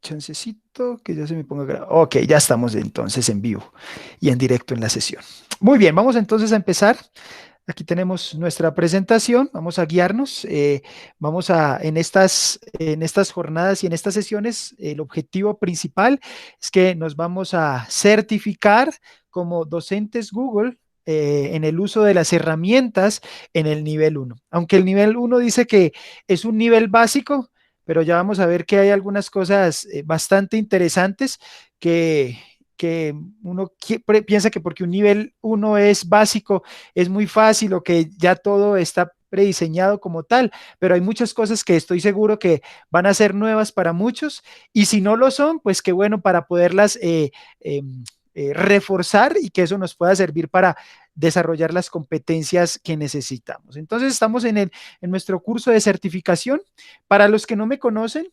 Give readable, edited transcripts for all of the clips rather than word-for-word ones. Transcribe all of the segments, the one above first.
chancecito que ya se me ponga Ok, ya estamos entonces en vivo y en directo en la sesión. Muy bien, vamos entonces a empezar. Aquí tenemos nuestra presentación, vamos a guiarnos, vamos a, en estas jornadas y en estas sesiones, el objetivo principal es que nos vamos a certificar como docentes Google en el uso de las herramientas en el nivel uno. Aunque el nivel uno dice que es un nivel básico, pero ya vamos a ver que hay algunas cosas bastante interesantes que, que uno piensa que porque un nivel uno es básico, es muy fácil o que ya todo está prediseñado como tal, pero hay muchas cosas que estoy seguro que van a ser nuevas para muchos y si no lo son, pues qué bueno para poderlas reforzar y que eso nos pueda servir para desarrollar las competencias que necesitamos. Entonces estamos en nuestro curso de certificación. Para los que no me conocen,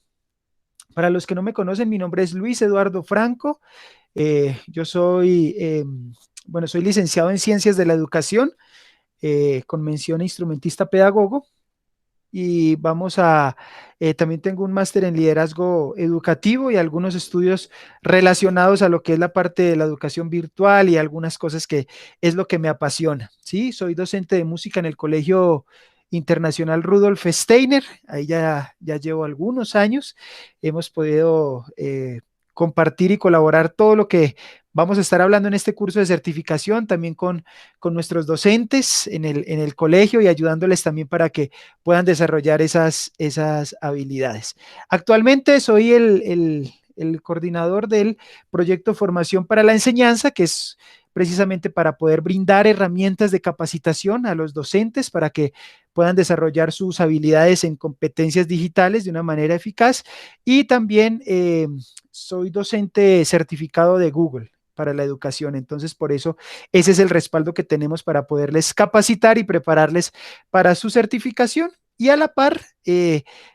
mi nombre es Luis Eduardo Franco. Yo soy, bueno, soy licenciado en Ciencias de la Educación con mención a instrumentista pedagogo y también tengo un máster en liderazgo educativo y algunos estudios relacionados a lo que es la parte de la educación virtual y algunas cosas que es lo que me apasiona, ¿sí? Soy docente de música en el Colegio Internacional Rudolf Steiner, ahí ya llevo algunos años, hemos podido compartir y colaborar todo lo que vamos a estar hablando en este curso de certificación, también con nuestros docentes en el colegio y ayudándoles también para que puedan desarrollar esas habilidades. Actualmente soy el coordinador del proyecto Formación para la Enseñanza, que es precisamente para poder brindar herramientas de capacitación a los docentes para que puedan desarrollar sus habilidades en competencias digitales de una manera eficaz. Y también soy docente certificado de Google para la educación. Entonces, por eso, ese es el respaldo que tenemos para poderles capacitar y prepararles para su certificación. Y a la par,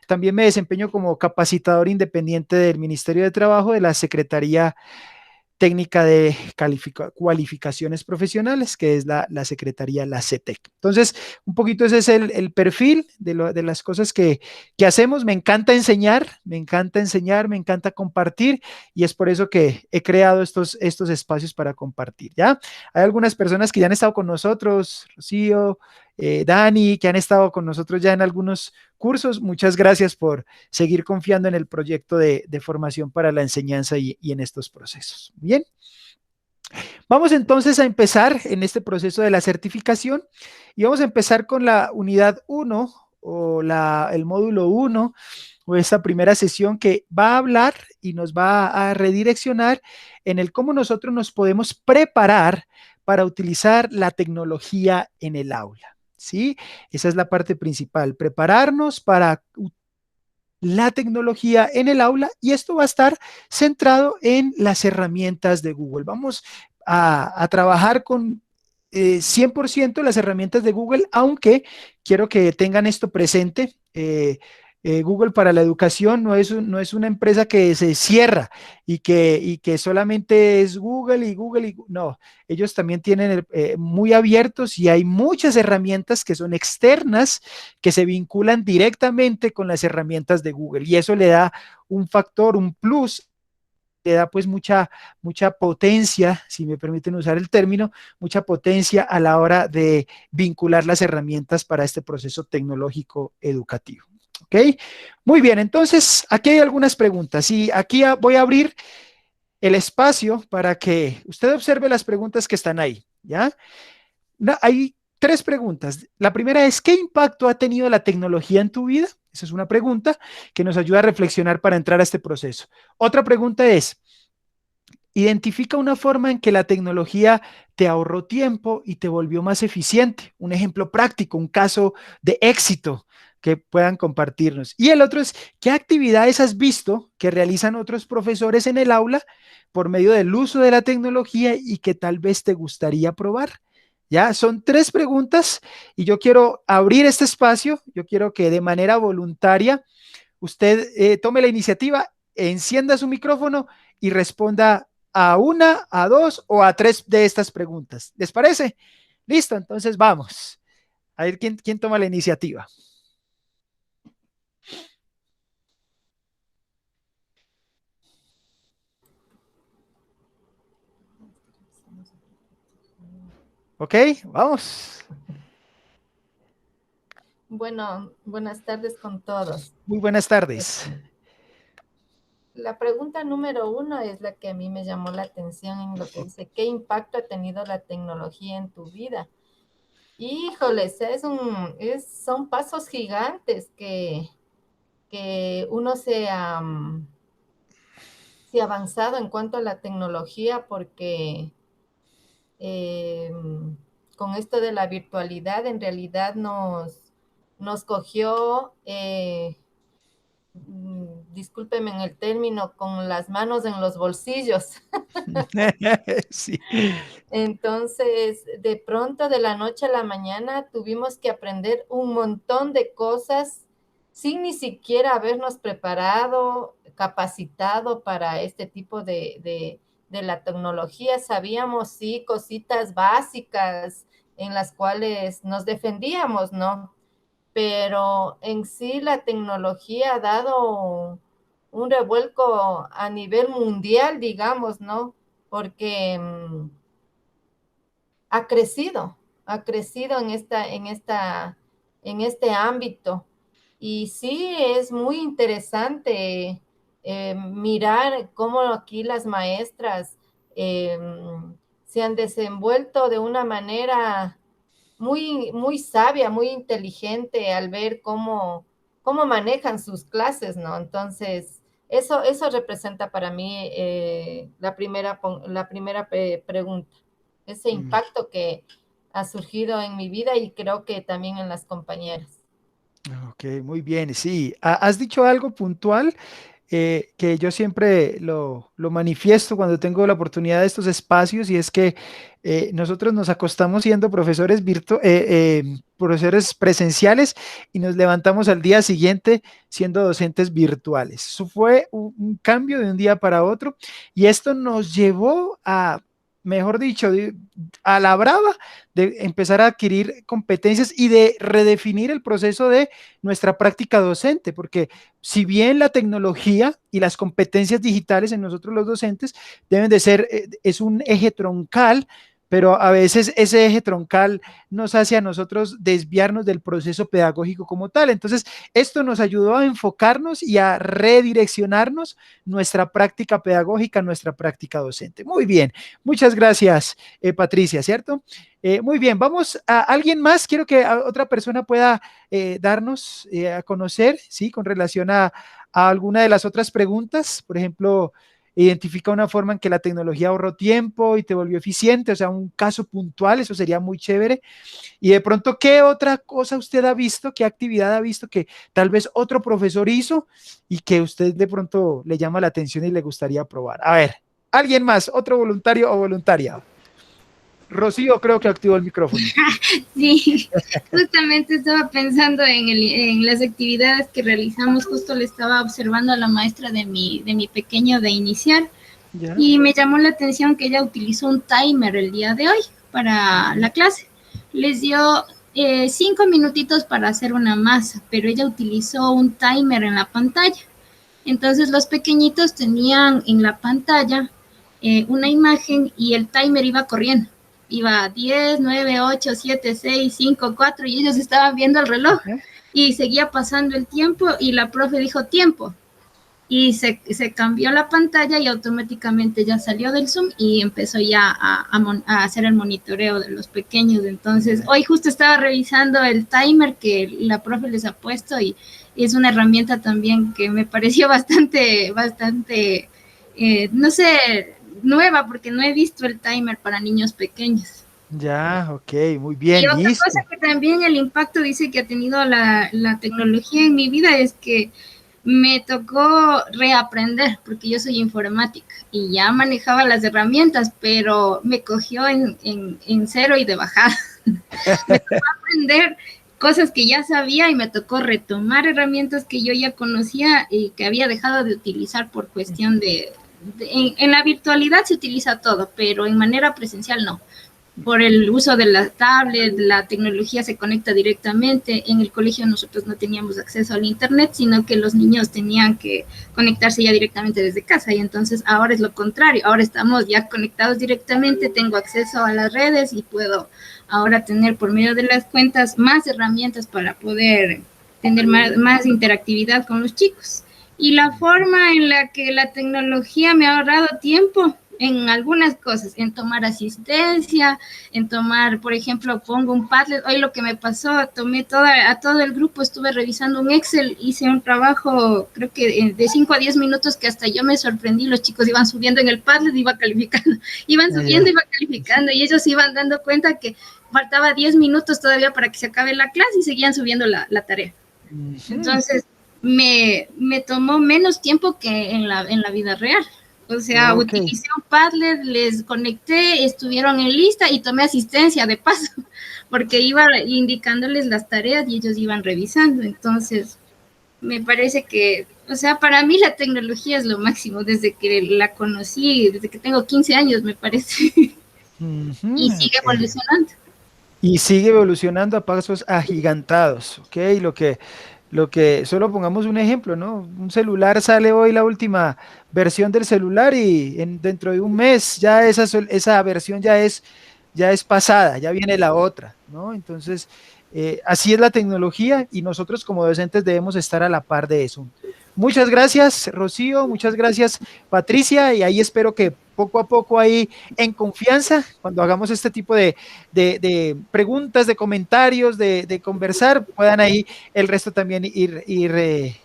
también me desempeño como capacitador independiente del Ministerio de Trabajo de la Secretaría Técnica de Cualificaciones Profesionales, que es la Secretaría, la CETEC. Entonces, un poquito ese es el perfil de las cosas que hacemos. Me encanta enseñar, me encanta compartir y es por eso que he creado estos espacios para compartir, ¿ya? Hay algunas personas que ya han estado con nosotros, Rocío, Dani, que han estado con nosotros ya en algunos cursos. Muchas gracias por seguir confiando en el proyecto de formación para la enseñanza y en estos procesos. Bien, vamos entonces a empezar en este proceso de la certificación y vamos a empezar con la unidad uno o el módulo uno o esta primera sesión que va a hablar y nos va a redireccionar en el cómo nosotros nos podemos preparar para utilizar la tecnología en el aula. ¿Sí? Esa es la parte principal, prepararnos para la tecnología en el aula y esto va a estar centrado en las herramientas de Google. Vamos a trabajar con 100% las herramientas de Google, aunque quiero que tengan esto presente. Google para la educación no es una empresa que se cierra y que solamente es Google y Google y no, ellos también tienen muy abiertos y hay muchas herramientas que son externas que se vinculan directamente con las herramientas de Google y eso le da un factor, un plus, le da pues mucha potencia, si me permiten usar el término, mucha potencia a la hora de vincular las herramientas para este proceso tecnológico educativo. ¿Ok? Muy bien, entonces aquí hay algunas preguntas y aquí voy a abrir el espacio para que usted observe las preguntas que están ahí, ¿ya? Hay tres preguntas. La primera es, ¿qué impacto ha tenido la tecnología en tu vida? Esa es una pregunta que nos ayuda a reflexionar para entrar a este proceso. Otra pregunta es, identifica una forma en que la tecnología te ahorró tiempo y te volvió más eficiente. Un ejemplo práctico, un caso de éxito que puedan compartirnos. Y el otro es, ¿qué actividades has visto que realizan otros profesores en el aula por medio del uso de la tecnología y que tal vez te gustaría probar? Ya, son tres preguntas y yo quiero abrir este espacio, yo quiero que de manera voluntaria usted tome la iniciativa, encienda su micrófono y responda a una, a dos o a tres de estas preguntas. ¿Les parece? Listo, entonces vamos. A ver quién toma la iniciativa. ¿Ok? Vamos. Bueno, buenas tardes con todos. Muy buenas tardes. La pregunta número uno es la que a mí me llamó la atención en lo que dice, ¿qué impacto ha tenido la tecnología en tu vida? Híjoles, son pasos gigantes que uno se ha avanzado en cuanto a la tecnología porque eh, con esto de la virtualidad en realidad nos cogió, discúlpeme en el término, con las manos en los bolsillos. Sí. Entonces, de pronto, de la noche a la mañana, tuvimos que aprender un montón de cosas sin ni siquiera habernos preparado, capacitado para este tipo de la tecnología. Sabíamos, sí, cositas básicas en las cuales nos defendíamos, ¿no? Pero en sí la tecnología ha dado un revuelco a nivel mundial, digamos, ¿no? Porque ha crecido en este ámbito. Y sí, es muy interesante mirar cómo aquí las maestras eh, se han desenvuelto de una manera muy sabia, muy inteligente al ver cómo manejan sus clases, ¿no? Entonces, eso representa para mí la primera pregunta, ese Mm, impacto que ha surgido en mi vida y creo que también en las compañeras. ok, muy bien. Sí, has dicho algo puntual que yo siempre lo manifiesto cuando tengo la oportunidad de estos espacios y es que nosotros nos acostamos siendo profesores presenciales y nos levantamos al día siguiente siendo docentes virtuales. Eso fue un cambio de un día para otro y esto nos llevó a, mejor dicho, a la brava de empezar a adquirir competencias y de redefinir el proceso de nuestra práctica docente, porque si bien la tecnología y las competencias digitales en nosotros los docentes deben de ser, es un eje troncal, pero a veces ese eje troncal nos hace a nosotros desviarnos del proceso pedagógico como tal. Entonces, esto nos ayudó a enfocarnos y a redireccionarnos nuestra práctica pedagógica, nuestra práctica docente. Muy bien, muchas gracias, Patricia, ¿cierto? Muy bien, vamos a alguien más. Quiero que otra persona pueda darnos a conocer, ¿sí? Con relación a alguna de las otras preguntas. Por ejemplo, identifica una forma en que la tecnología ahorró tiempo y te volvió eficiente, o sea, un caso puntual, eso sería muy chévere. Y de pronto, ¿qué otra cosa usted ha visto, qué actividad ha visto que tal vez otro profesor hizo y que usted de pronto le llama la atención y le gustaría probar? A ver, alguien más, otro voluntario o voluntaria. Rocío creo que activó el micrófono. Sí, justamente estaba pensando en las actividades que realizamos, justo le estaba observando a la maestra de mi pequeño de iniciar ¿Ya? y me llamó la atención que ella utilizó un timer el día de hoy para Ujú. la clase. Les dio 5 minutitos para hacer una masa, pero ella utilizó un timer en la pantalla. Entonces los pequeñitos tenían en la pantalla una imagen y el timer iba corriendo. Iba 10, 9, 8, 7, 6, 5, 4 y ellos estaban viendo el reloj Ajá. y seguía pasando el tiempo y la profe dijo tiempo y se cambió la pantalla y automáticamente ya salió del Zoom y empezó ya a hacer el monitoreo de los pequeños. Entonces, Ya. hoy justo estaba revisando el timer que la profe les ha puesto y es una herramienta también que me pareció bastante, no sé, nueva porque no he visto el timer para niños pequeños. Ya, ok, muy Y bien, otra cosa listo. que también el impacto dice que ha tenido la tecnología en mi vida es que me tocó reaprender, porque yo soy informática y ya manejaba las herramientas, pero me cogió en cero y de bajada. Me tocó aprender cosas que ya sabía y me tocó retomar herramientas que yo ya conocía y que había dejado de utilizar por cuestión en la virtualidad se utiliza todo, pero en manera presencial no. por el uso de la tablet, la tecnología se conecta directamente. En el colegio nosotros no teníamos acceso al internet, sino que los niños tenían que conectarse ya directamente desde casa, y entonces ahora es lo contrario, ahora estamos ya conectados directamente, tengo acceso a las redes y puedo ahora tener por medio de las cuentas más herramientas para poder tener más interactividad con los chicos. Y la forma en la que la tecnología me ha ahorrado tiempo en algunas cosas, en tomar asistencia, en tomar, por ejemplo, pongo un Padlet. Hoy lo que me pasó, tomé a todo el grupo, estuve revisando un Excel, hice un trabajo, creo que de 5 a 10 minutos, que hasta yo me sorprendí. Los chicos iban subiendo en el Padlet, iba calificando, iban subiendo, iba calificando, y ellos iban dando cuenta que faltaba 10 minutos todavía para que se acabe la clase y seguían subiendo la tarea. Entonces, me tomó menos tiempo que en la vida real. O sea, utilicé un Padlet, les conecté, estuvieron en lista y tomé asistencia de paso, porque iba indicándoles las tareas y ellos iban revisando. Entonces, me parece que, o sea, para mí la tecnología es lo máximo desde que la conocí, desde que tengo 15 años, me parece. Y sigue evolucionando. Y sigue evolucionando a pasos agigantados, ¿ok? Lo que, solo pongamos un ejemplo, ¿no? Un celular, sale hoy la última versión del celular y dentro de un mes ya esa versión ya es pasada, ya viene la otra, ¿no? Entonces, así es la tecnología y nosotros como docentes debemos estar a la par de eso. Muchas gracias, Rocío, muchas gracias, Patricia, y ahí espero que poco a poco ahí en confianza, cuando hagamos este tipo de preguntas, de comentarios, de conversar, puedan ahí el resto también ir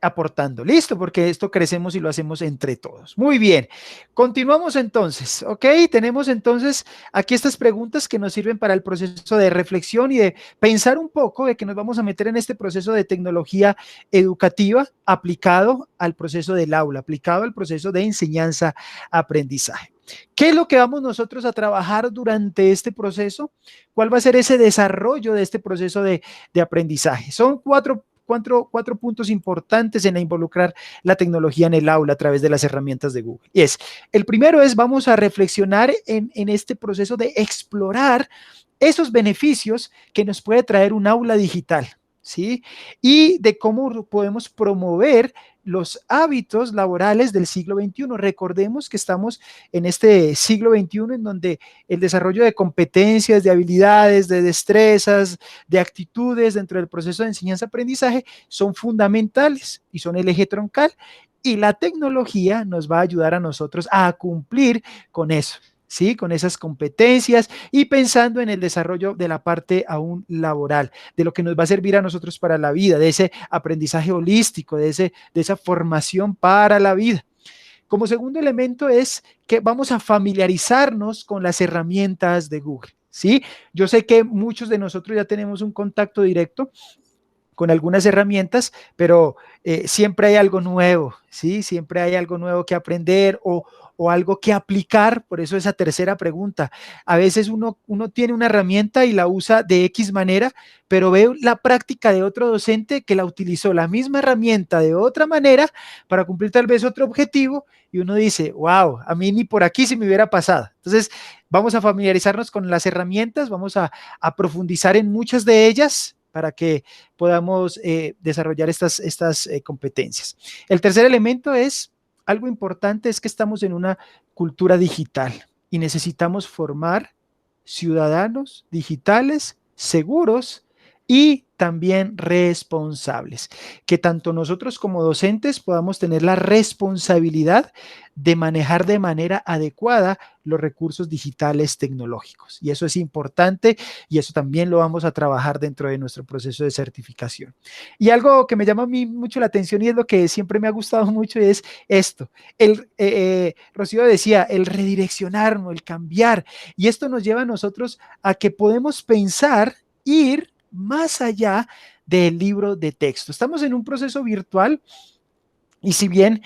aportando. Listo, porque esto crecemos y lo hacemos entre todos. Muy bien, continuamos entonces, ¿ok? Tenemos entonces aquí estas preguntas que nos sirven para el proceso de reflexión y de pensar un poco de que nos vamos a meter en este proceso de tecnología educativa aplicado al proceso del aula, aplicado al proceso de enseñanza-aprendizaje. ¿Qué es lo que vamos nosotros a trabajar durante este proceso? ¿Cuál va a ser ese desarrollo de este proceso de aprendizaje? Son cuatro puntos importantes en involucrar la tecnología en el aula a través de las herramientas de Google. Y el primero es, vamos a reflexionar en este proceso de explorar esos beneficios que nos puede traer un aula digital, ¿sí? Y de cómo podemos promover los hábitos laborales del siglo XXI. Recordemos que estamos en este siglo XXI en donde el desarrollo de competencias, de habilidades, de destrezas, de actitudes dentro del proceso de enseñanza-aprendizaje son fundamentales y son el eje troncal, y la tecnología nos va a ayudar a nosotros a cumplir con eso. ¿Sí? Con esas competencias y pensando en el desarrollo de la parte aún laboral, de lo que nos va a servir a nosotros para la vida, de ese aprendizaje holístico, de esa formación para la vida. Como segundo elemento es que vamos a familiarizarnos con las herramientas de Google, ¿sí? Yo sé que muchos de nosotros ya tenemos un contacto directo con algunas herramientas, pero siempre hay algo nuevo, ¿sí? Siempre hay algo nuevo que aprender o algo que aplicar. Por eso esa tercera pregunta. A veces uno tiene una herramienta y la usa de X manera, pero ve la práctica de otro docente que la utilizó la misma herramienta de otra manera para cumplir tal vez otro objetivo, y uno dice, wow, a mí ni por aquí se me hubiera pasado. Entonces, vamos a familiarizarnos con las herramientas, vamos a profundizar en muchas de ellas para que podamos desarrollar estas competencias. El tercer elemento es, algo importante es que estamos en una cultura digital y necesitamos formar ciudadanos digitales seguros y también responsables, que tanto nosotros como docentes podamos tener la responsabilidad de manejar de manera adecuada los recursos digitales tecnológicos. Y eso es importante y eso también lo vamos a trabajar dentro de nuestro proceso de certificación. Y algo que me llama a mí mucho la atención y es lo que siempre me ha gustado mucho es esto. Rocío decía, el redireccionarnos, el cambiar. Y esto nos lleva a nosotros a que podemos pensar, ir más allá del libro de texto. Estamos en un proceso virtual y si bien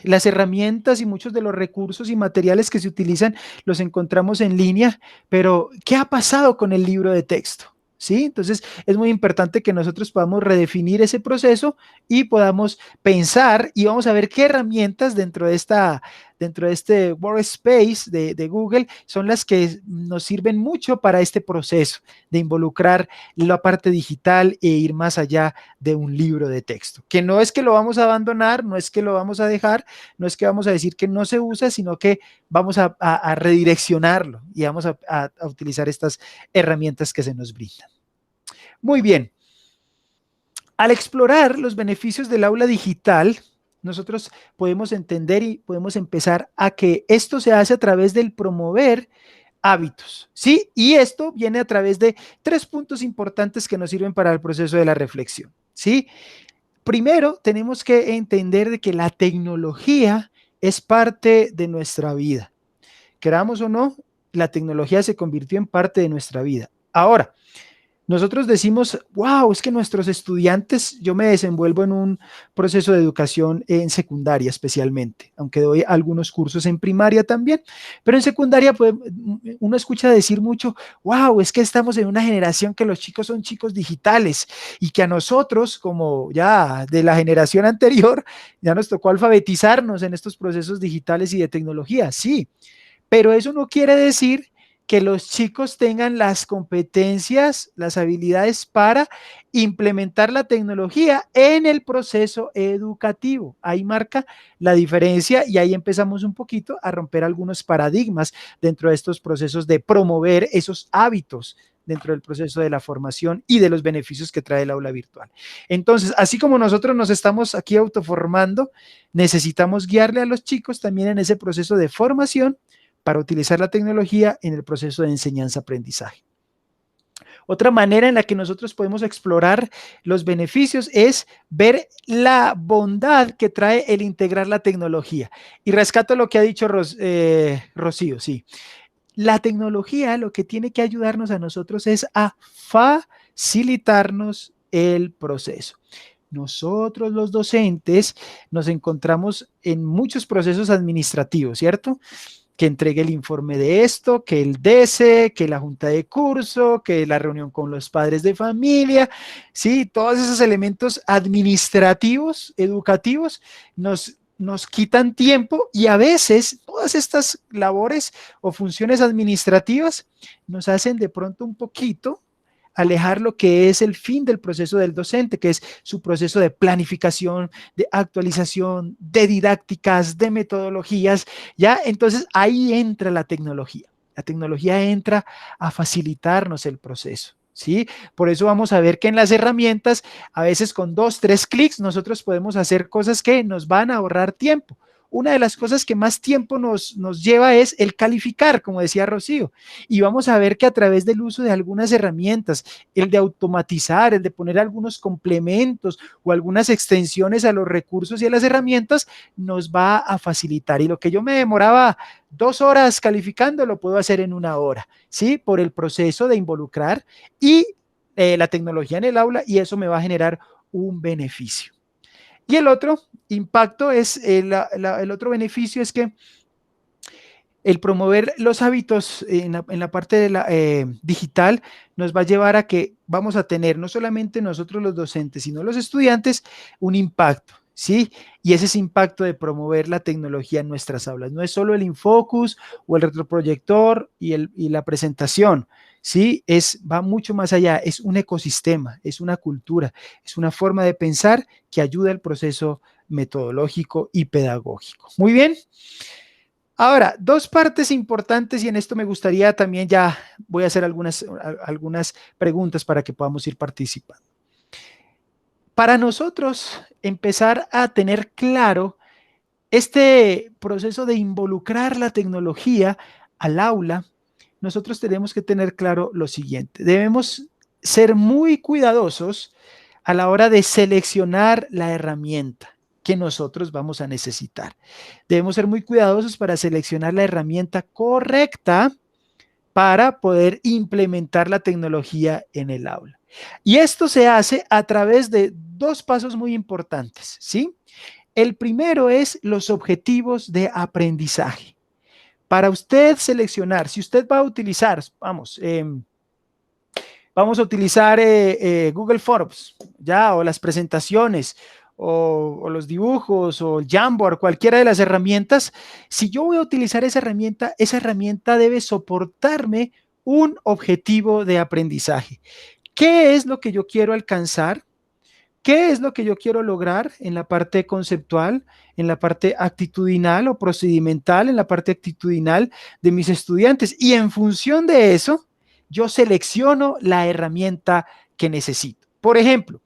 las herramientas y muchos de los recursos y materiales que se utilizan los encontramos en línea, pero ¿qué ha pasado con el libro de texto? ¿Sí? Entonces es muy importante que nosotros podamos redefinir ese proceso y podamos pensar y vamos a ver qué herramientas dentro de dentro de este workspace de Google son las que nos sirven mucho para este proceso de involucrar la parte digital e ir más allá de un libro de texto. Que no es que lo vamos a abandonar, no es que lo vamos a dejar, no es que vamos a decir que no se usa, sino que vamos a redireccionarlo y vamos a utilizar estas herramientas que se nos brindan. Muy bien. Al explorar los beneficios del aula digital, nosotros podemos entender y podemos empezar a que esto se hace a través del promover hábitos, ¿sí? Y esto viene a través de 3 puntos importantes que nos sirven para el proceso de la reflexión, ¿sí? Primero, tenemos que entender de que la tecnología es parte de nuestra vida. Queramos o no, la tecnología se convirtió en parte de nuestra vida. Ahora, nosotros decimos, wow, es que nuestros estudiantes, yo me desenvuelvo en un proceso de educación en secundaria especialmente, aunque doy algunos cursos en primaria también, pero en secundaria pues, uno escucha decir mucho, wow, es que estamos en una generación que los chicos son chicos digitales y que a nosotros, como ya de la generación anterior, ya nos tocó alfabetizarnos en estos procesos digitales y de tecnología, sí, pero eso no quiere decir que los chicos tengan las competencias, las habilidades para implementar la tecnología en el proceso educativo. Ahí marca la diferencia y ahí empezamos un poquito a romper algunos paradigmas dentro de estos procesos de promover esos hábitos dentro del proceso de la formación y de los beneficios que trae el aula virtual. Entonces, así como nosotros nos estamos aquí autoformando, necesitamos guiarle a los chicos también en ese proceso de formación para utilizar la tecnología en el proceso de enseñanza-aprendizaje. Otra manera en la que nosotros podemos explorar los beneficios es ver la bondad que trae el integrar la tecnología. Y rescato lo que ha dicho Rocío, sí. La tecnología lo que tiene que ayudarnos a nosotros es a facilitarnos el proceso. Nosotros los docentes nos encontramos en muchos procesos administrativos, ¿cierto? Que entregue el informe de esto, que el DESE, que la junta de curso, que la reunión con los padres de familia, sí, todos esos elementos administrativos, educativos, nos quitan tiempo y a veces todas estas labores o funciones administrativas nos hacen de pronto un poquito alejar lo que es el fin del proceso del docente, que es su proceso de planificación, de actualización, de didácticas, de metodologías, ¿ya? Entonces ahí entra la tecnología. La tecnología entra a facilitarnos el proceso, ¿sí? Por eso vamos a ver que en las herramientas, a veces con 2, 3 clics, nosotros podemos hacer cosas que nos van a ahorrar tiempo. Una de las cosas que más tiempo nos lleva es el calificar, como decía Rocío, y vamos a ver que a través del uso de algunas herramientas, el de automatizar, el de poner algunos complementos o algunas extensiones a los recursos y a las herramientas, nos va a facilitar. Y lo que yo me demoraba 2 horas calificando, lo puedo hacer en 1 hora, ¿sí? Por el proceso de involucrar y la tecnología en el aula, y eso me va a generar un beneficio. Y el otro impacto es, el otro beneficio es que el promover los hábitos en la parte de la, digital nos va a llevar a que vamos a tener no solamente nosotros los docentes, sino los estudiantes, un impacto, ¿sí? Y ese es impacto de promover la tecnología en nuestras aulas. No es solo el Infocus o el retroproyector y la presentación, ¿sí? Va mucho más allá, es un ecosistema, es una cultura, es una forma de pensar que ayuda al proceso metodológico y pedagógico. Muy bien. Ahora, 2 partes importantes y en esto me gustaría también ya voy a hacer algunas preguntas para que podamos ir participando. Para nosotros empezar a tener claro este proceso de involucrar la tecnología al aula, nosotros tenemos que tener claro lo siguiente. Debemos ser muy cuidadosos a la hora de seleccionar la herramienta que nosotros vamos a necesitar. Debemos ser muy cuidadosos para seleccionar la herramienta correcta para poder implementar la tecnología en el aula. Y esto se hace a través de 2 pasos muy importantes, ¿sí? El primero es los objetivos de aprendizaje. Para usted seleccionar, si usted va a utilizar, vamos a utilizar Google Forms, ya, o las presentaciones, o los dibujos o el Jamboard, cualquiera de las herramientas, si yo voy a utilizar esa herramienta debe soportarme un objetivo de aprendizaje. ¿Qué es lo que yo quiero alcanzar? ¿Qué es lo que yo quiero lograr en la parte conceptual, en la parte actitudinal o procedimental, en la parte actitudinal de mis estudiantes? Y en función de eso, yo selecciono la herramienta que necesito. Por ejemplo,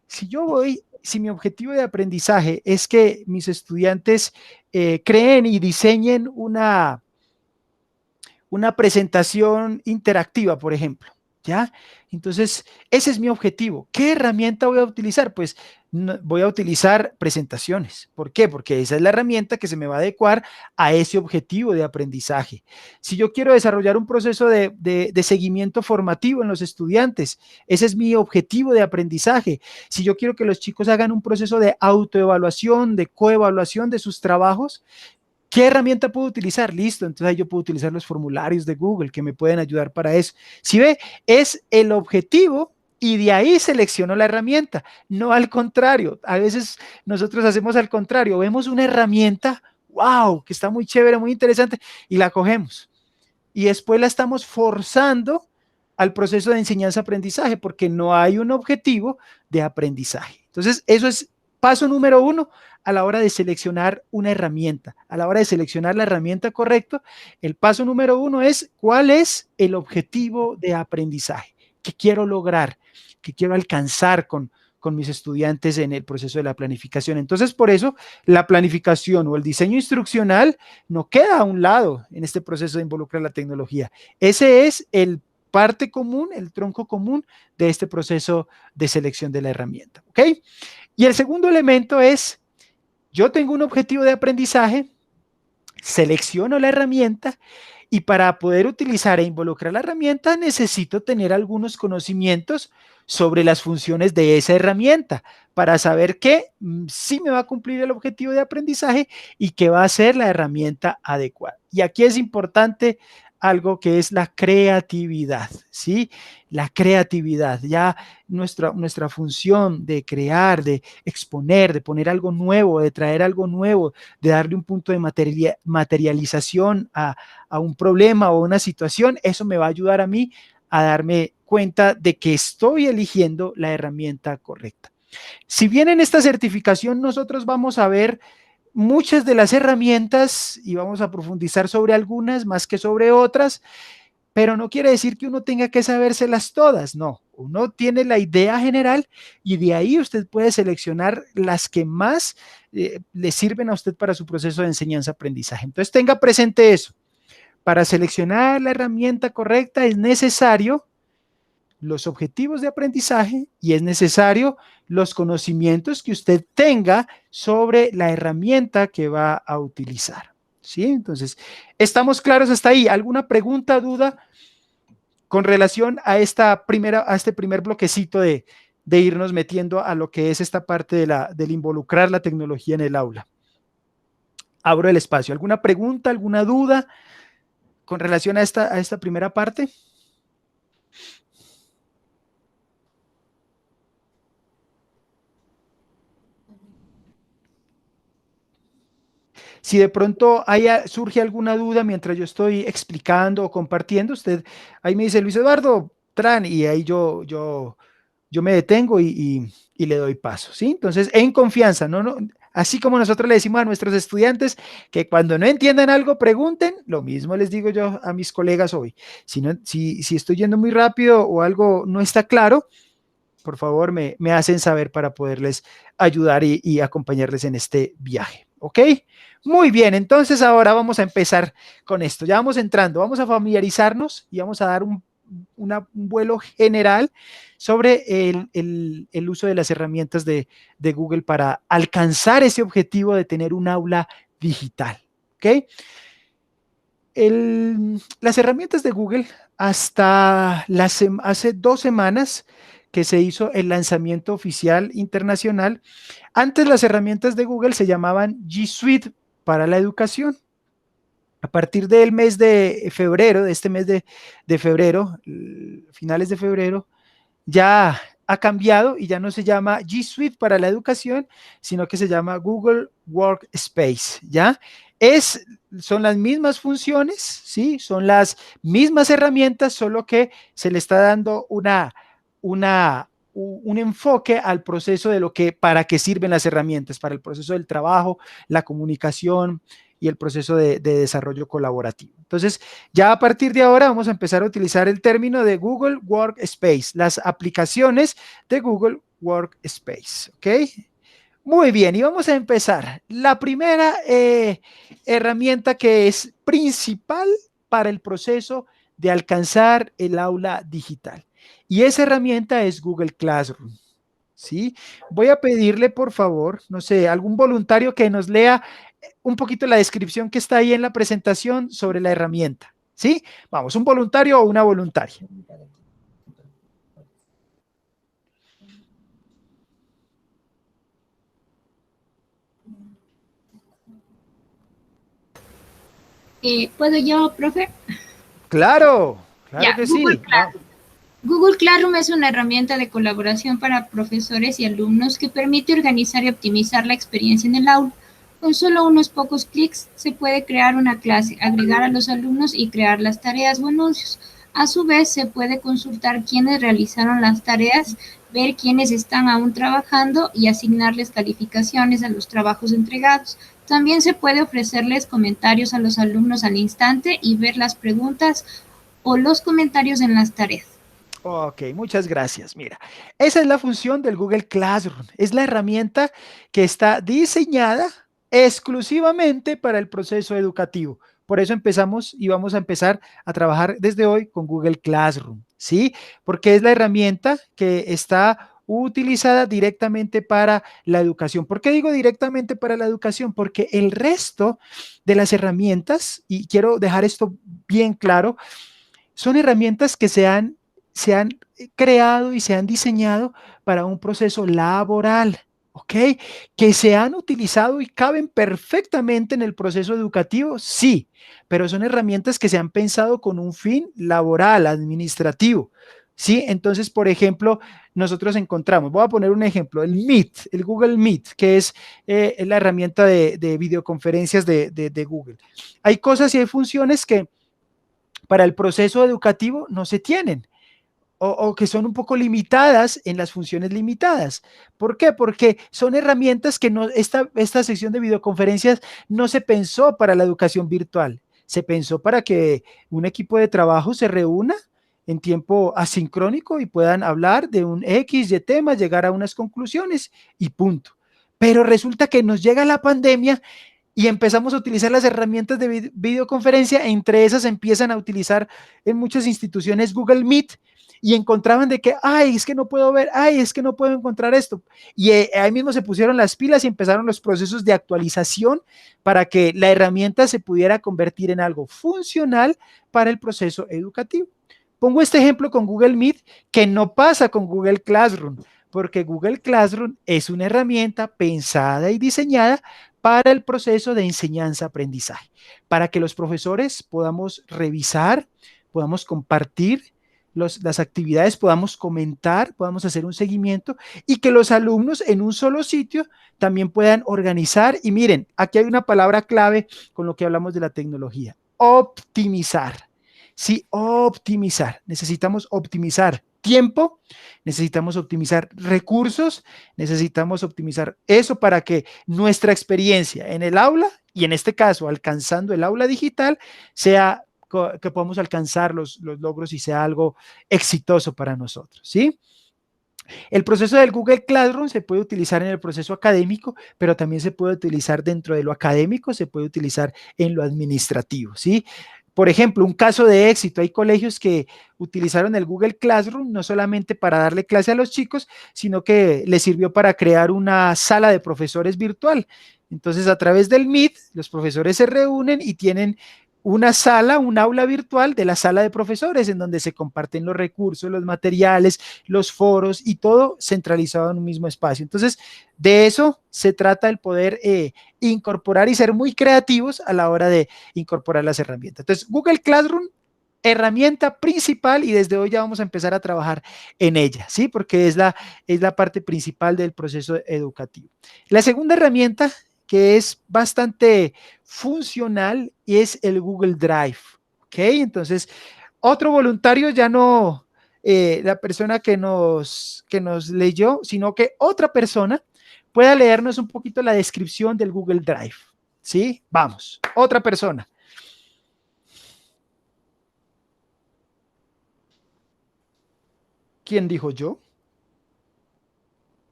si mi objetivo de aprendizaje es que mis estudiantes creen y diseñen una presentación interactiva, por ejemplo, ¿ya? Entonces, ese es mi objetivo. ¿Qué herramienta voy a utilizar? Pues voy a utilizar presentaciones. ¿Por qué? Porque esa es la herramienta que se me va a adecuar a ese objetivo de aprendizaje. Si yo quiero desarrollar un proceso de seguimiento formativo en los estudiantes, ese es mi objetivo de aprendizaje. Si yo quiero que los chicos hagan un proceso de autoevaluación, de coevaluación de sus trabajos, ¿qué herramienta puedo utilizar? Listo, entonces ahí yo puedo utilizar los formularios de Google que me pueden ayudar para eso. Si ve, es el objetivo y de ahí selecciono la herramienta, no al contrario. A veces nosotros hacemos al contrario, vemos una herramienta, wow, que está muy chévere, muy interesante, y la cogemos. Y después la estamos forzando al proceso de enseñanza-aprendizaje porque no hay un objetivo de aprendizaje. Entonces, eso es paso número 1 a la hora de seleccionar una herramienta. A la hora de seleccionar la herramienta correcta, el paso número 1 es cuál es el objetivo de aprendizaje, qué quiero lograr, qué quiero alcanzar con mis estudiantes en el proceso de la planificación. Entonces, por eso, la planificación o el diseño instruccional no queda a un lado en este proceso de involucrar la tecnología. Ese es el parte común, el tronco común de este proceso de selección de la herramienta. ¿Ok? Y el segundo elemento es, yo tengo un objetivo de aprendizaje, selecciono la herramienta y para poder utilizar e involucrar la herramienta necesito tener algunos conocimientos sobre las funciones de esa herramienta para saber que sí me va a cumplir el objetivo de aprendizaje y que va a ser la herramienta adecuada. Y aquí es importante algo que es la creatividad, ¿sí? La creatividad, ya nuestra función de crear, de exponer, de poner algo nuevo, de traer algo nuevo, de darle un punto de materialización a un problema o una situación, eso me va a ayudar a mí a darme cuenta de que estoy eligiendo la herramienta correcta. Si bien en esta certificación nosotros vamos a ver muchas de las herramientas y vamos a profundizar sobre algunas más que sobre otras, pero no quiere decir que uno tenga que sabérselas todas, no. Uno tiene la idea general y de ahí usted puede seleccionar las que más le sirven a usted para su proceso de enseñanza-aprendizaje. Entonces tenga presente eso. Para seleccionar la herramienta correcta es necesario los objetivos de aprendizaje y es necesario los conocimientos que usted tenga sobre la herramienta que va a utilizar. ¿Sí? Entonces, ¿estamos claros hasta ahí? ¿Alguna pregunta, duda con relación a este primer bloquecito de irnos metiendo a lo que es esta parte del involucrar la tecnología en el aula? Abro el espacio. ¿Alguna pregunta, alguna duda con relación a esta primera parte? Si de pronto surge alguna duda mientras yo estoy explicando o compartiendo, usted ahí me dice, Luis Eduardo, Tran, y ahí yo me detengo y le doy paso, ¿sí? Entonces, en confianza, no, así como nosotros le decimos a nuestros estudiantes que cuando no entiendan algo, pregunten, lo mismo les digo yo a mis colegas hoy. Si estoy yendo muy rápido o algo no está claro, por favor, me hacen saber para poderles ayudar y acompañarles en este viaje, ¿ok? Muy bien, entonces ahora vamos a empezar con esto. Ya vamos entrando, vamos a familiarizarnos y vamos a dar un vuelo general sobre el uso de las herramientas de Google para alcanzar ese objetivo de tener un aula digital, ¿ok? Las herramientas de Google hasta hace 2 semanas que se hizo el lanzamiento oficial internacional. Antes las herramientas de Google se llamaban G Suite para la educación. A partir del mes de febrero, de este mes de febrero, finales de febrero, ya ha cambiado y ya no se llama G Suite para la educación, sino que se llama Google Workspace, ¿ya? Son las mismas funciones, ¿sí? Son las mismas herramientas, solo que se le está dando un enfoque al proceso de para qué sirven las herramientas, para el proceso del trabajo, la comunicación y el proceso de desarrollo colaborativo. Entonces, ya a partir de ahora vamos a empezar a utilizar el término de Google Workspace, las aplicaciones de Google Workspace, ¿ok? Muy bien, y vamos a empezar. La primera herramienta que es principal para el proceso de alcanzar el aula digital. Y esa herramienta es Google Classroom, ¿sí? Voy a pedirle, por favor, no sé, algún voluntario que nos lea un poquito la descripción que está ahí en la presentación sobre la herramienta, ¿sí? Vamos, un voluntario o una voluntaria. ¿Puedo yo, profe? Claro, claro Ya, que sí. Google Classroom es una herramienta de colaboración para profesores y alumnos que permite organizar y optimizar la experiencia en el aula. Con solo unos pocos clics se puede crear una clase, agregar a los alumnos y crear las tareas o anuncios. A su vez, se puede consultar quiénes realizaron las tareas, ver quiénes están aún trabajando y asignarles calificaciones a los trabajos entregados. También se puede ofrecerles comentarios a los alumnos al instante y ver las preguntas o los comentarios en las tareas. Ok, muchas gracias. Mira, esa es la función del Google Classroom. Es la herramienta que está diseñada exclusivamente para el proceso educativo. Por eso empezamos y vamos a empezar a trabajar desde hoy con Google Classroom, ¿sí? Porque es la herramienta que está utilizada directamente para la educación. ¿Por qué digo directamente para la educación? Porque el resto de las herramientas, y quiero dejar esto bien claro, son herramientas que se han creado y se han diseñado para un proceso laboral, ¿ok? Que se han utilizado y caben perfectamente en el proceso educativo, sí, pero son herramientas que se han pensado con un fin laboral, administrativo, ¿sí? Entonces, por ejemplo, nosotros encontramos, voy a poner un ejemplo, el Meet, el Google Meet, que es la herramienta de videoconferencias de Google. Hay cosas y hay funciones que para el proceso educativo no se tienen o que son un poco limitadas en las funciones limitadas. ¿Por qué? Porque son herramientas que esta sección de videoconferencias no se pensó para la educación virtual, se pensó para que un equipo de trabajo se reúna en tiempo asincrónico y puedan hablar de un X de tema, llegar a unas conclusiones y punto. Pero resulta que nos llega la pandemia y empezamos a utilizar las herramientas de videoconferencia, entre esas empiezan a utilizar en muchas instituciones Google Meet y encontraban de que, ay, es que no puedo ver, ay, es que no puedo encontrar esto. Y ahí mismo se pusieron las pilas y empezaron los procesos de actualización para que la herramienta se pudiera convertir en algo funcional para el proceso educativo. Pongo este ejemplo con Google Meet, que no pasa con Google Classroom, porque Google Classroom es una herramienta pensada y diseñada para el proceso de enseñanza-aprendizaje, para que los profesores podamos revisar, podamos compartir las actividades, podamos comentar, podamos hacer un seguimiento y que los alumnos en un solo sitio también puedan organizar. Y miren, aquí hay una palabra clave con lo que hablamos de la tecnología, optimizar. Sí, optimizar. Necesitamos optimizar tiempo, necesitamos optimizar recursos, necesitamos optimizar eso para que nuestra experiencia en el aula, y en este caso alcanzando el aula digital, sea que podamos alcanzar los logros y sea algo exitoso para nosotros, ¿sí? El proceso del Google Classroom se puede utilizar en el proceso académico, pero también se puede utilizar dentro de lo académico, se puede utilizar en lo administrativo, ¿sí? Por ejemplo, un caso de éxito, hay colegios que utilizaron el Google Classroom no solamente para darle clase a los chicos, sino que les sirvió para crear una sala de profesores virtual. Entonces, a través del Meet, los profesores se reúnen y tienen una sala, un aula virtual de la sala de profesores en donde se comparten los recursos, los materiales, los foros y todo centralizado en un mismo espacio. Entonces, de eso se trata el poder incorporar y ser muy creativos a la hora de incorporar las herramientas. Entonces, Google Classroom herramienta principal y desde hoy ya vamos a empezar a trabajar en ella, ¿sí? Porque es la parte principal del proceso educativo. La segunda herramienta que es bastante funcional es el Google Drive, ¿ok? Entonces, otro voluntario ya no la persona que nos leyó, sino que otra persona pueda leernos un poquito la descripción del Google Drive, ¿sí? Vamos, otra persona. ¿Quién dijo yo?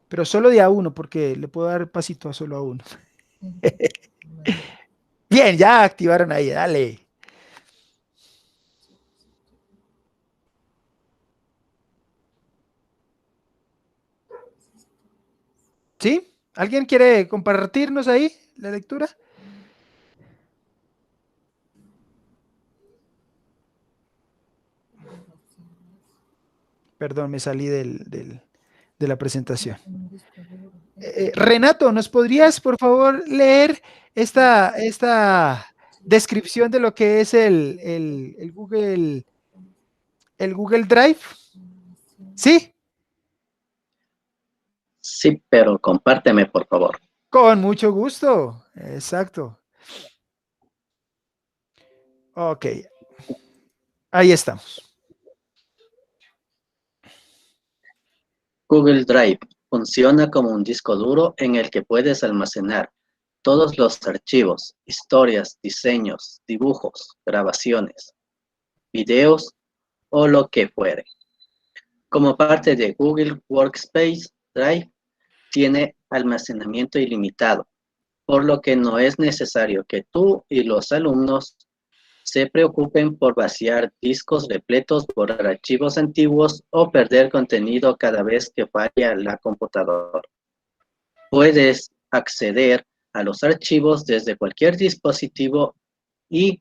Pero solo de a uno, porque le puedo dar pasito a solo a uno. Bien, ya activaron ahí, dale. ¿Sí? ¿Alguien quiere compartirnos ahí la lectura? Perdón, me salí de la presentación. Renato, ¿nos podrías, por favor, leer esta descripción de lo que es el Google Drive? ¿Sí? Sí, pero compárteme, por favor. Con mucho gusto. Exacto. Ok. Ahí estamos. Google Drive funciona como un disco duro en el que puedes almacenar todos los archivos, historias, diseños, dibujos, grabaciones, videos o lo que fuere. Como parte de Google Workspace, Drive tiene almacenamiento ilimitado, por lo que no es necesario que tú y los alumnos se preocupen por vaciar discos repletos, borrar archivos antiguos o perder contenido cada vez que falla la computadora. Puedes acceder a los archivos desde cualquier dispositivo y,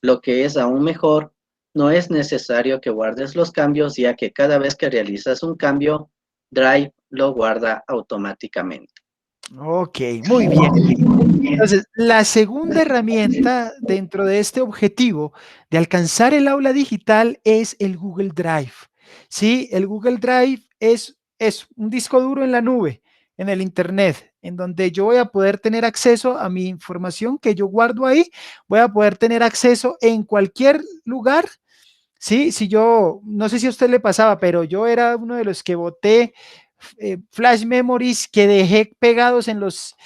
lo que es aún mejor, no es necesario que guardes los cambios, ya que cada vez que realizas un cambio, Drive lo guarda automáticamente. Ok, muy bien. Entonces, la segunda herramienta dentro de este objetivo de alcanzar el aula digital es el Google Drive. Sí, el Google Drive es un disco duro en la nube, en el Internet, en donde yo voy a poder tener acceso a mi información que yo guardo ahí, voy a poder tener acceso en cualquier lugar. Sí, si yo, no sé si a usted le pasaba, pero yo era uno de los que boté flash memories que dejé pegados en los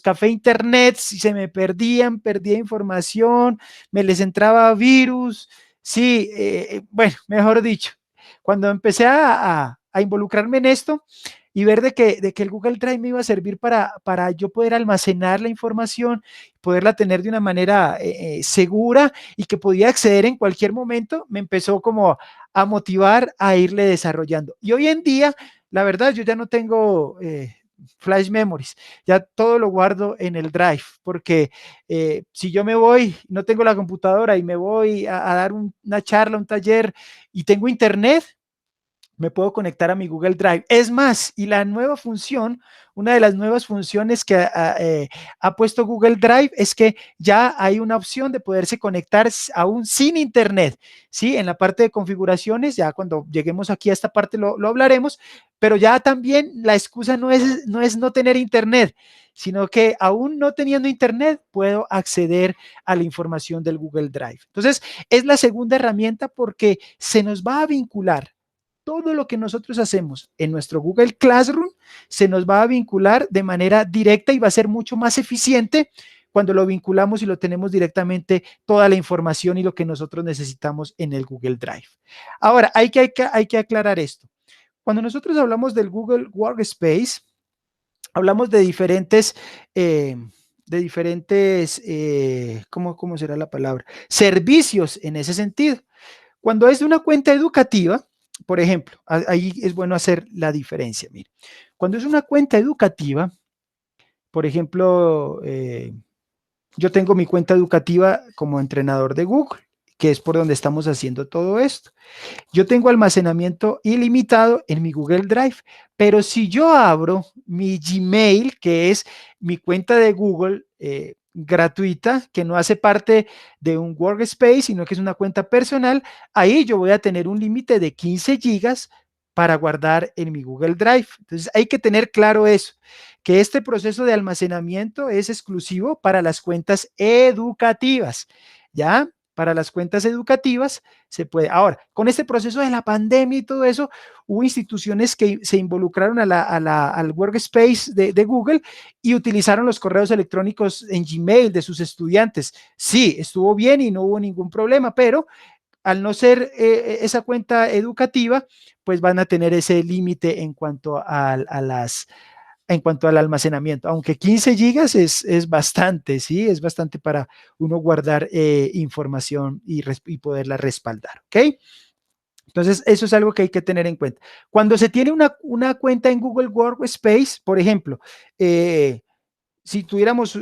café internet y se me perdía información, me les entraba virus, sí, bueno, mejor dicho, cuando empecé a involucrarme en esto y ver de que el Google Drive me iba a servir para yo poder almacenar la información, poderla tener de una manera segura y que podía acceder en cualquier momento, me empezó como a motivar a irle desarrollando. Y hoy en día, la verdad, yo ya no tengo flash memories, ya todo lo guardo en el Drive, porque si yo me voy, no tengo la computadora y me voy a dar una charla, un taller y tengo internet, me puedo conectar a mi Google Drive. Es más, y la nueva función, una de las nuevas funciones que ha puesto Google Drive es que ya hay una opción de poderse conectar aún sin internet, ¿sí? En la parte de configuraciones, ya cuando lleguemos aquí a esta parte lo hablaremos, pero ya también la excusa no es no tener internet, sino que aún no teniendo internet puedo acceder a la información del Google Drive. Entonces, es la segunda herramienta porque se nos va a vincular todo lo que nosotros hacemos en nuestro Google Classroom se nos va a vincular de manera directa y va a ser mucho más eficiente cuando lo vinculamos y lo tenemos directamente toda la información y lo que nosotros necesitamos en el Google Drive. Ahora, hay que aclarar esto. Cuando nosotros hablamos del Google Workspace, hablamos de diferentes ¿cómo será la palabra? Servicios en ese sentido. Cuando es de una cuenta educativa, por ejemplo, ahí es bueno hacer la diferencia. Mire, cuando es una cuenta educativa, por ejemplo, yo tengo mi cuenta educativa como entrenador de Google, que es por donde estamos haciendo todo esto. Yo tengo almacenamiento ilimitado en mi Google Drive, pero si yo abro mi Gmail, que es mi cuenta de Google, gratuita, que no hace parte de un workspace, sino que es una cuenta personal, ahí yo voy a tener un límite de 15 gigas para guardar en mi Google Drive. Entonces hay que tener claro eso, que este proceso de almacenamiento es exclusivo para las cuentas educativas, ¿ya? Para las cuentas educativas se puede. Ahora, con este proceso de la pandemia y todo eso, hubo instituciones que se involucraron al workspace de Google y utilizaron los correos electrónicos en Gmail de sus estudiantes. Sí, estuvo bien y no hubo ningún problema, pero al no ser esa cuenta educativa, pues van a tener ese límite en cuanto en cuanto al almacenamiento, aunque 15 gigas es bastante, ¿sí? Es bastante para uno guardar información y poderla respaldar, ¿ok? Entonces, eso es algo que hay que tener en cuenta. Cuando se tiene una cuenta en Google Workspace, por ejemplo, si tuviéramos,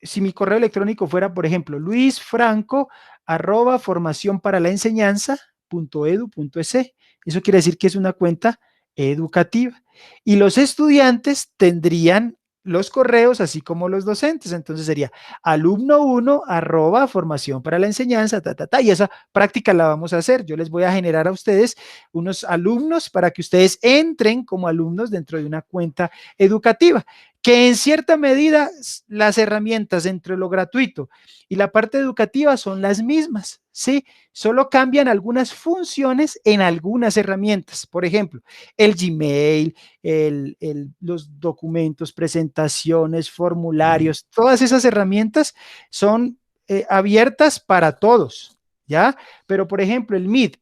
si mi correo electrónico fuera, por ejemplo, luisfranco@formacionparalaenseñanza.edu.es, eso quiere decir que es una cuenta educativa. Y los estudiantes tendrían los correos, así como los docentes. Entonces sería alumno1@formacionparalaenseñanza, y esa práctica la vamos a hacer. Yo les voy a generar a ustedes unos alumnos para que ustedes entren como alumnos dentro de una cuenta educativa, que en cierta medida las herramientas entre lo gratuito y la parte educativa son las mismas, ¿sí? Solo cambian algunas funciones en algunas herramientas. Por ejemplo, el Gmail, los documentos, presentaciones, formularios, todas esas herramientas son abiertas para todos, ¿ya? Pero, por ejemplo, el Meet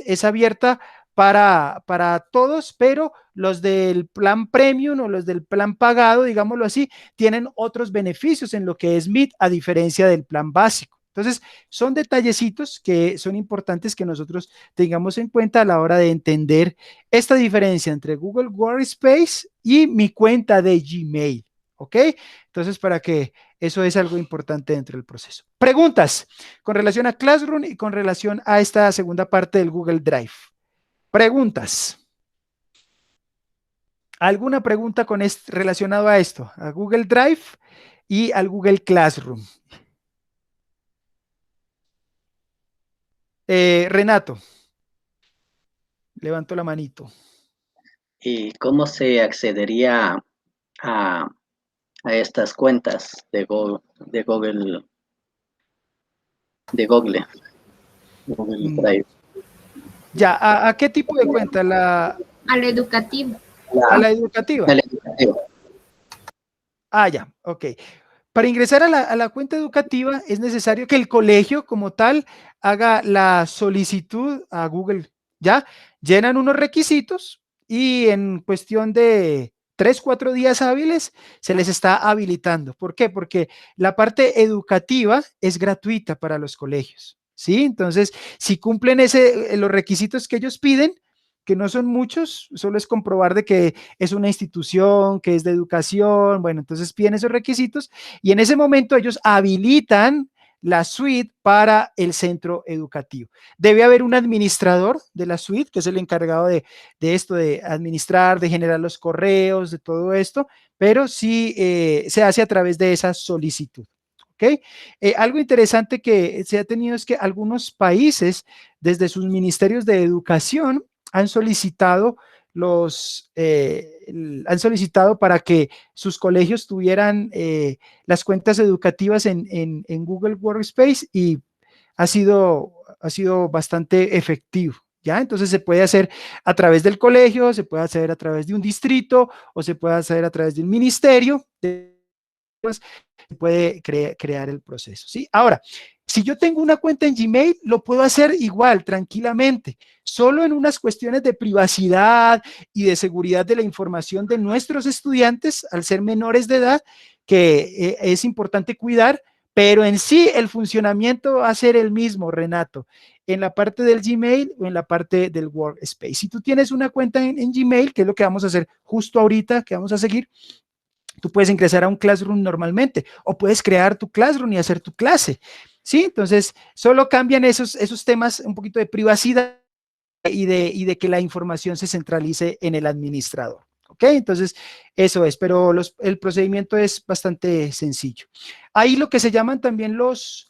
es abierta para todos, pero los del plan premium o los del plan pagado, digámoslo así, tienen otros beneficios en lo que es Meet, a diferencia del plan básico. Entonces, son detallecitos que son importantes que nosotros tengamos en cuenta a la hora de entender esta diferencia entre Google Workspace y mi cuenta de Gmail, ¿ok? Entonces, para que eso es algo importante dentro del proceso. Preguntas con relación a Classroom y con relación a esta segunda parte del Google Drive. Preguntas. ¿Alguna pregunta relacionado a esto? A Google Drive y al Google Classroom. Renato, levanto la manito. ¿Y cómo se accedería a estas cuentas de Google Drive? Ya, ¿a qué tipo de cuenta? A la educativa. ¿A la educativa? Ah, ya, ok. Para ingresar a la cuenta educativa es necesario que el colegio como tal haga la solicitud a Google, ¿ya? Llenan unos requisitos y en cuestión de 3, 4 días hábiles se les está habilitando. ¿Por qué? Porque la parte educativa es gratuita para los colegios, ¿sí? Entonces, si cumplen los requisitos que ellos piden, que no son muchos, solo es comprobar de que es una institución, que es de educación, bueno, entonces piden esos requisitos y en ese momento ellos habilitan la suite para el centro educativo. Debe haber un administrador de la suite, que es el encargado de esto, de administrar, de generar los correos, de todo esto, pero sí se hace a través de esa solicitud. ¿Okay? Algo interesante que se ha tenido es que algunos países, desde sus ministerios de educación, han solicitado han solicitado para que sus colegios tuvieran las cuentas educativas en Google Workspace y ha sido bastante efectivo. ¿Ya? Entonces se puede hacer a través del colegio, se puede hacer a través de un distrito o se puede hacer a través de un ministerio. Se puede crear el proceso, ¿sí? Ahora, si yo tengo una cuenta en Gmail, lo puedo hacer igual, tranquilamente, solo en unas cuestiones de privacidad y de seguridad de la información de nuestros estudiantes, al ser menores de edad, que es importante cuidar, pero en sí el funcionamiento va a ser el mismo, Renato, en la parte del Gmail o en la parte del Workspace. Si tú tienes una cuenta en Gmail, que es lo que vamos a hacer justo ahorita, que vamos a seguir, tú puedes ingresar a un Classroom normalmente o puedes crear tu Classroom y hacer tu clase, ¿sí? Entonces, solo cambian esos temas un poquito de privacidad y de que la información se centralice en el administrador, ¿ok? Entonces, eso es, pero el procedimiento es bastante sencillo. Ahí lo que se llaman también los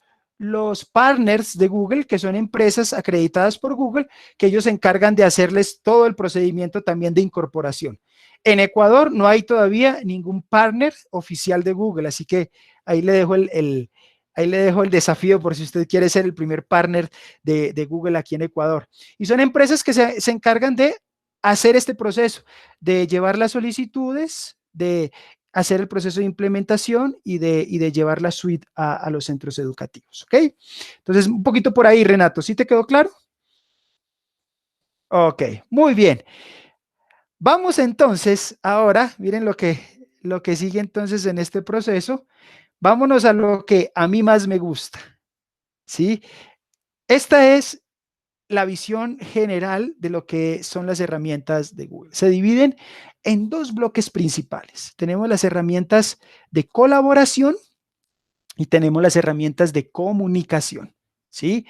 partners de Google, que son empresas acreditadas por Google, que ellos se encargan de hacerles todo el procedimiento también de incorporación. En Ecuador no hay todavía ningún partner oficial de Google, así que ahí le dejo ahí le dejo el desafío por si usted quiere ser el primer partner de Google aquí en Ecuador. Y son empresas que se encargan de hacer este proceso, de llevar las solicitudes, de hacer el proceso de implementación y de llevar la suite a los centros educativos, ¿ok? Entonces, un poquito por ahí, Renato, ¿sí te quedó claro? Ok, muy bien. Vamos entonces ahora, miren lo que sigue entonces en este proceso. Vámonos a lo que a mí más me gusta, ¿sí? Esta es la visión general de lo que son las herramientas de Google. Se dividen en dos bloques principales. Tenemos las herramientas de colaboración y tenemos las herramientas de comunicación, ¿sí?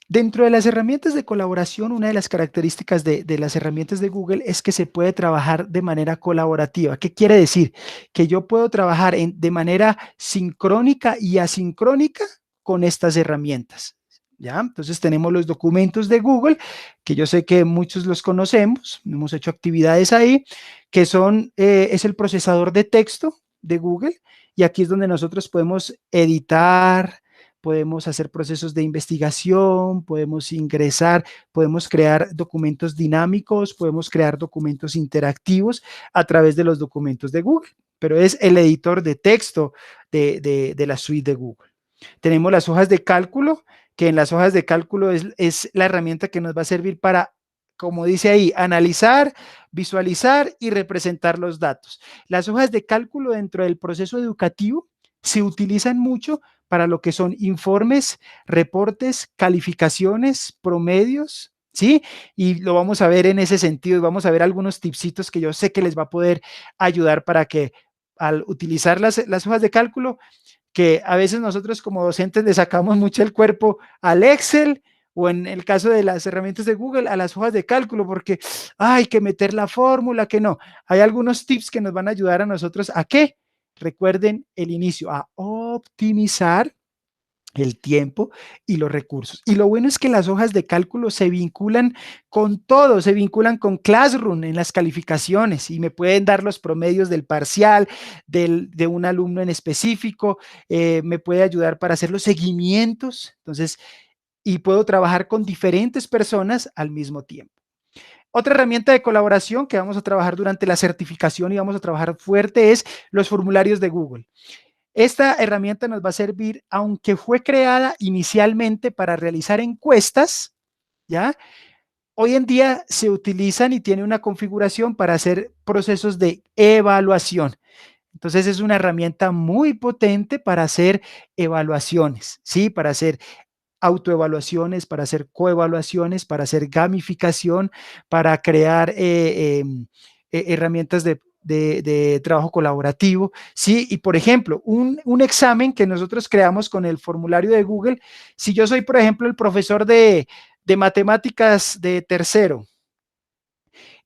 Dentro de las herramientas de colaboración, una de las características de las herramientas de Google es que se puede trabajar de manera colaborativa. ¿Qué quiere decir? Que yo puedo trabajar de manera sincrónica y asincrónica con estas herramientas. ¿Ya? Entonces tenemos los documentos de Google, que yo sé que muchos los conocemos, hemos hecho actividades ahí, que es el procesador de texto de Google, y aquí es donde nosotros podemos editar, podemos hacer procesos de investigación, podemos ingresar, podemos crear documentos dinámicos, podemos crear documentos interactivos a través de los documentos de Google, pero es el editor de texto de la suite de Google. Tenemos las hojas de cálculo, que en las hojas de cálculo es la herramienta que nos va a servir para, como dice ahí, analizar, visualizar y representar los datos. Las hojas de cálculo dentro del proceso educativo se utilizan mucho para lo que son informes, reportes, calificaciones, promedios, ¿sí? Y lo vamos a ver en ese sentido y vamos a ver algunos tipsitos que yo sé que les va a poder ayudar para que al utilizar las hojas de cálculo, que a veces nosotros como docentes le sacamos mucho el cuerpo al Excel o en el caso de las herramientas de Google a las hojas de cálculo porque hay que meter la fórmula, que no. Hay algunos tips que nos van a ayudar a nosotros a qué. Recuerden el inicio, a optimizar el tiempo y los recursos. Y lo bueno es que las hojas de cálculo se vinculan con todo, se vinculan con Classroom en las calificaciones y me pueden dar los promedios del parcial, de un alumno en específico, me puede ayudar para hacer los seguimientos, entonces, y puedo trabajar con diferentes personas al mismo tiempo. Otra herramienta de colaboración que vamos a trabajar durante la certificación y vamos a trabajar fuerte es los formularios de Google. Esta herramienta nos va a servir, aunque fue creada inicialmente para realizar encuestas, ¿ya? Hoy en día se utilizan y tiene una configuración para hacer procesos de evaluación. Entonces es una herramienta muy potente para hacer evaluaciones, ¿sí? Para hacer autoevaluaciones, para hacer coevaluaciones, para hacer gamificación, para crear herramientas de trabajo colaborativo, ¿sí? Y por ejemplo, un examen que nosotros creamos con el formulario de Google, si yo soy, por ejemplo, el profesor de matemáticas de tercero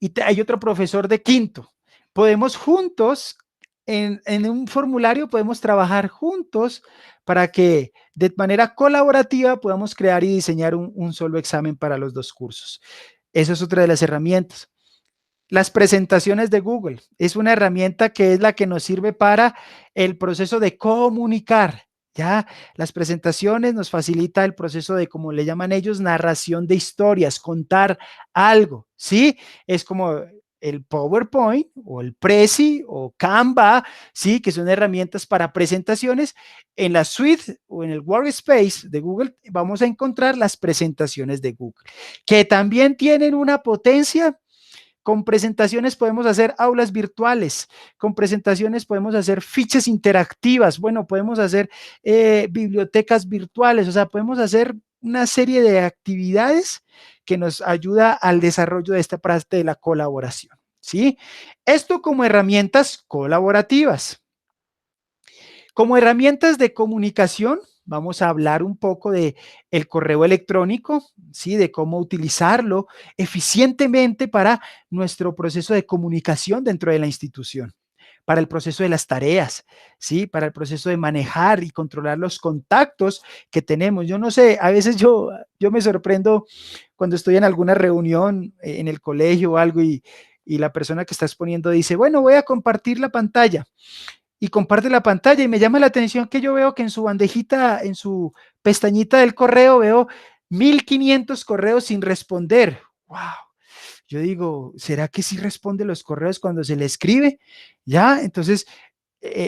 y hay otro profesor de quinto, podemos juntos, en un formulario podemos trabajar juntos para que de manera colaborativa podamos crear y diseñar un solo examen para los dos cursos. Esa es otra de las herramientas. Las presentaciones de Google es una herramienta que es la que nos sirve para el proceso de comunicar. Ya, las presentaciones nos facilita el proceso de, como le llaman ellos, narración de historias, contar algo, ¿sí? Es como el PowerPoint o el Prezi o Canva, ¿sí? Que son herramientas para presentaciones. En la suite o en el Workspace de Google vamos a encontrar las presentaciones de Google, que también tienen una potencia. Con presentaciones podemos hacer aulas virtuales, con presentaciones podemos hacer fichas interactivas, bueno, podemos hacer bibliotecas virtuales, o sea, podemos hacer una serie de actividades que nos ayuda al desarrollo de esta parte de la colaboración, ¿sí? Esto como herramientas colaborativas. Como herramientas de comunicación, vamos a hablar un poco de el correo electrónico, ¿sí? De cómo utilizarlo eficientemente para nuestro proceso de comunicación dentro de la institución, para el proceso de las tareas, ¿sí? Para el proceso de manejar y controlar los contactos que tenemos. Yo no sé, a veces yo me sorprendo cuando estoy en alguna reunión en el colegio o algo y la persona que está exponiendo dice, bueno, voy a compartir la pantalla y comparte la pantalla y me llama la atención que yo veo que en su bandejita, en su pestañita del correo, veo 1500 correos sin responder. ¡Wow! Yo digo, ¿será que sí responde los correos cuando se le escribe? ¿Ya? Entonces,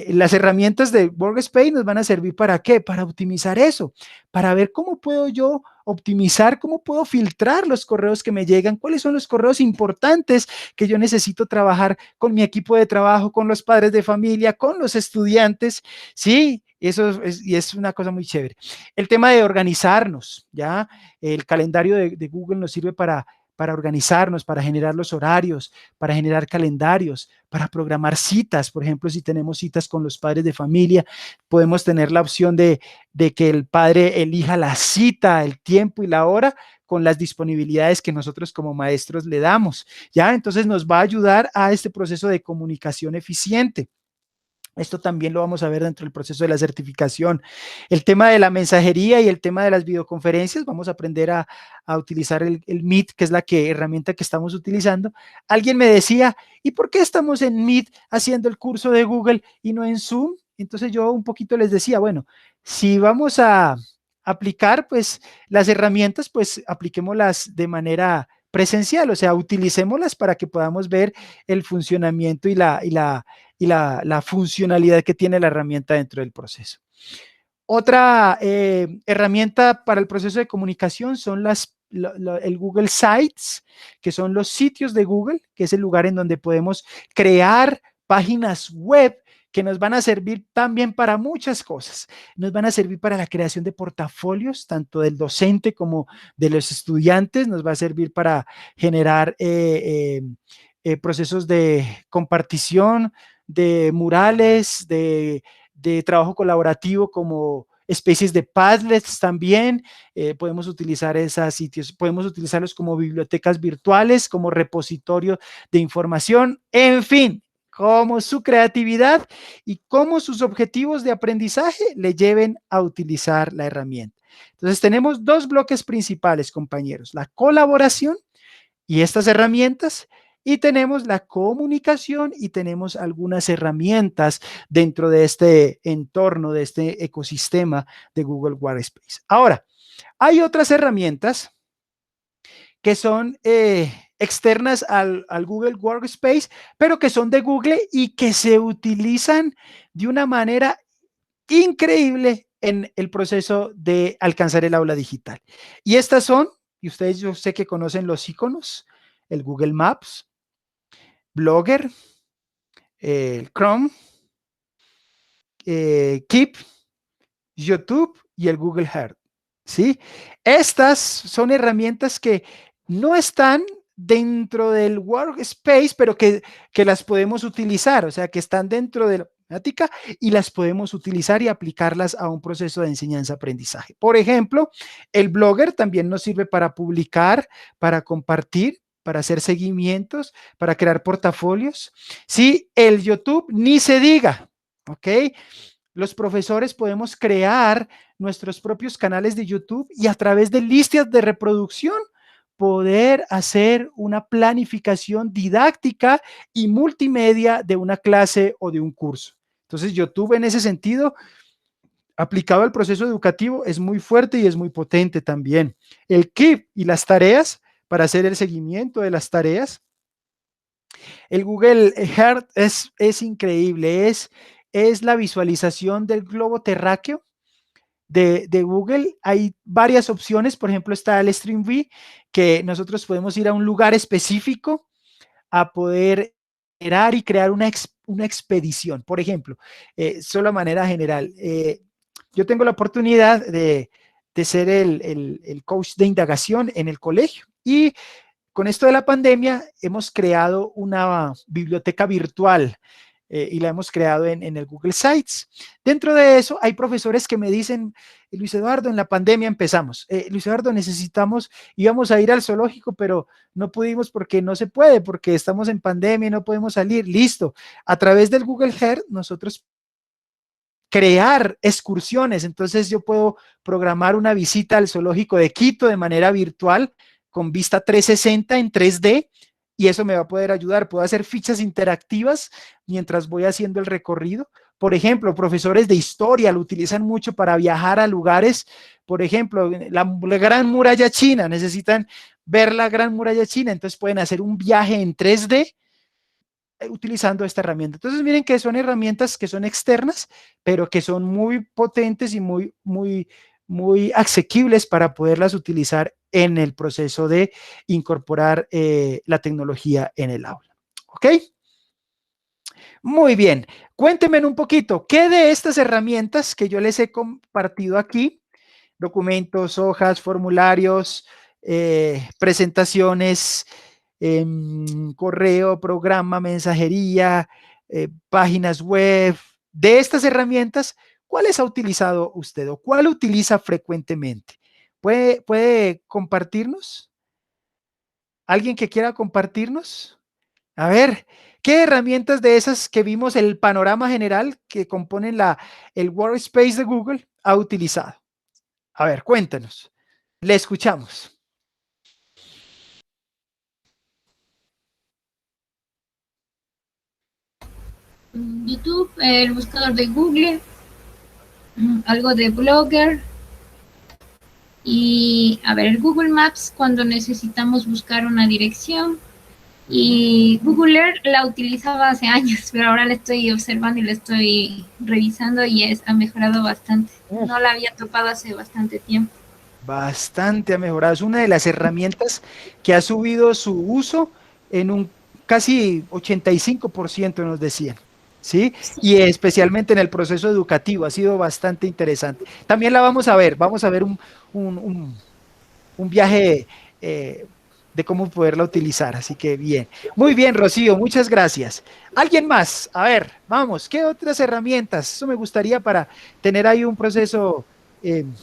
las herramientas de Workspace nos van a servir ¿para qué? Para optimizar eso, para ver cómo puedo yo optimizar, cómo puedo filtrar los correos que me llegan, cuáles son los correos importantes que yo necesito trabajar con mi equipo de trabajo, con los padres de familia, con los estudiantes, ¿sí? Y es una cosa muy chévere. El tema de organizarnos, ¿ya? El calendario de Google nos sirve para organizarnos, para generar los horarios, para generar calendarios, para programar citas. Por ejemplo, si tenemos citas con los padres de familia, podemos tener la opción de que el padre elija la cita, el tiempo y la hora con las disponibilidades que nosotros como maestros le damos. ¿Ya? Entonces nos va a ayudar a este proceso de comunicación eficiente. Esto también lo vamos a ver dentro del proceso de la certificación. El tema de la mensajería y el tema de las videoconferencias, vamos a aprender a utilizar el Meet, que es la herramienta que estamos utilizando. Alguien me decía, ¿y por qué estamos en Meet haciendo el curso de Google y no en Zoom? Entonces yo un poquito les decía, bueno, si vamos a aplicar pues las herramientas, pues apliquémoslas de manera presencial, o sea, utilicémoslas para que podamos ver el funcionamiento y la funcionalidad que tiene la herramienta dentro del proceso. Otra herramienta para el proceso de comunicación son el Google Sites, que son los sitios de Google, que es el lugar en donde podemos crear páginas web que nos van a servir también para muchas cosas. Nos van a servir para la creación de portafolios, tanto del docente como de los estudiantes. Nos va a servir para generar procesos de compartición, de murales, de trabajo colaborativo como especies de Padlets también. Podemos utilizar esos sitios, podemos utilizarlos como bibliotecas virtuales, como repositorio de información, en fin, como su creatividad y cómo sus objetivos de aprendizaje le lleven a utilizar la herramienta. Entonces tenemos dos bloques principales, compañeros, la colaboración y estas herramientas, y tenemos la comunicación y tenemos algunas herramientas dentro de este entorno, de este ecosistema de Google Workspace. Ahora, hay otras herramientas que son externas al Google Workspace, pero que son de Google y que se utilizan de una manera increíble en el proceso de alcanzar el aula digital. Y estas son, y ustedes yo sé que conocen los iconos, el Google Maps, Blogger, el Chrome, Keep, YouTube y el Google Earth, ¿sí? Estas son herramientas que no están dentro del Workspace, pero que las podemos utilizar, o sea, que están dentro de la práctica y las podemos utilizar y aplicarlas a un proceso de enseñanza-aprendizaje. Por ejemplo, el Blogger también nos sirve para publicar, para compartir, para hacer seguimientos, para crear portafolios. Sí, el YouTube ni se diga, ¿ok? Los profesores podemos crear nuestros propios canales de YouTube y a través de listas de reproducción poder hacer una planificación didáctica y multimedia de una clase o de un curso. Entonces, YouTube en ese sentido, aplicado al proceso educativo, es muy fuerte y es muy potente también. El Keep y las tareas, para hacer el seguimiento de las tareas. El Google Earth es increíble, es la visualización del globo terráqueo de Google. Hay varias opciones, por ejemplo está el StreamV, que nosotros podemos ir a un lugar específico a poder generar y crear una expedición. Por ejemplo, solo de manera general, yo tengo la oportunidad de ser el coach de indagación en el colegio y con esto de la pandemia hemos creado una biblioteca virtual y la hemos creado en el Google Sites. Dentro de eso hay profesores que me dicen, Luis Eduardo, en la pandemia empezamos. Luis Eduardo, íbamos a ir al zoológico, pero no pudimos porque no se puede, porque estamos en pandemia y no podemos salir. Listo. A través del Google Earth, nosotros crear excursiones. Entonces yo puedo programar una visita al zoológico de Quito de manera virtual con vista 360 en 3D y eso me va a poder ayudar. Puedo hacer fichas interactivas mientras voy haciendo el recorrido. Por ejemplo, profesores de historia lo utilizan mucho para viajar a lugares, por ejemplo, la Gran Muralla China, necesitan ver la Gran Muralla China, entonces pueden hacer un viaje en 3D utilizando esta herramienta. Entonces miren que son herramientas que son externas, pero que son muy potentes y muy asequibles para poderlas utilizar en el proceso de incorporar la tecnología en el aula. ¿Ok? Muy bien. Cuéntenme un poquito, ¿qué de estas herramientas que yo les he compartido aquí, documentos, hojas, formularios, presentaciones, correo, programa, mensajería, páginas web, de estas herramientas, ¿cuáles ha utilizado usted o cuál utiliza frecuentemente? ¿Puede compartirnos? ¿Alguien que quiera compartirnos? A ver, ¿qué herramientas de esas que vimos el panorama general que componen el Workspace de Google ha utilizado? A ver, cuéntanos. Le escuchamos. YouTube, el buscador de Google, algo de Blogger y, a ver, el Google Maps cuando necesitamos buscar una dirección. Y Google Earth la utilizaba hace años, pero ahora la estoy observando y la estoy revisando y ha mejorado bastante. No la había topado hace bastante tiempo. Bastante ha mejorado. Es una de las herramientas que ha subido su uso en un casi 85%, nos decían. ¿Sí? Y especialmente en el proceso educativo ha sido bastante interesante. También la vamos a ver un viaje de cómo poderla utilizar. Así que bien. Muy bien, Rocío, muchas gracias. ¿Alguien más? A ver, vamos, ¿qué otras herramientas? Eso me gustaría para tener ahí un proceso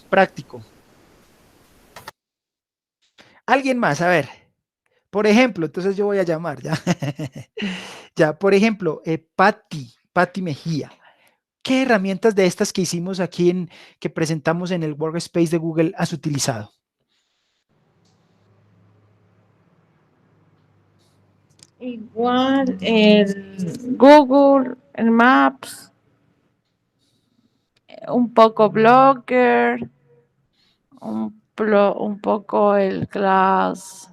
práctico. ¿Alguien más? A ver. Por ejemplo, entonces yo voy a llamar, ya. Ya, por ejemplo, Patti Mejía. ¿Qué herramientas de estas que hicimos aquí que presentamos en el Workspace de Google has utilizado? Igual el Google, el Maps, un poco Blogger, un poco el Class.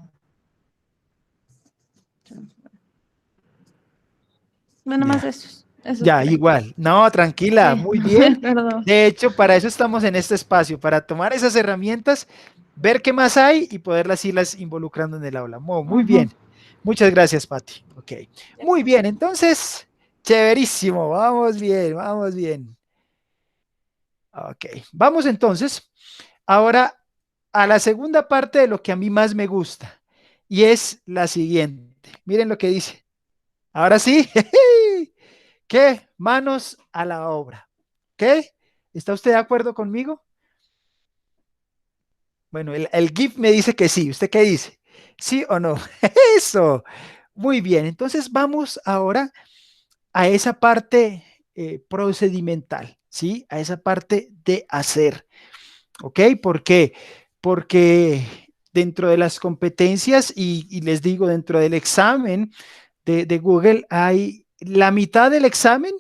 Bueno, más esos. Ya, igual. No, tranquila, Sí. muy bien. Perdón. De hecho, para eso estamos en este espacio, para tomar esas herramientas, ver qué más hay y poderlas irlas involucrando en el aula. Muy bien. Muchas gracias, Pati. Ok. Muy bien, entonces, chéverísimo. Vamos bien, vamos bien. Ok. Vamos entonces ahora a la segunda parte de lo que a mí más me gusta y es la siguiente. Miren lo que dice. Ahora sí. ¿Qué? Manos a la obra. ¿Qué? ¿Está usted de acuerdo conmigo? Bueno, el GIF me dice que sí. ¿Usted qué dice? ¿Sí o no? Eso. Muy bien. Entonces vamos ahora a esa parte procedimental, ¿sí? A esa parte de hacer. ¿Ok? ¿Por qué? Porque dentro de las competencias y les digo, dentro del examen de Google hay la mitad del examen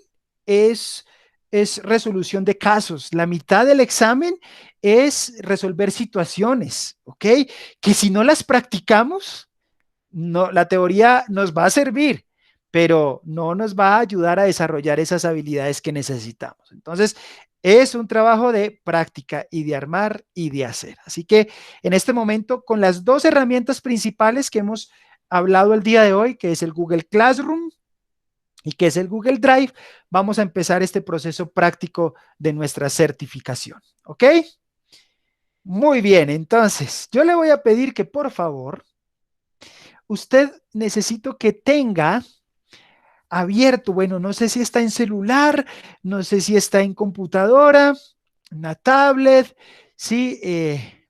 es, es resolución de casos, la mitad del examen es resolver situaciones, ¿ok? Que si no las practicamos, no, la teoría nos va a servir, pero no nos va a ayudar a desarrollar esas habilidades que necesitamos. Entonces, es un trabajo de práctica y de armar y de hacer. Así que en este momento, con las dos herramientas principales que hemos hablado el día de hoy, que es el Google Classroom y que es el Google Drive, vamos a empezar este proceso práctico de nuestra certificación. ¿Ok? Muy bien, entonces yo le voy a pedir que por favor, usted necesito que tenga abierto. Bueno, no sé si está en celular, no sé si está en computadora, una tablet, ¿sí?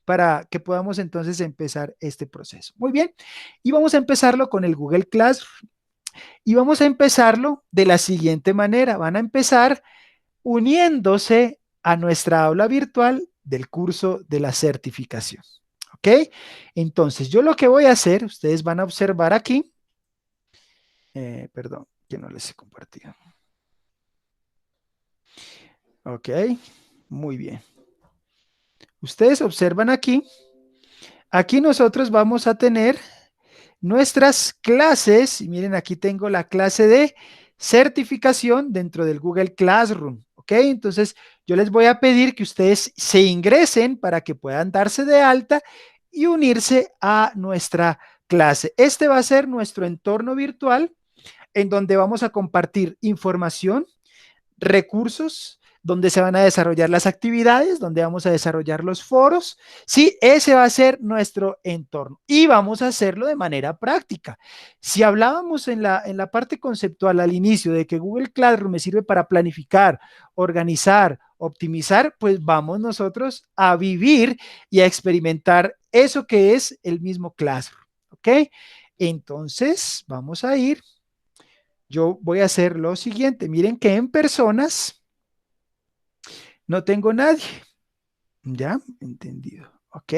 Para que podamos entonces empezar este proceso. Muy bien, y vamos a empezarlo con el Google Classroom. Y vamos a empezarlo de la siguiente manera. Van a empezar uniéndose a nuestra aula virtual del curso de la certificación. ¿Ok? Entonces, yo lo que voy a hacer, ustedes van a observar aquí, perdón, que no les he compartido. Ok, muy bien. Ustedes observan aquí, aquí nosotros vamos a tener nuestras clases, y miren, aquí tengo la clase de certificación dentro del Google Classroom, ¿ok? Entonces, yo les voy a pedir que ustedes se ingresen para que puedan darse de alta y unirse a nuestra clase. Este va a ser nuestro entorno virtual en donde vamos a compartir información, recursos, donde se van a desarrollar las actividades, donde vamos a desarrollar los foros. Sí, ese va a ser nuestro entorno y vamos a hacerlo de manera práctica. Si hablábamos en la parte conceptual al inicio de que Google Classroom me sirve para planificar, organizar, optimizar, pues vamos nosotros a vivir y a experimentar eso que es el mismo Classroom. ¿Ok? Entonces, vamos a ir. Yo voy a hacer lo siguiente. Miren que en personas no tengo nadie. ¿Ya? Entendido. ¿Ok?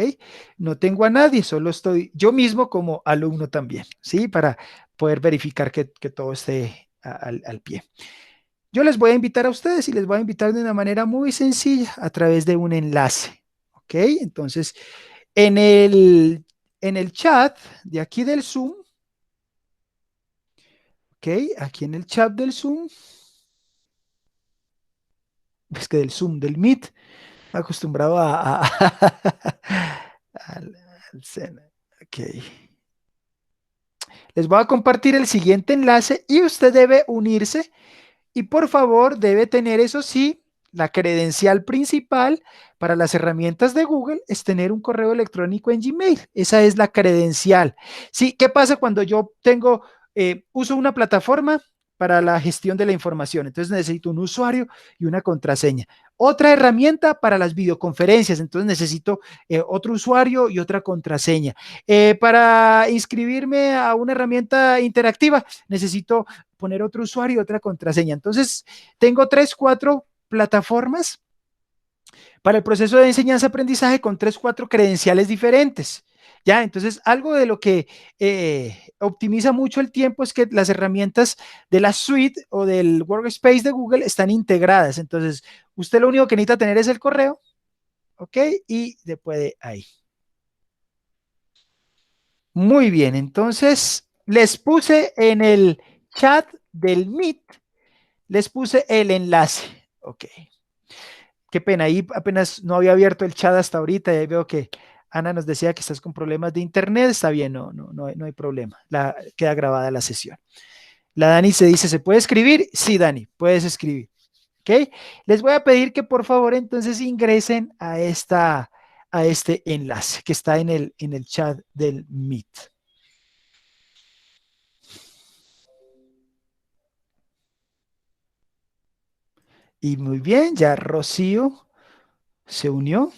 No tengo a nadie, solo estoy yo mismo como alumno también, ¿sí? Para poder verificar que todo esté al pie. Yo les voy a invitar a ustedes y les voy a invitar de una manera muy sencilla a través de un enlace. ¿Ok? Entonces, en en el chat de aquí del Zoom, ¿ok? Aquí en el chat del Zoom, es que del Zoom, del Meet, acostumbrado al, ok. Les voy a compartir el siguiente enlace y usted debe unirse y por favor debe tener, eso sí, la credencial principal para las herramientas de Google es tener un correo electrónico en Gmail. Esa es la credencial. Sí, ¿qué pasa cuando yo tengo, uso una plataforma para la gestión de la información? Entonces necesito un usuario y una contraseña. Otra herramienta para las videoconferencias, entonces necesito otro usuario y otra contraseña. Para inscribirme a una herramienta interactiva, necesito poner otro usuario y otra contraseña. Entonces, tengo 3, 4 plataformas para el proceso de enseñanza-aprendizaje con 3, 4 credenciales diferentes. Ya, entonces algo de lo que optimiza mucho el tiempo es que las herramientas de la suite o del workspace de Google están integradas. Entonces, usted lo único que necesita tener es el correo, ¿ok? Y le puede ahí. Muy bien, entonces les puse en el chat del Meet, les puse el enlace. Ok, qué pena, ahí apenas no había abierto el chat hasta ahorita y ahí veo que Ana nos decía que estás con problemas de internet, está bien, no hay problema, queda grabada la sesión. La Dani se dice, ¿se puede escribir? Sí, Dani, puedes escribir. Ok, les voy a pedir que por favor entonces ingresen a este enlace que está en el chat del Meet. Y muy bien, ya Rocío se unió.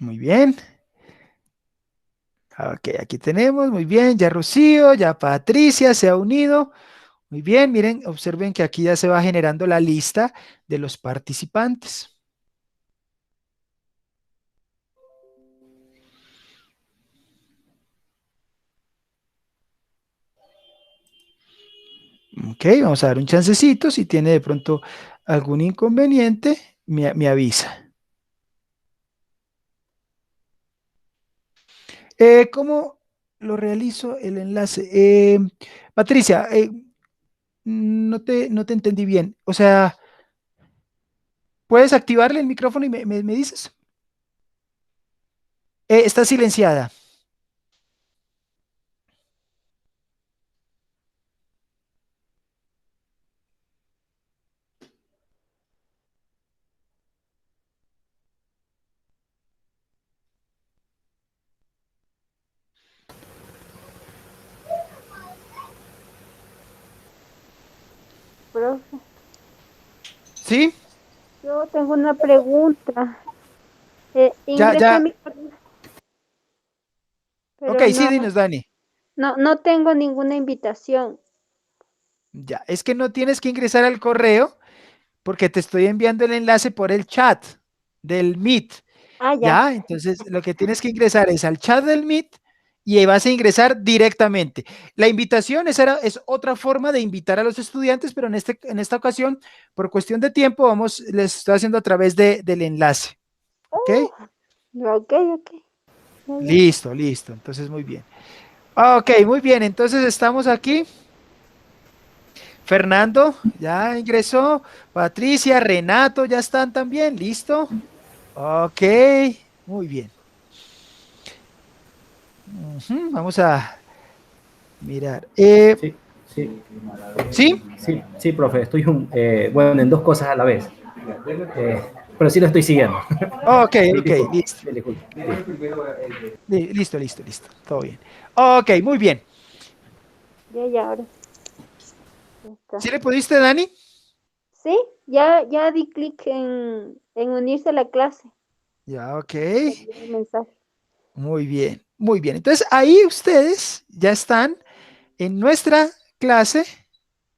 Muy bien. Ok, aquí tenemos, muy bien, ya Rocío, ya Patricia se ha unido. Muy bien, miren, observen que aquí ya se va generando la lista de los participantes. Ok, vamos a dar un chancecito. Si tiene de pronto algún inconveniente, me avisa. ¿Cómo lo realizo el enlace? Patricia, no te entendí bien. O sea, ¿puedes activarle el micrófono y me dices? Está silenciada. Profe, ¿Sí? yo tengo una pregunta. Ya, Ingresé a ya. mi correo, Ok, pero sí, no, dinos, Dani. no tengo ninguna invitación. Ya, es que no tienes que ingresar al correo porque te estoy enviando el enlace por el chat del Meet. Ah, ya. Ya, entonces lo que tienes que ingresar es al chat del Meet y ahí vas a ingresar directamente. La invitación es otra forma de invitar a los estudiantes, pero en esta ocasión, por cuestión de tiempo, les estoy haciendo a través del enlace. ¿Ok? Oh, ok, ok. Ya, ya. Listo, listo. Entonces, muy bien. Ok, muy bien. Entonces estamos aquí. Fernando ya ingresó. Patricia, Renato ya están también. ¿Listo? Ok, muy bien. Vamos a mirar. Sí, sí, ¿Sí? sí, profe, estoy bueno, en dos cosas a la vez. Pero sí lo estoy siguiendo. Ok, ok, Disculpe, listo. disculpe. Listo, listo, listo. Todo bien. Ok, muy bien. Ya, ahora ya está. ¿Sí le pudiste, Dani? Sí, ya di clic en unirse a la clase. Ya, ok. Ya vi el mensaje. Muy bien, muy bien. Entonces ahí ustedes ya están en nuestra clase.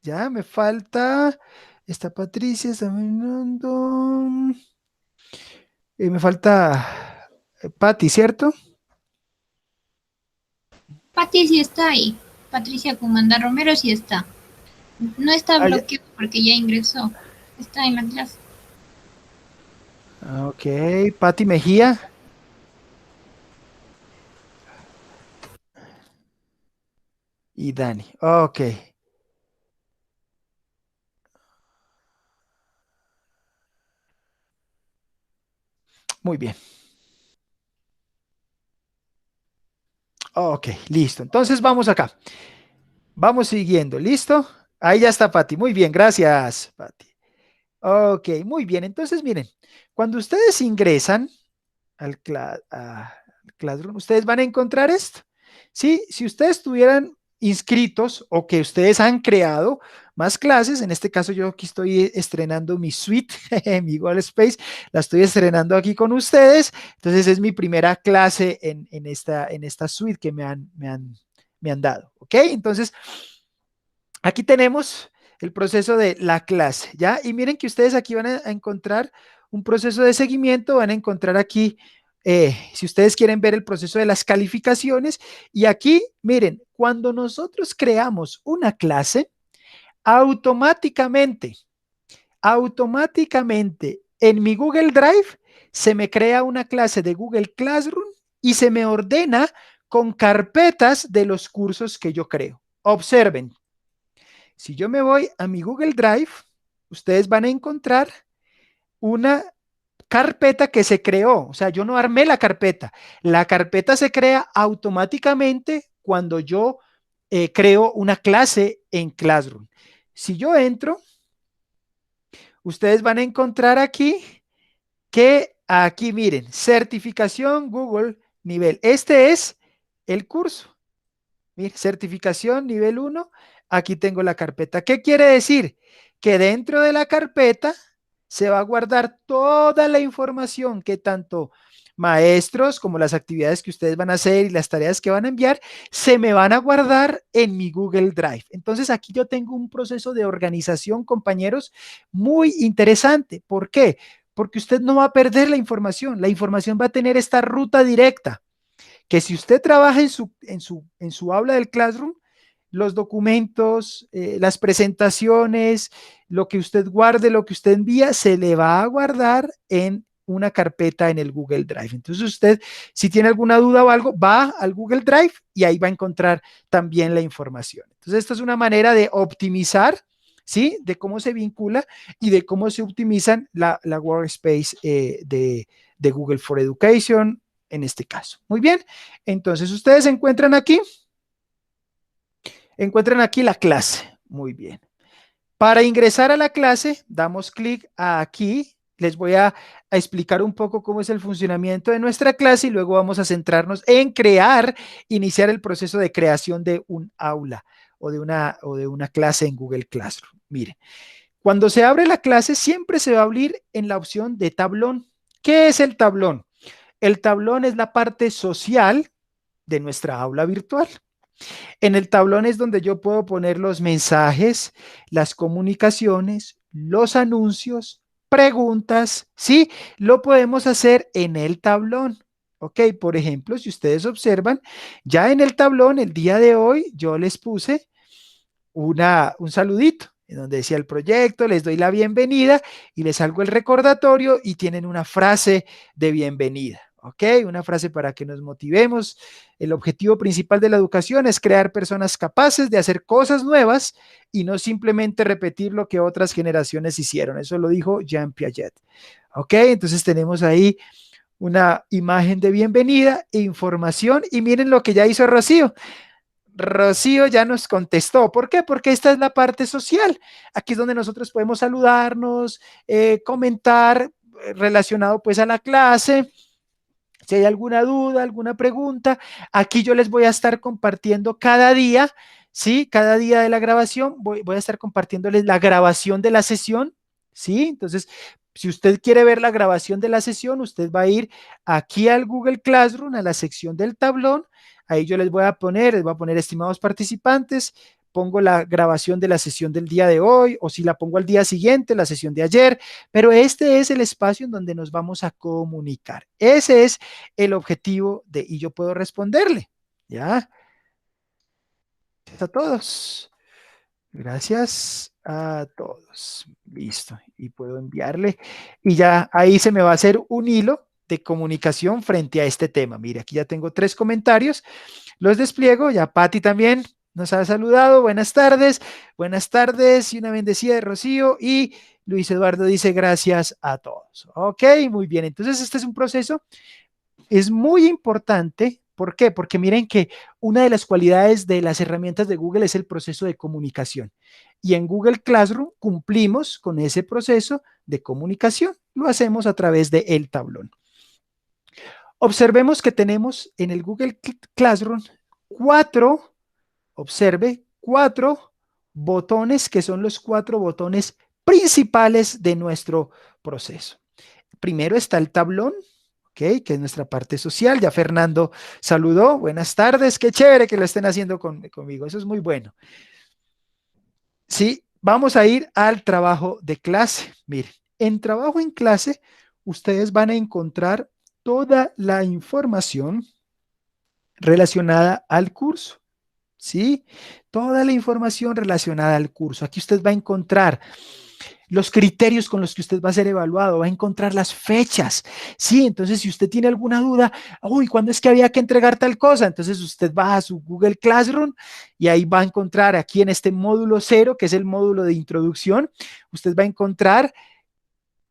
Ya me falta. Está Patricia, está Fernando. Me falta Patti, ¿cierto? Pati sí está ahí. Patricia Comanda Romero sí está. No está Ah, ya. bloqueado porque ya ingresó. Está en la clase. Ok, Patti Mejía. Y Dani. Ok, muy bien. Ok, listo. Entonces vamos acá. Vamos siguiendo. ¿Listo? Ahí ya está Patti. Muy bien, gracias, Patti. Ok, muy bien. Entonces, miren, cuando ustedes ingresan al Classroom, ustedes van a encontrar esto. ¿Sí? Si ustedes estuvieran inscritos o que ustedes han creado más clases, en este caso yo aquí estoy estrenando mi suite, mi Google Space, la estoy estrenando aquí con ustedes, entonces es mi primera clase en esta suite que me han dado, ¿ok? Entonces, aquí tenemos el proceso de la clase, ¿ya? Y miren que ustedes aquí van a encontrar un proceso de seguimiento, van a encontrar aquí, si ustedes quieren ver el proceso de las calificaciones, y aquí, miren, cuando nosotros creamos una clase, automáticamente, en mi Google Drive se me crea una clase de Google Classroom y se me ordena con carpetas de los cursos que yo creo. Observen, si yo me voy a mi Google Drive, ustedes van a encontrar una carpeta que se creó. O sea, yo no armé la carpeta. La carpeta se crea automáticamente cuando yo creo una clase en Classroom. Si yo entro, ustedes van a encontrar aquí miren, certificación Google nivel. Este es el curso. Miren, certificación nivel 1. Aquí tengo la carpeta. ¿Qué quiere decir? Que dentro de la carpeta se va a guardar toda la información que tanto maestros como las actividades que ustedes van a hacer y las tareas que van a enviar se me van a guardar en mi Google Drive. Entonces aquí yo tengo un proceso de organización, compañeros, muy interesante. ¿Por qué? Porque usted no va a perder la información va a tener esta ruta directa que si usted trabaja en su aula del Classroom, los documentos, las presentaciones, lo que usted guarde, lo que usted envía, se le va a guardar en una carpeta en el Google Drive. Entonces usted, si tiene alguna duda o algo, va al Google Drive y ahí va a encontrar también la información. Entonces esta es una manera de optimizar, ¿sí? De cómo se vincula y de cómo se optimizan la workspace de Google for Education en este caso. Muy bien, entonces ustedes encuentran aquí la clase. Muy bien. Para ingresar a la clase, damos clic aquí. Les voy a explicar un poco cómo es el funcionamiento de nuestra clase y luego vamos a centrarnos en iniciar el proceso de creación de un aula. o de una clase en Google Classroom. Mire, cuando se abre la clase siempre se va a abrir en la opción de tablón. ¿Qué es el tablón? El tablón es la parte social de nuestra aula virtual. En el tablón es donde yo puedo poner los mensajes, las comunicaciones, los anuncios, preguntas, ¿sí? Lo podemos hacer en el tablón. Ok, por ejemplo, si ustedes observan, ya en el tablón el día de hoy yo les puse un saludito en donde decía el proyecto, les doy la bienvenida y les salgo el recordatorio y tienen una frase de bienvenida. ¿Ok? Una frase para que nos motivemos. El objetivo principal de la educación es crear personas capaces de hacer cosas nuevas y no simplemente repetir lo que otras generaciones hicieron. Eso lo dijo Jean Piaget. ¿Ok? Entonces tenemos ahí una imagen de bienvenida e información y miren lo que ya hizo Rocío. Rocío ya nos contestó. ¿Por qué? Porque esta es la parte social. Aquí es donde nosotros podemos saludarnos, comentar relacionado pues a la clase. Si hay alguna duda, alguna pregunta, aquí yo les voy a estar compartiendo cada día, ¿sí? Cada día de la grabación, voy a estar compartiéndoles la grabación de la sesión, ¿sí? Entonces, si usted quiere ver la grabación de la sesión, usted va a ir aquí al Google Classroom, a la sección del tablón, ahí yo les voy a poner estimados participantes, pongo la grabación de la sesión del día de hoy, o si la pongo al día siguiente, la sesión de ayer, pero este es el espacio en donde nos vamos a comunicar. Ese es el objetivo y yo puedo responderle, ¿ya? Gracias a todos. Gracias a todos. Listo. Y puedo enviarle. Y ya ahí se me va a hacer un hilo de comunicación frente a este tema. Mire, aquí ya tengo 3 comentarios. Los despliego. Ya Patti también nos ha saludado. Buenas tardes y una bendecida de Rocío. Y Luis Eduardo dice gracias a todos. Ok, muy bien. Entonces este es un proceso, es muy importante. ¿Por qué? Porque miren que una de las cualidades de las herramientas de Google es el proceso de comunicación. Y en Google Classroom cumplimos con ese proceso de comunicación. Lo hacemos a través del tablón. Observemos que tenemos en el Google Classroom 4 botones que son los 4 botones principales de nuestro proceso. Primero está el tablón, ¿ok? Que es nuestra parte social. Ya Fernando saludó. Buenas tardes. Qué chévere que lo estén haciendo conmigo. Eso es muy bueno. Sí, vamos a ir al trabajo de clase. Miren, en trabajo en clase, ustedes van a encontrar toda la información relacionada al curso. ¿Sí? Toda la información relacionada al curso. Aquí usted va a encontrar los criterios con los que usted va a ser evaluado, va a encontrar las fechas, ¿sí? Entonces, si usted tiene alguna duda, uy, ¿cuándo es que había que entregar tal cosa? Entonces, usted va a su Google Classroom y ahí va a encontrar aquí en este módulo 0, que es el módulo de introducción, usted va a encontrar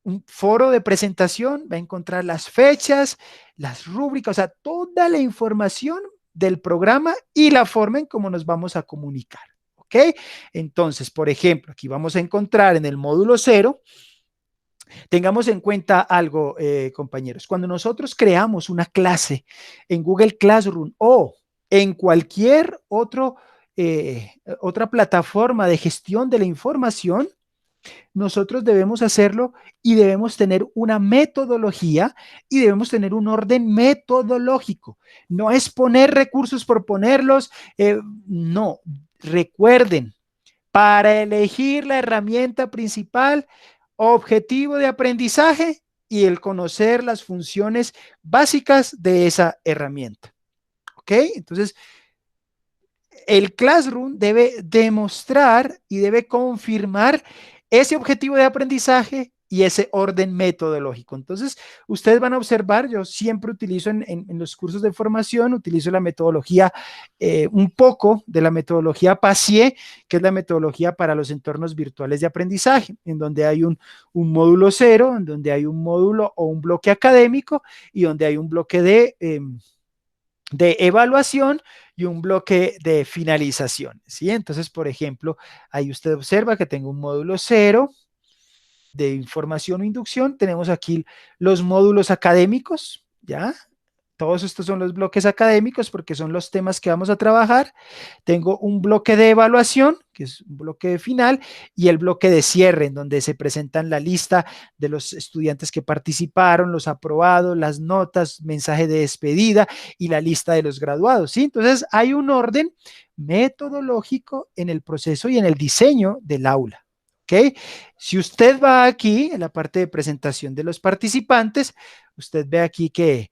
un foro de presentación, va a encontrar las fechas, las rúbricas, o sea, toda la información del programa y la forma en cómo nos vamos a comunicar. ¿Ok? Entonces, por ejemplo, aquí vamos a encontrar en el módulo 0, tengamos en cuenta algo, compañeros, cuando nosotros creamos una clase en Google Classroom o en cualquier otra plataforma de gestión de la información, nosotros debemos hacerlo y debemos tener una metodología y debemos tener un orden metodológico. No es poner recursos por ponerlos, no. Recuerden, para elegir la herramienta principal, objetivo de aprendizaje y el conocer las funciones básicas de esa herramienta. ¿Ok? Entonces, el Classroom debe demostrar y debe confirmar ese objetivo de aprendizaje y ese orden metodológico. Entonces, ustedes van a observar, yo siempre utilizo en los cursos de formación, utilizo la metodología, un poco de la metodología PASIE, que es la metodología para los entornos virtuales de aprendizaje, en donde hay un módulo 0, en donde hay un módulo o un bloque académico y donde hay un bloque de evaluación y un bloque de finalización, ¿sí? Entonces, por ejemplo, ahí usted observa que tengo un módulo 0 de información o inducción. Tenemos aquí los módulos académicos, ¿ya? todos estos son los bloques académicos porque son los temas que vamos a trabajar. Tengo un bloque de evaluación, que es un bloque final, y el bloque de cierre, en donde se presentan la lista de los estudiantes que participaron, los aprobados, las notas, mensaje de despedida y la lista de los graduados, ¿sí? Entonces, hay un orden metodológico en el proceso y en el diseño del aula. ¿Ok? Si usted va aquí en la parte de presentación de los participantes, usted ve aquí que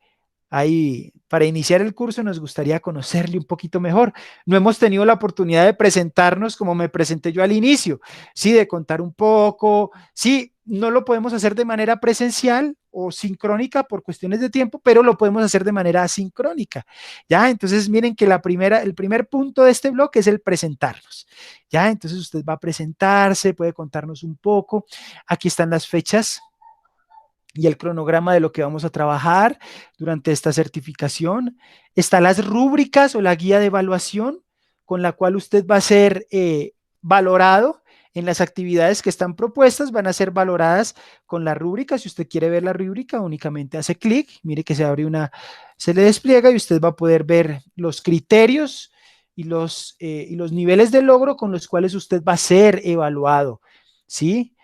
ahí, para iniciar el curso nos gustaría conocerle un poquito mejor. No hemos tenido la oportunidad de presentarnos como me presenté yo al inicio, sí, de contar un poco, sí, no lo podemos hacer de manera presencial o sincrónica por cuestiones de tiempo, pero lo podemos hacer de manera asincrónica, ¿ya? Entonces, miren que el primer punto de este bloque es el presentarnos, ¿ya? Entonces, usted va a presentarse, puede contarnos un poco. Aquí están las fechas y el cronograma de lo que vamos a trabajar durante esta certificación. Están las rúbricas o la guía de evaluación con la cual usted va a ser valorado en las actividades que están propuestas, van a ser valoradas con la rúbrica. Si usted quiere ver la rúbrica, únicamente hace clic, mire que se le despliega y usted va a poder ver los criterios y los niveles de logro con los cuales usted va a ser evaluado, ¿sí?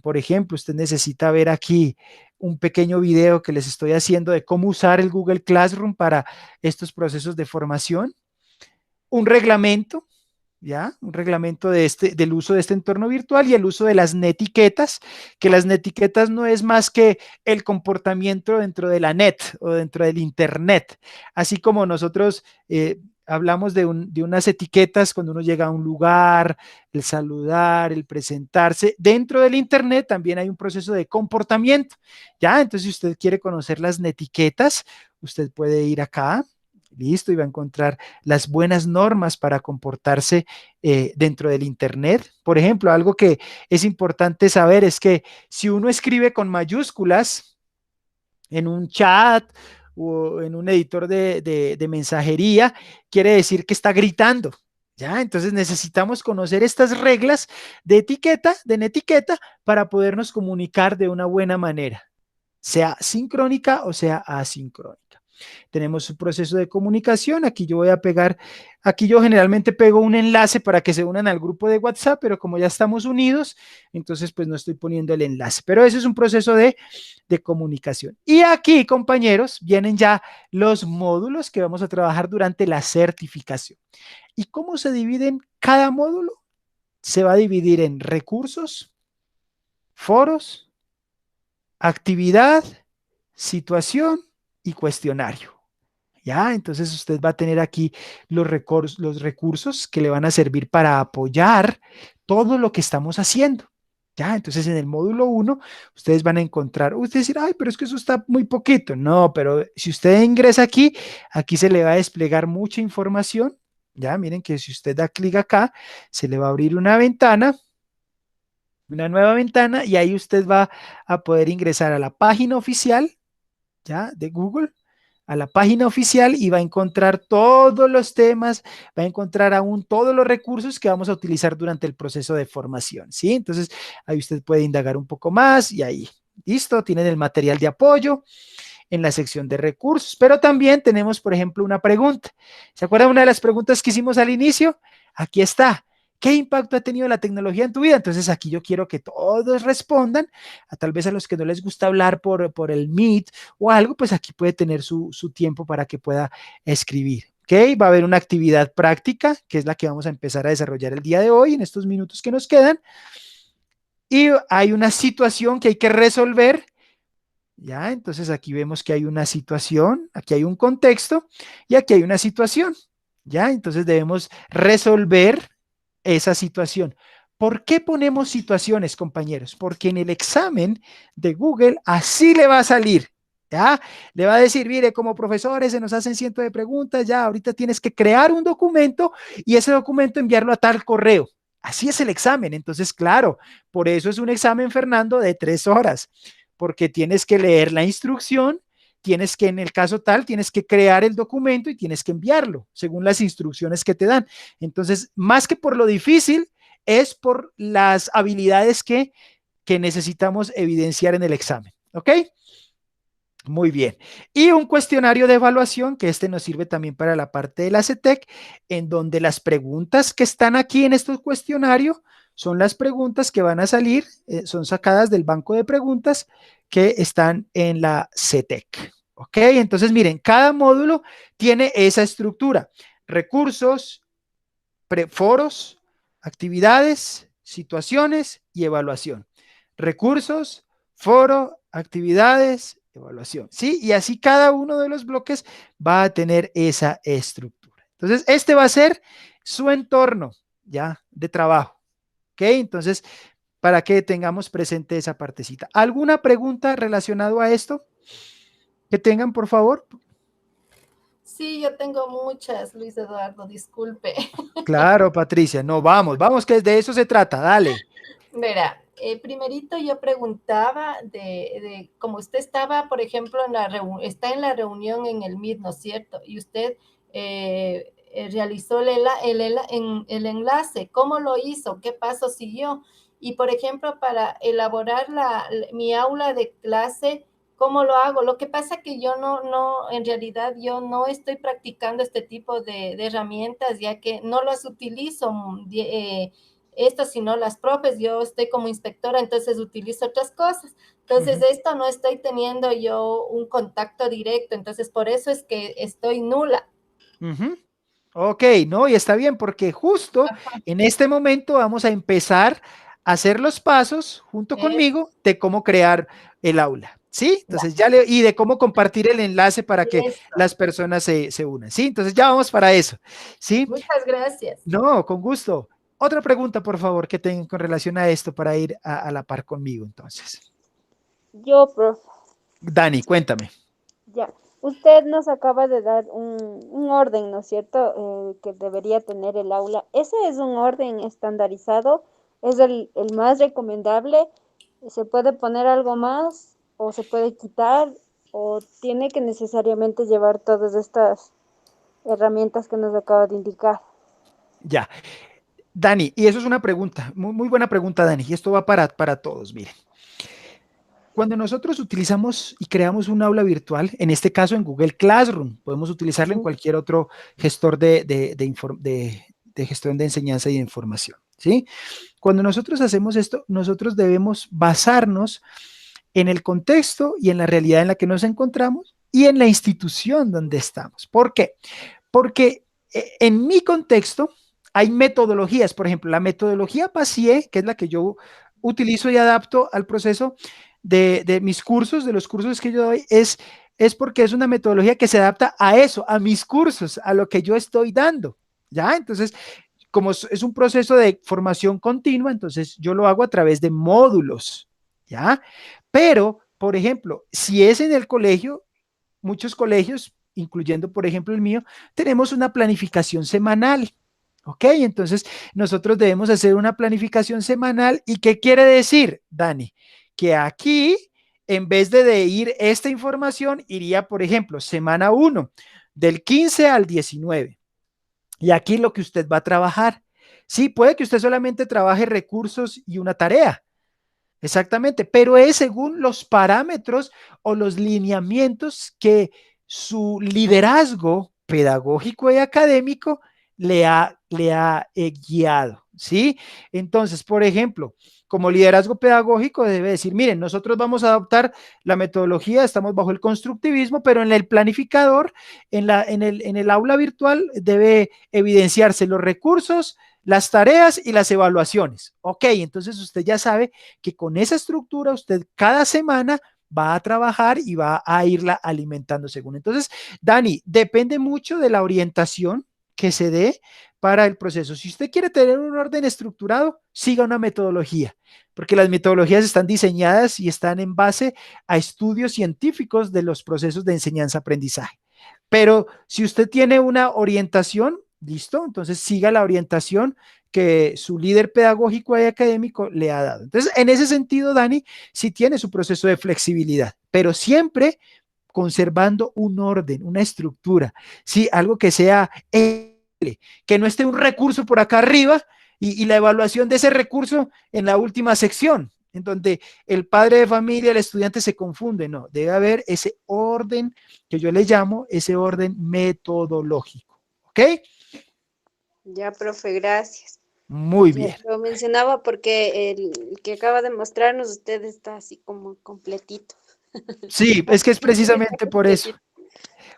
Por ejemplo, usted necesita ver aquí un pequeño video que les estoy haciendo de cómo usar el Google Classroom para estos procesos de formación. Un reglamento, ¿ya? Un reglamento del uso de este entorno virtual y el uso de las netiquetas, que las netiquetas no es más que el comportamiento dentro de la net o dentro del internet, así como nosotros hablamos de unas etiquetas cuando uno llega a un lugar, el saludar, el presentarse. Dentro del internet también hay un proceso de comportamiento, ¿ya? Entonces, si usted quiere conocer las netiquetas, usted puede ir acá. Listo, y va a encontrar las buenas normas para comportarse dentro del internet. Por ejemplo, algo que es importante saber es que si uno escribe con mayúsculas en un chat o en un editor de mensajería, quiere decir que está gritando, ¿ya? Entonces necesitamos conocer estas reglas de netiqueta, para podernos comunicar de una buena manera, sea sincrónica o sea asincrónica. Tenemos un proceso de comunicación. Aquí yo generalmente pego un enlace para que se unan al grupo de WhatsApp, pero como ya estamos unidos, entonces pues no estoy poniendo el enlace, pero ese es un proceso de comunicación. Y aquí, compañeros, vienen ya los módulos que vamos a trabajar durante la certificación. ¿Y cómo se dividen cada módulo? Se va a dividir en recursos, foros, actividad, situación y cuestionario. ¿Ya? Entonces usted va a tener aquí los recursos que le van a servir para apoyar todo lo que estamos haciendo. ¿Ya? Entonces en el módulo 1 ustedes van a encontrar, ustedes dirán, ay, pero es que eso está muy poquito. No, pero si usted ingresa aquí se le va a desplegar mucha información. Ya, miren que si usted da clic acá, se le va a abrir una nueva ventana, y ahí usted va a poder ingresar a la página oficial, ¿ya? De Google, a la página oficial, y va a encontrar todos los temas, va a encontrar aún todos los recursos que vamos a utilizar durante el proceso de formación, ¿sí? Entonces, ahí usted puede indagar un poco más y ahí, listo, tienen el material de apoyo en la sección de recursos, pero también tenemos, por ejemplo, una pregunta. ¿Se acuerdan una de las preguntas que hicimos al inicio? Aquí está. ¿Qué impacto ha tenido la tecnología en tu vida? Entonces aquí yo quiero que todos respondan, tal vez a los que no les gusta hablar por el Meet o algo, pues aquí puede tener su tiempo para que pueda escribir. ¿Ok? Va a haber una actividad práctica, que es la que vamos a empezar a desarrollar el día de hoy, en estos minutos que nos quedan. Y hay una situación que hay que resolver, ¿ya? Entonces aquí vemos que hay una situación, aquí hay un contexto y aquí hay una situación, ¿ya? Entonces debemos resolver esa situación. ¿Por qué ponemos situaciones, compañeros? Porque en el examen de Google así le va a salir, ¿ya? Le va a decir, mire, como profesores se nos hacen cientos de preguntas, ya ahorita tienes que crear un documento y ese documento enviarlo a tal correo. Así es el examen. Entonces, claro, por eso es un examen, Fernando, de 3 horas, porque tienes que leer la instrucción, tienes que, en el caso tal, tienes que crear el documento y tienes que enviarlo según las instrucciones que te dan. Entonces, más que por lo difícil, es por las habilidades que necesitamos evidenciar en el examen. ¿Ok? Muy bien. Y un cuestionario de evaluación, que este nos sirve también para la parte de la CETEC, en donde las preguntas que están aquí en este cuestionario son las preguntas que van a salir, son sacadas del banco de preguntas que están en la CETEC. ¿Ok? Entonces, miren, cada módulo tiene esa estructura: recursos, foros, actividades, situaciones y evaluación. Recursos, foro, actividades, evaluación. ¿Sí? Y así cada uno de los bloques va a tener esa estructura. Entonces, este va a ser su entorno ya de trabajo. ¿Ok? Entonces, para que tengamos presente esa partecita. ¿Alguna pregunta relacionada a esto que tengan, por favor? Sí, yo tengo muchas, Luis Eduardo, disculpe. Claro, Patricia. No, vamos, que de eso se trata. Dale. Verá, primerito yo preguntaba como usted estaba, por ejemplo, está en la reunión en el Meet, ¿no es cierto? Y usted realizó el enlace, ¿cómo lo hizo? ¿Qué paso siguió? Y, por ejemplo, para elaborar mi aula de clase, ¿cómo lo hago? Lo que pasa que yo en realidad yo no estoy practicando este tipo de herramientas, ya que no las utilizo, esto, sino las profes, yo estoy como inspectora, entonces utilizo otras cosas. Entonces, esto no estoy teniendo yo un contacto directo, entonces por eso es que estoy nula. Ok, no, y está bien, porque justo en este momento vamos a empezar a hacer los pasos junto conmigo de cómo crear el aula. ¿Sí? Entonces y de cómo compartir el enlace para que Eso. las personas se unan. ¿Sí? Entonces ya vamos para eso. ¿Sí? Muchas gracias. No, con gusto. Otra pregunta, por favor, que tengan con relación a esto para ir a la par conmigo, entonces. Yo, profe. Dani, cuéntame. Ya. Usted nos acaba de dar un orden, ¿no es cierto? Que debería tener el aula. ¿Ese es un orden estandarizado? ¿Es el más recomendable? ¿Se puede poner algo más? ¿O se puede quitar? ¿O tiene que necesariamente llevar todas estas herramientas que nos acaba de indicar? Ya. Dani, y eso es una pregunta, muy buena pregunta, Dani, y esto va para todos, miren. Cuando nosotros utilizamos y creamos un aula virtual, en este caso en Google Classroom, podemos utilizarlo en cualquier otro gestor de gestión de enseñanza y de información, ¿sí? Cuando nosotros hacemos esto, nosotros debemos basarnos en el contexto y en la realidad en la que nos encontramos y en la institución donde estamos. ¿Por qué? Porque en mi contexto hay metodologías, por ejemplo, la metodología PASIE, que es la que yo utilizo y adapto al proceso de mis cursos, de los cursos que yo doy, es porque es una metodología que se adapta a eso, a mis cursos, a lo que yo estoy dando, ¿ya? Entonces, como es un proceso de formación continua, entonces yo lo hago a través de módulos, ¿ya? Pero, por ejemplo, si es en el colegio, muchos colegios, incluyendo, por ejemplo, el mío, tenemos una planificación semanal. ¿Ok? Entonces, nosotros debemos hacer una planificación semanal. ¿Y qué quiere decir, Dani? Que aquí, en vez de ir esta información, iría, por ejemplo, semana 1, del 15 al 19. Y aquí lo que usted va a trabajar. Sí, puede que usted solamente trabaje recursos y una tarea. Exactamente, pero es según los parámetros o los lineamientos que su liderazgo pedagógico y académico le ha guiado, ¿sí? Entonces, por ejemplo, como liderazgo pedagógico debe decir, miren, nosotros vamos a adoptar la metodología, estamos bajo el constructivismo, pero en el planificador, en el aula virtual debe evidenciarse los recursos, las tareas y las evaluaciones. Ok, entonces usted ya sabe que con esa estructura usted cada semana va a trabajar y va a irla alimentando según. Entonces, Dani, depende mucho de la orientación que se dé para el proceso. Si usted quiere tener un orden estructurado, siga una metodología, porque las metodologías están diseñadas y están en base a estudios científicos de los procesos de enseñanza-aprendizaje. Pero si usted tiene una orientación, listo, entonces siga la orientación que su líder pedagógico y académico le ha dado. Entonces, en ese sentido, Dani, sí tiene su proceso de flexibilidad, pero siempre conservando un orden, una estructura, sí, algo que sea, que no esté un recurso por acá arriba y la evaluación de ese recurso en la última sección. en donde el padre de familia, el estudiante se confunde, no, debe haber ese orden que yo le llamo ese orden metodológico, ¿ok? Ya, profe, gracias. Muy Ya, bien. lo mencionaba porque el que acaba de mostrarnos usted está así como completito. Sí, es que es precisamente por eso.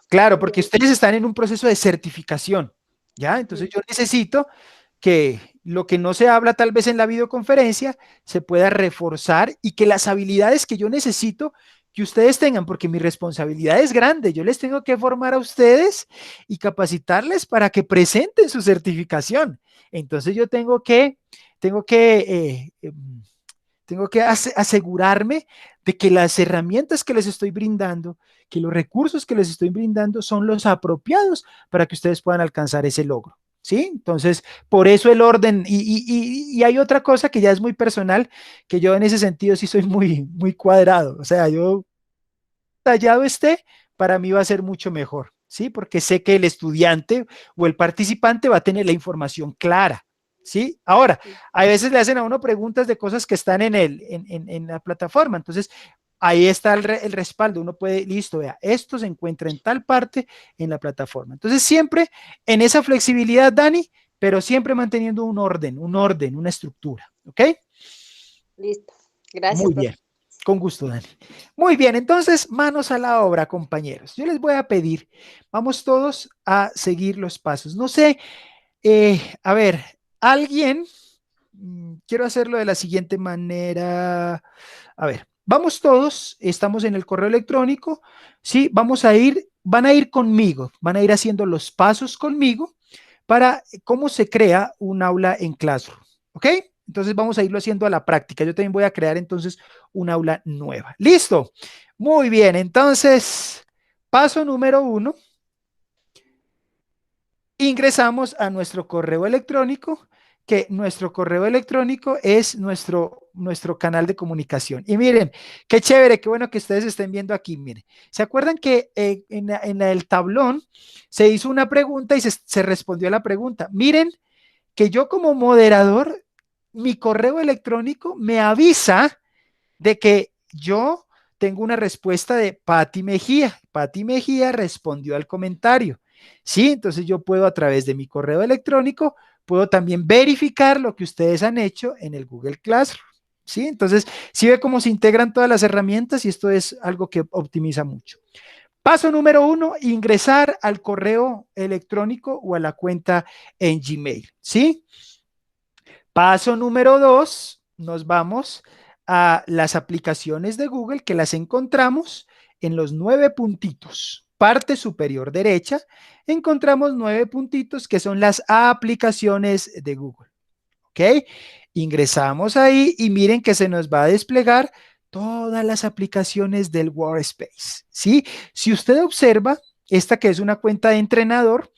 Claro, porque ustedes están en un proceso de certificación, ¿ya? Entonces yo necesito que lo que no se habla tal vez en la videoconferencia se pueda reforzar y que las habilidades que yo necesito que ustedes tengan, porque mi responsabilidad es grande, yo les tengo que formar a ustedes y capacitarles para que presenten su certificación. Entonces yo tengo que, asegurarme de que las herramientas que les estoy brindando, que los recursos que les estoy brindando son los apropiados para que ustedes puedan alcanzar ese logro. ¿Sí? Entonces, por eso el orden, y hay otra cosa que ya es muy personal, que yo en ese sentido sí soy muy cuadrado, o sea, yo tallado esté, para mí va a ser mucho mejor, ¿sí? Porque sé que el estudiante o el participante va a tener la información clara, ¿sí? Ahora, a veces le hacen a uno preguntas de cosas que están en la plataforma, entonces ahí está el respaldo, uno puede, listo, vea, esto se encuentra en tal parte en la plataforma. Entonces siempre en esa flexibilidad, Dani, pero siempre manteniendo un orden, una estructura, ¿ok? Listo. Gracias, Muy profe. bien, con gusto, Dani. Muy bien, entonces manos a la obra, compañeros. Yo les voy a pedir, vamos todos a seguir los pasos. No sé, a ver, alguien, quiero hacerlo de la siguiente manera. A ver, vamos todos, estamos en el correo electrónico, ¿sí? Van a ir conmigo, van a ir haciendo los pasos conmigo para cómo se crea un aula en Classroom, ¿ok? Entonces vamos a irlo haciendo a la práctica. Yo también voy a crear entonces un aula nueva. ¿Listo? Muy bien, entonces, paso número 1, ingresamos a nuestro correo electrónico, que nuestro correo electrónico es nuestro canal de comunicación. Y miren, qué chévere, qué bueno que ustedes estén viendo aquí. Miren, ¿se acuerdan que en el tablón se hizo una pregunta y se respondió a la pregunta? Miren que yo como moderador, mi correo electrónico me avisa de que yo tengo una respuesta de Patti Mejía. Patti Mejía respondió al comentario. Sí, entonces yo puedo a través de mi correo electrónico, puedo también verificar lo que ustedes han hecho en el Google Classroom. Sí, entonces sí ve cómo se integran todas las herramientas y esto es algo que optimiza mucho. Paso número 1, ingresar al correo electrónico o a la cuenta en Gmail. ¿Sí? Paso número 2, nos vamos a las aplicaciones de Google que las encontramos en los 9 puntitos. Parte superior derecha, encontramos 9 puntitos que son las aplicaciones de Google. ¿Ok? Ingresamos ahí y miren que se nos va a desplegar todas las aplicaciones del Workspace. ¿Sí? Si usted observa, esta que es una cuenta de entrenador,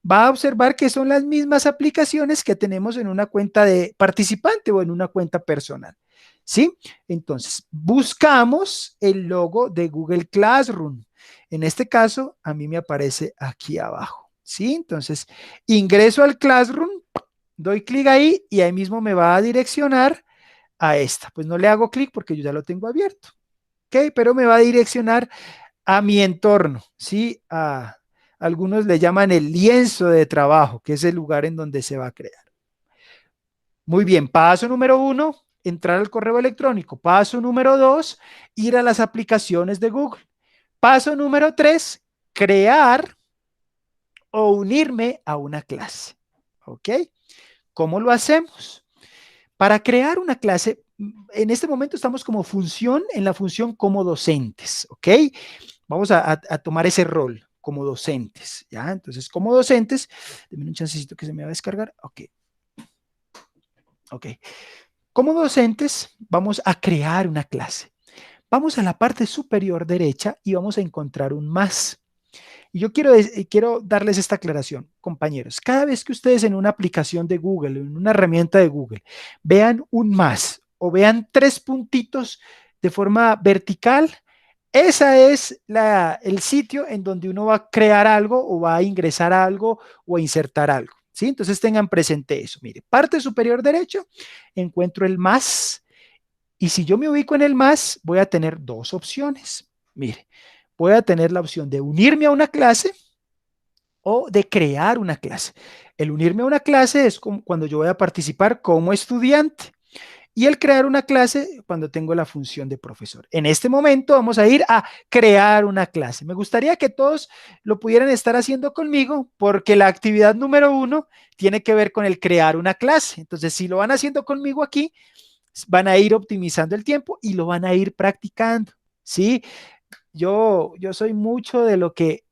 va a observar que son las mismas aplicaciones que tenemos en una cuenta de participante o en una cuenta personal. ¿Sí? Entonces, buscamos el logo de Google Classroom. En este caso, a mí me aparece aquí abajo. ¿Sí? Entonces, ingreso al Classroom, doy clic ahí y ahí mismo me va a direccionar a esta. Pues no le hago clic porque yo ya lo tengo abierto. ¿Ok? Pero me va a direccionar a mi entorno, ¿sí? Algunos le llaman el lienzo de trabajo, que es el lugar en donde se va a crear. Muy bien, paso número 1, entrar al correo electrónico. Paso número 2, ir a las aplicaciones de Google. Paso número 3, crear o unirme a una clase. ¿Ok? ¿Cómo lo hacemos? Para crear una clase, en este momento estamos como función, en la función como docentes, ¿ok? Vamos a tomar ese rol como docentes, ¿ya? Entonces, como docentes, denme un chancecito que se me va a descargar, ok. Ok. Como docentes, vamos a crear una clase. Vamos a la parte superior derecha y vamos a encontrar un más. Y yo quiero darles esta aclaración, compañeros. Cada vez que ustedes en una aplicación de Google, en una herramienta de Google, vean un más o vean 3 puntitos de forma vertical, ese es el sitio en donde uno va a crear algo o va a ingresar algo o a insertar algo. ¿Sí? Entonces tengan presente eso. Mire, parte superior derecho, encuentro el más Y si yo me ubico en el más, voy a tener dos opciones. Mire, voy a tener la opción de unirme a una clase o de crear una clase. El unirme a una clase es como cuando yo voy a participar como estudiante. Y el crear una clase cuando tengo la función de profesor. En este momento vamos a ir a crear una clase. Me gustaría que todos lo pudieran estar haciendo conmigo porque la actividad número 1 tiene que ver con el crear una clase. Entonces, si lo van haciendo conmigo aquí, van a ir optimizando el tiempo y lo van a ir practicando. ¿Sí? Yo soy mucho de lo que,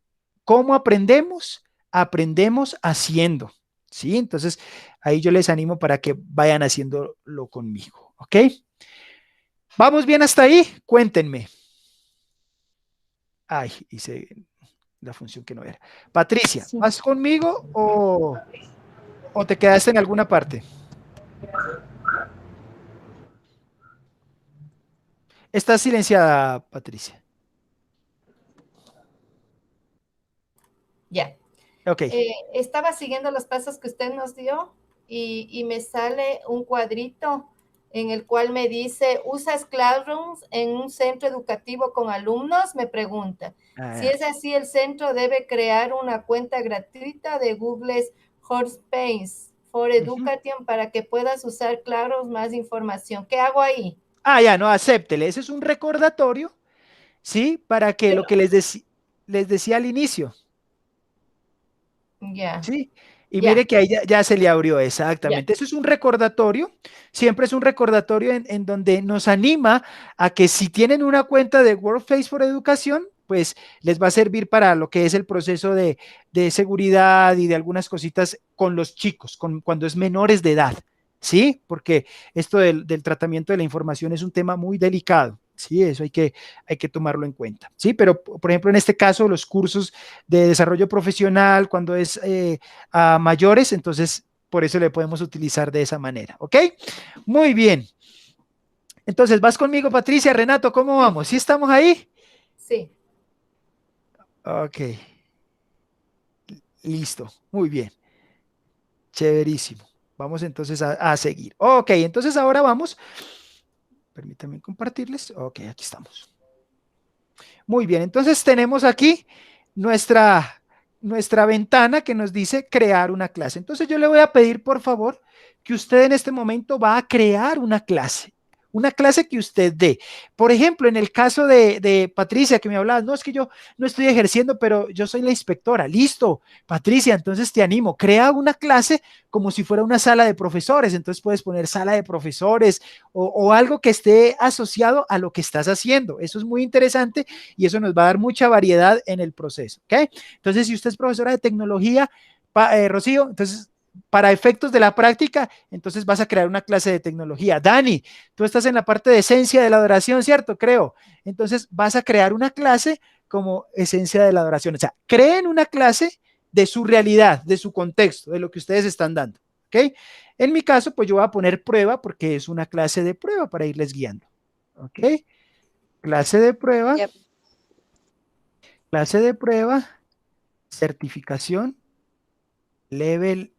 ¿cómo aprendemos? Aprendemos haciendo. ¿Sí? Entonces, ahí yo les animo para que vayan haciéndolo conmigo. ¿Ok? ¿Vamos bien hasta ahí? Cuéntenme. Ay, hice la función que no era. Patricia, Sí. ¿vas conmigo o te quedaste en alguna parte? Estás silenciada, Patricia. Ya. Ok. Estaba siguiendo los pasos que usted nos dio y me sale un cuadrito en el cual me dice, ¿usas Classrooms en un centro educativo con alumnos? Me pregunta. Si es así, el centro debe crear una cuenta gratuita de Google's Workspace for Education para que puedas usar Classrooms más información. ¿Qué hago ahí? Ya, no, acéptele. Ese es un recordatorio, ¿sí? Para que lo que les decía al inicio, Ya, ¿sí? Y ya. mire que ahí ya se le abrió Ya. exactamente. Eso es un recordatorio, siempre es un recordatorio en donde nos anima a que si tienen una cuenta de Workplace for Educación, pues les va a servir para lo que es el proceso de seguridad y de algunas cositas con los chicos, cuando es menores de edad, ¿sí? Porque esto del tratamiento de la información es un tema muy delicado. Sí, eso hay que tomarlo en cuenta. Sí, pero por ejemplo, en este caso, los cursos de desarrollo profesional, cuando es a mayores, entonces por eso le podemos utilizar de esa manera. ¿Ok? Muy bien. Entonces, vas conmigo, Patricia, Renato, ¿cómo vamos? ¿Sí estamos ahí? Sí. Ok. Listo. Muy bien. Chéverísimo. Vamos entonces a seguir. Ok, entonces ahora vamos. Permítanme compartirles. Ok, aquí estamos. Muy bien, entonces tenemos aquí nuestra ventana que nos dice crear una clase. Entonces yo le voy a pedir, por favor, que usted en este momento va a crear una clase que usted dé. Por ejemplo, en el caso de Patricia, que me hablaba, no, es que yo no estoy ejerciendo, pero yo soy la inspectora. Listo, Patricia, entonces te animo, crea una clase como si fuera una sala de profesores. Entonces puedes poner sala de profesores o algo que esté asociado a lo que estás haciendo. Eso es muy interesante y eso nos va a dar mucha variedad en el proceso. ¿Ok? Entonces, si usted es profesora de tecnología, Rocío, entonces para efectos de la práctica, entonces vas a crear una clase de tecnología. Dani, tú estás en la parte de esencia de la adoración, ¿cierto? Creo. Entonces vas a crear una clase como esencia de la adoración. O sea, creen una clase de su realidad, de su contexto, de lo que ustedes están dando. ¿Ok? En mi caso, pues yo voy a poner prueba porque es una clase de prueba para irles guiando. ¿Ok? Clase de prueba. Yep. Clase de prueba, certificación, level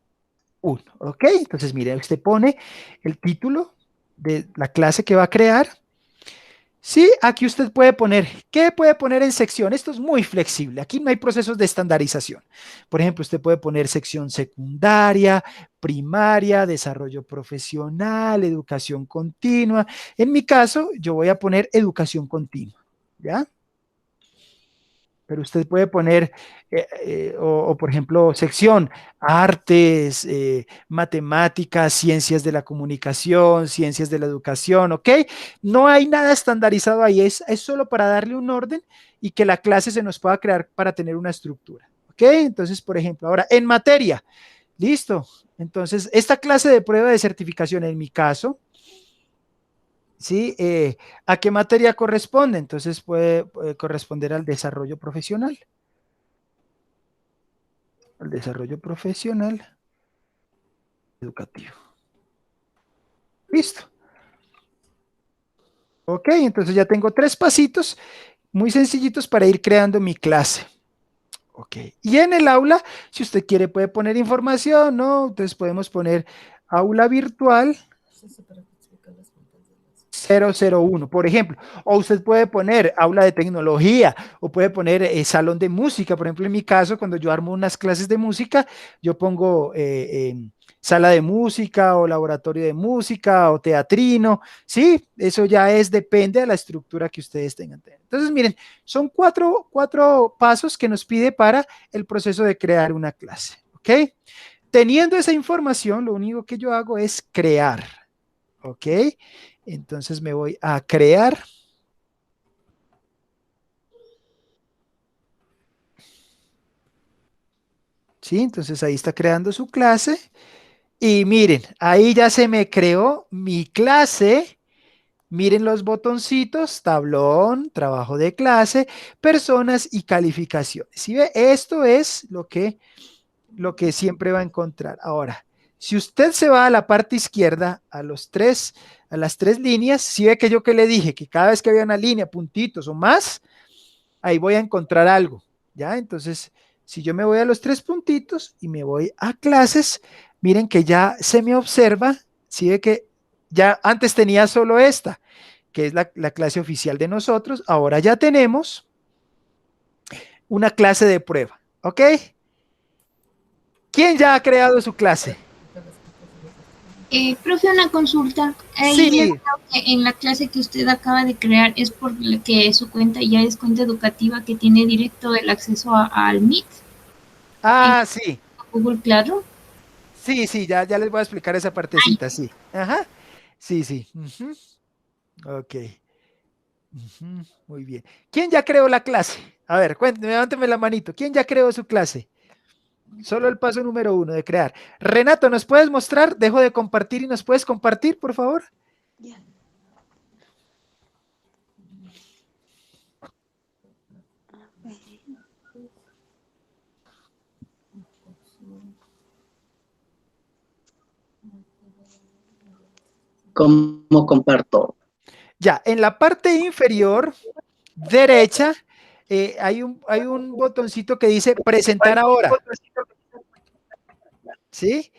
1. ¿Ok? Entonces, mire, usted pone el título de la clase que va a crear. Sí, aquí usted puede poner, ¿qué puede poner en sección? Esto es muy flexible. Aquí no hay procesos de estandarización. Por ejemplo, usted puede poner sección secundaria, primaria, desarrollo profesional, educación continua. En mi caso, yo voy a poner educación continua. ¿Ya? Pero usted puede poner, por ejemplo, sección, artes, matemáticas, ciencias de la comunicación, ciencias de la educación, ¿ok? No hay nada estandarizado ahí, es solo para darle un orden y que la clase se nos pueda crear para tener una estructura, ¿ok? Entonces, por ejemplo, ahora, en materia, listo. Entonces, esta clase de prueba de certificación, en mi caso, ¿sí? ¿A qué materia corresponde? Entonces puede corresponder al desarrollo profesional. Al desarrollo profesional educativo. Listo. Ok, entonces ya tengo 3 pasitos muy sencillitos para ir creando mi clase. Ok, y en el aula, si usted quiere, puede poner información, ¿no? Entonces podemos poner aula virtual. 001, por ejemplo. O usted puede poner aula de tecnología o puede poner salón de música. Por ejemplo, en mi caso, cuando yo armo unas clases de música, yo pongo sala de música o laboratorio de música o teatrino. Sí, eso ya depende de la estructura que ustedes tengan. Entonces, miren, son cuatro pasos que nos pide para el proceso de crear una clase. ¿Ok? Teniendo esa información, lo único que yo hago es crear. ¿Ok? Entonces me voy a crear. ¿Sí? Entonces ahí está creando su clase. Y miren, ahí ya se me creó mi clase. Miren los botoncitos, tablón, trabajo de clase, personas y calificaciones. ¿Sí ve? Esto es lo que siempre va a encontrar. Ahora, si usted se va a la parte izquierda, a las tres líneas, si ve que yo que le dije que cada vez que había una línea, puntitos o más, ahí voy a encontrar algo, ¿ya? Entonces, si yo me voy a los 3 puntitos y me voy a clases, miren que ya se me observa, si ve que ya antes tenía solo esta, que es la clase oficial de nosotros, ahora ya tenemos una clase de prueba, ¿ok? ¿Quién ya ha creado su clase? Profe, una consulta. Ahí Sí. veo que en la clase que usted acaba de crear es porque su cuenta ya es cuenta educativa que tiene directo el acceso al Meet. Ah, sí. Google Classroom. Sí, sí, ya les voy a explicar esa partecita, sí. Ajá. Sí, sí. Ok. Muy bien. ¿Quién ya creó la clase? A ver, cuénteme, levánteme la manito. ¿Quién ya creó su clase? Solo el paso número 1 de crear. Renato, ¿nos puedes mostrar? Dejo de compartir y nos puedes compartir, por favor. Ya. ¿Cómo comparto? Ya, en la parte inferior derecha hay un botoncito que dice presentar ahora. ¿Sí?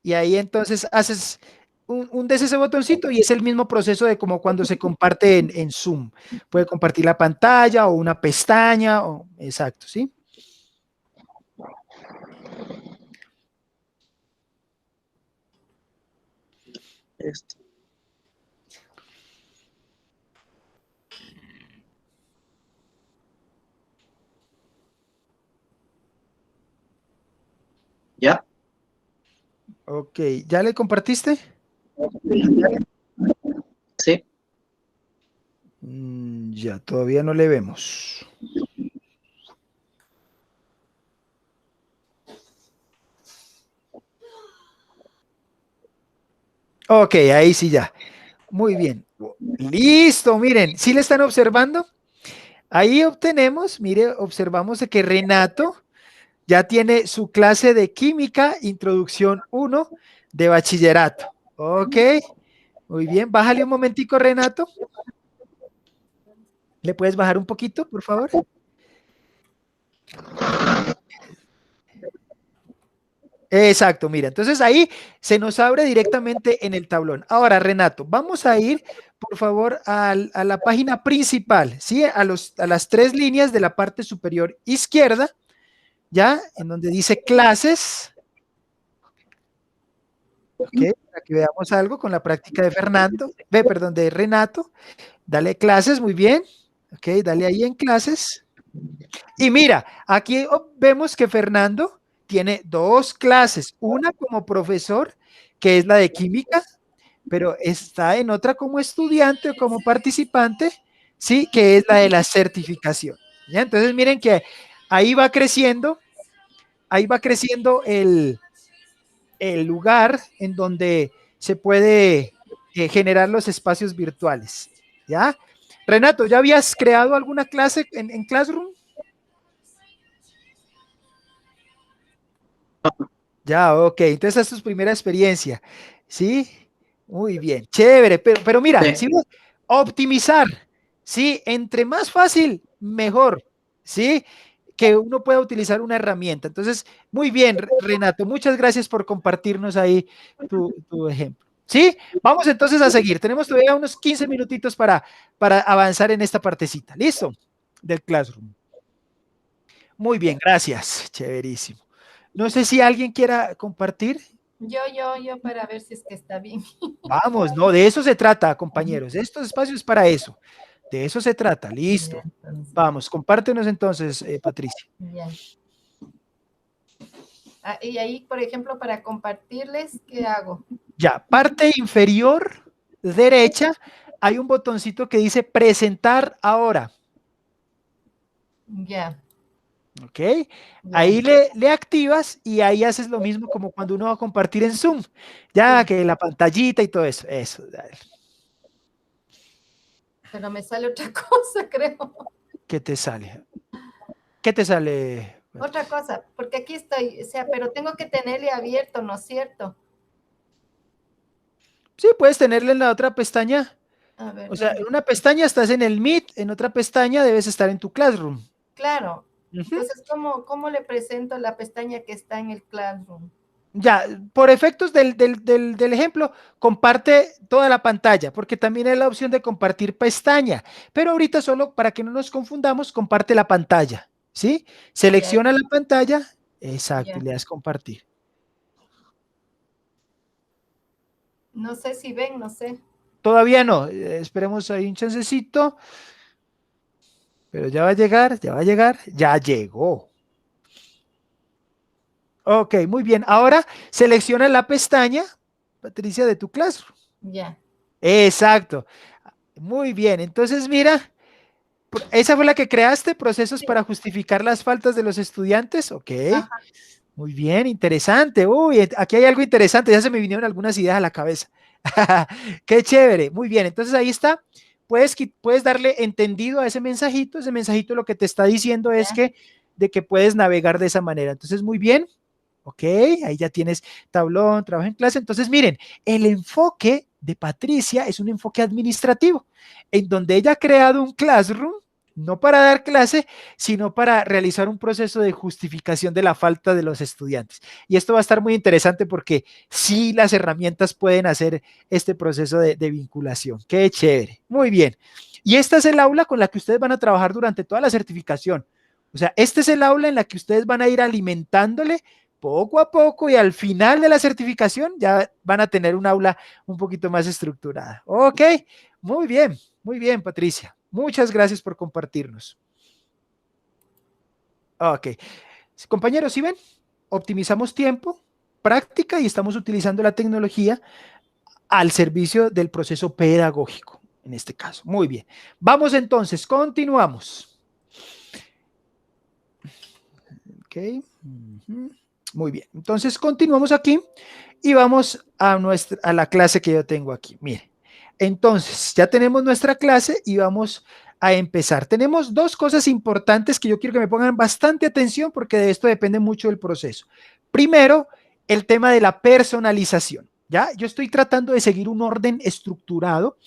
Y ahí entonces haces hundes ese botoncito y es el mismo proceso de como cuando se comparte en Zoom. Puede compartir la pantalla o una pestaña, exacto, ¿sí? Esto. ¿Ya? Ok, ¿ya le compartiste? Sí. Ya, todavía no le vemos. Ok, ahí sí ya. Muy bien. Listo, miren, ¿sí le están observando? Ahí obtenemos, mire, observamos que Renato ya tiene su clase de química, introducción 1 de bachillerato. Ok, muy bien. Bájale un momentico, Renato. ¿Le puedes bajar un poquito, por favor? Exacto, mira, entonces ahí se nos abre directamente en el tablón. Ahora, Renato, vamos a ir, por favor, a la página principal, ¿sí? A las 3 líneas de la parte superior izquierda, ¿ya? En donde dice clases. Ok, para que veamos algo con la práctica de de Renato. Dale clases, muy bien. Ok, dale ahí en clases. Y mira, aquí vemos que Fernando tiene 2 clases, una como profesor, que es la de química, pero está en otra como estudiante o como participante, sí, que es la de la certificación. ¿Ya? Entonces miren que ahí va creciendo el lugar en donde se puede generar los espacios virtuales. ¿Ya? Renato, ¿ya habías creado alguna clase en Classroom? Ya, ok. Entonces, esta es tu primera experiencia. ¿Sí? Muy bien. Chévere. Pero mira, Sí. ¿sí? Optimizar. ¿Sí? Entre más fácil, mejor. ¿Sí? Que uno pueda utilizar una herramienta. Entonces, muy bien, Renato. Muchas gracias por compartirnos ahí tu ejemplo. ¿Sí? Vamos entonces a seguir. Tenemos todavía unos 15 minutitos para avanzar en esta partecita. ¿Listo? Del Classroom. Muy bien, gracias. Chéverísimo. No sé si alguien quiera compartir. Yo, para ver si es que está bien. Vamos, no, de eso se trata, compañeros. Estos espacios para eso. De eso se trata. Listo. Ya, entonces, Vamos, compártenos entonces, Patricia. ya. Ah, y ahí, por ejemplo, para compartirles, ¿qué hago? Ya, parte inferior derecha, hay un botoncito que dice presentar ahora. Ya. ¿Ok? ya. Ahí le activas y ahí haces lo mismo como cuando uno va a compartir en Zoom. Ya Sí. que la pantallita y todo eso. Eso. Pero me sale otra cosa, creo. ¿Qué te sale? ¿Qué te sale? Otra cosa, porque aquí estoy, o sea, pero tengo que tenerle abierto, ¿no es cierto? Sí, puedes tenerle en la otra pestaña. A ver, O sea, en ¿dónde? una pestaña estás en el Meet, en otra pestaña debes estar en tu Classroom. Claro. Ujú. Entonces, ¿cómo le presento la pestaña que está en el Classroom? Ya, por efectos del ejemplo, comparte toda la pantalla, porque también hay la opción de compartir pestaña, pero ahorita solo para que no nos confundamos, comparte la pantalla, ¿sí? Selecciona la pantalla, exacto, Ya. y le das compartir. No sé si ven, no sé. Todavía no, esperemos ahí un chancecito, pero ya va a llegar, ya llegó. Ok, muy bien, ahora selecciona la pestaña, Patricia, de tu Classroom. Ya. Exacto. Muy bien, entonces mira, esa fue la que creaste, procesos para justificar las faltas de los estudiantes. Ok, Ajá. muy bien, interesante. Uy, aquí hay algo interesante, ya se me vinieron algunas ideas a la cabeza. Qué chévere, muy bien, entonces ahí está. Puedes darle entendido a ese mensajito lo que te está diciendo es Ya. que de que puedes navegar de esa manera. Entonces, muy bien, ok, ahí ya tienes tablón, trabajo en clase. Entonces, miren, el enfoque de Patricia es un enfoque administrativo, en donde ella ha creado un classroom, no para dar clase, sino para realizar un proceso de justificación de la falta de los estudiantes. Y esto va a estar muy interesante porque sí las herramientas pueden hacer este proceso de vinculación. Qué chévere. Muy bien. Y esta es el aula con la que ustedes van a trabajar durante toda la certificación. O sea, este es el aula en la que ustedes van a ir alimentándole poco a poco y al final de la certificación ya van a tener un aula un poquito más estructurada. Ok, muy bien, Patricia. Muchas gracias por compartirnos. Ok, compañeros, ¿sí ven? Optimizamos tiempo, práctica y estamos utilizando la tecnología al servicio del proceso pedagógico, en este caso. Muy bien. Vamos entonces, continuamos. Ok. Muy bien. Entonces, continuamos aquí y vamos a la clase que yo tengo aquí. Mire, entonces, ya tenemos nuestra clase y vamos a empezar. Tenemos dos cosas importantes que yo quiero que me pongan bastante atención porque de esto depende mucho del proceso. Primero, el tema de la personalización. ¿Ya? Yo estoy tratando de seguir un orden estructurado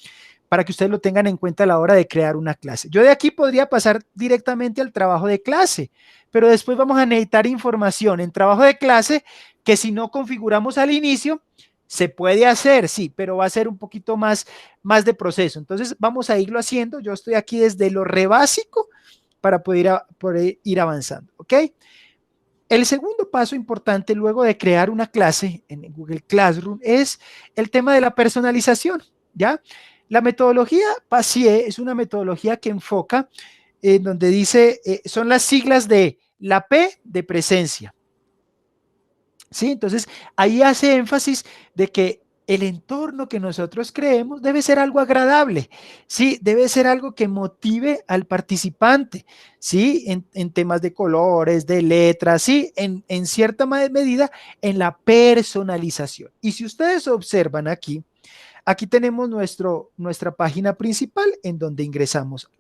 para que ustedes lo tengan en cuenta a la hora de crear una clase. Yo de aquí podría pasar directamente al trabajo de clase, pero después vamos a necesitar información en trabajo de clase que si no configuramos al inicio, se puede hacer, sí, pero va a ser un poquito más de proceso. Entonces vamos a irlo haciendo. Yo estoy aquí desde lo re básico para poder ir avanzando, ¿ok? El segundo paso importante luego de crear una clase en Google Classroom es el tema de la personalización, ¿ya? La metodología PASIE es una metodología que enfoca en donde dice, son las siglas de la P de presencia, ¿sí? Entonces, ahí hace énfasis de que el entorno que nosotros creemos debe ser algo agradable, ¿sí? Debe ser algo que motive al participante, ¿sí? En temas de colores, de letras, ¿sí? En cierta medida, en la personalización. Y si ustedes observan aquí, aquí tenemos nuestra página principal en donde ingresamos.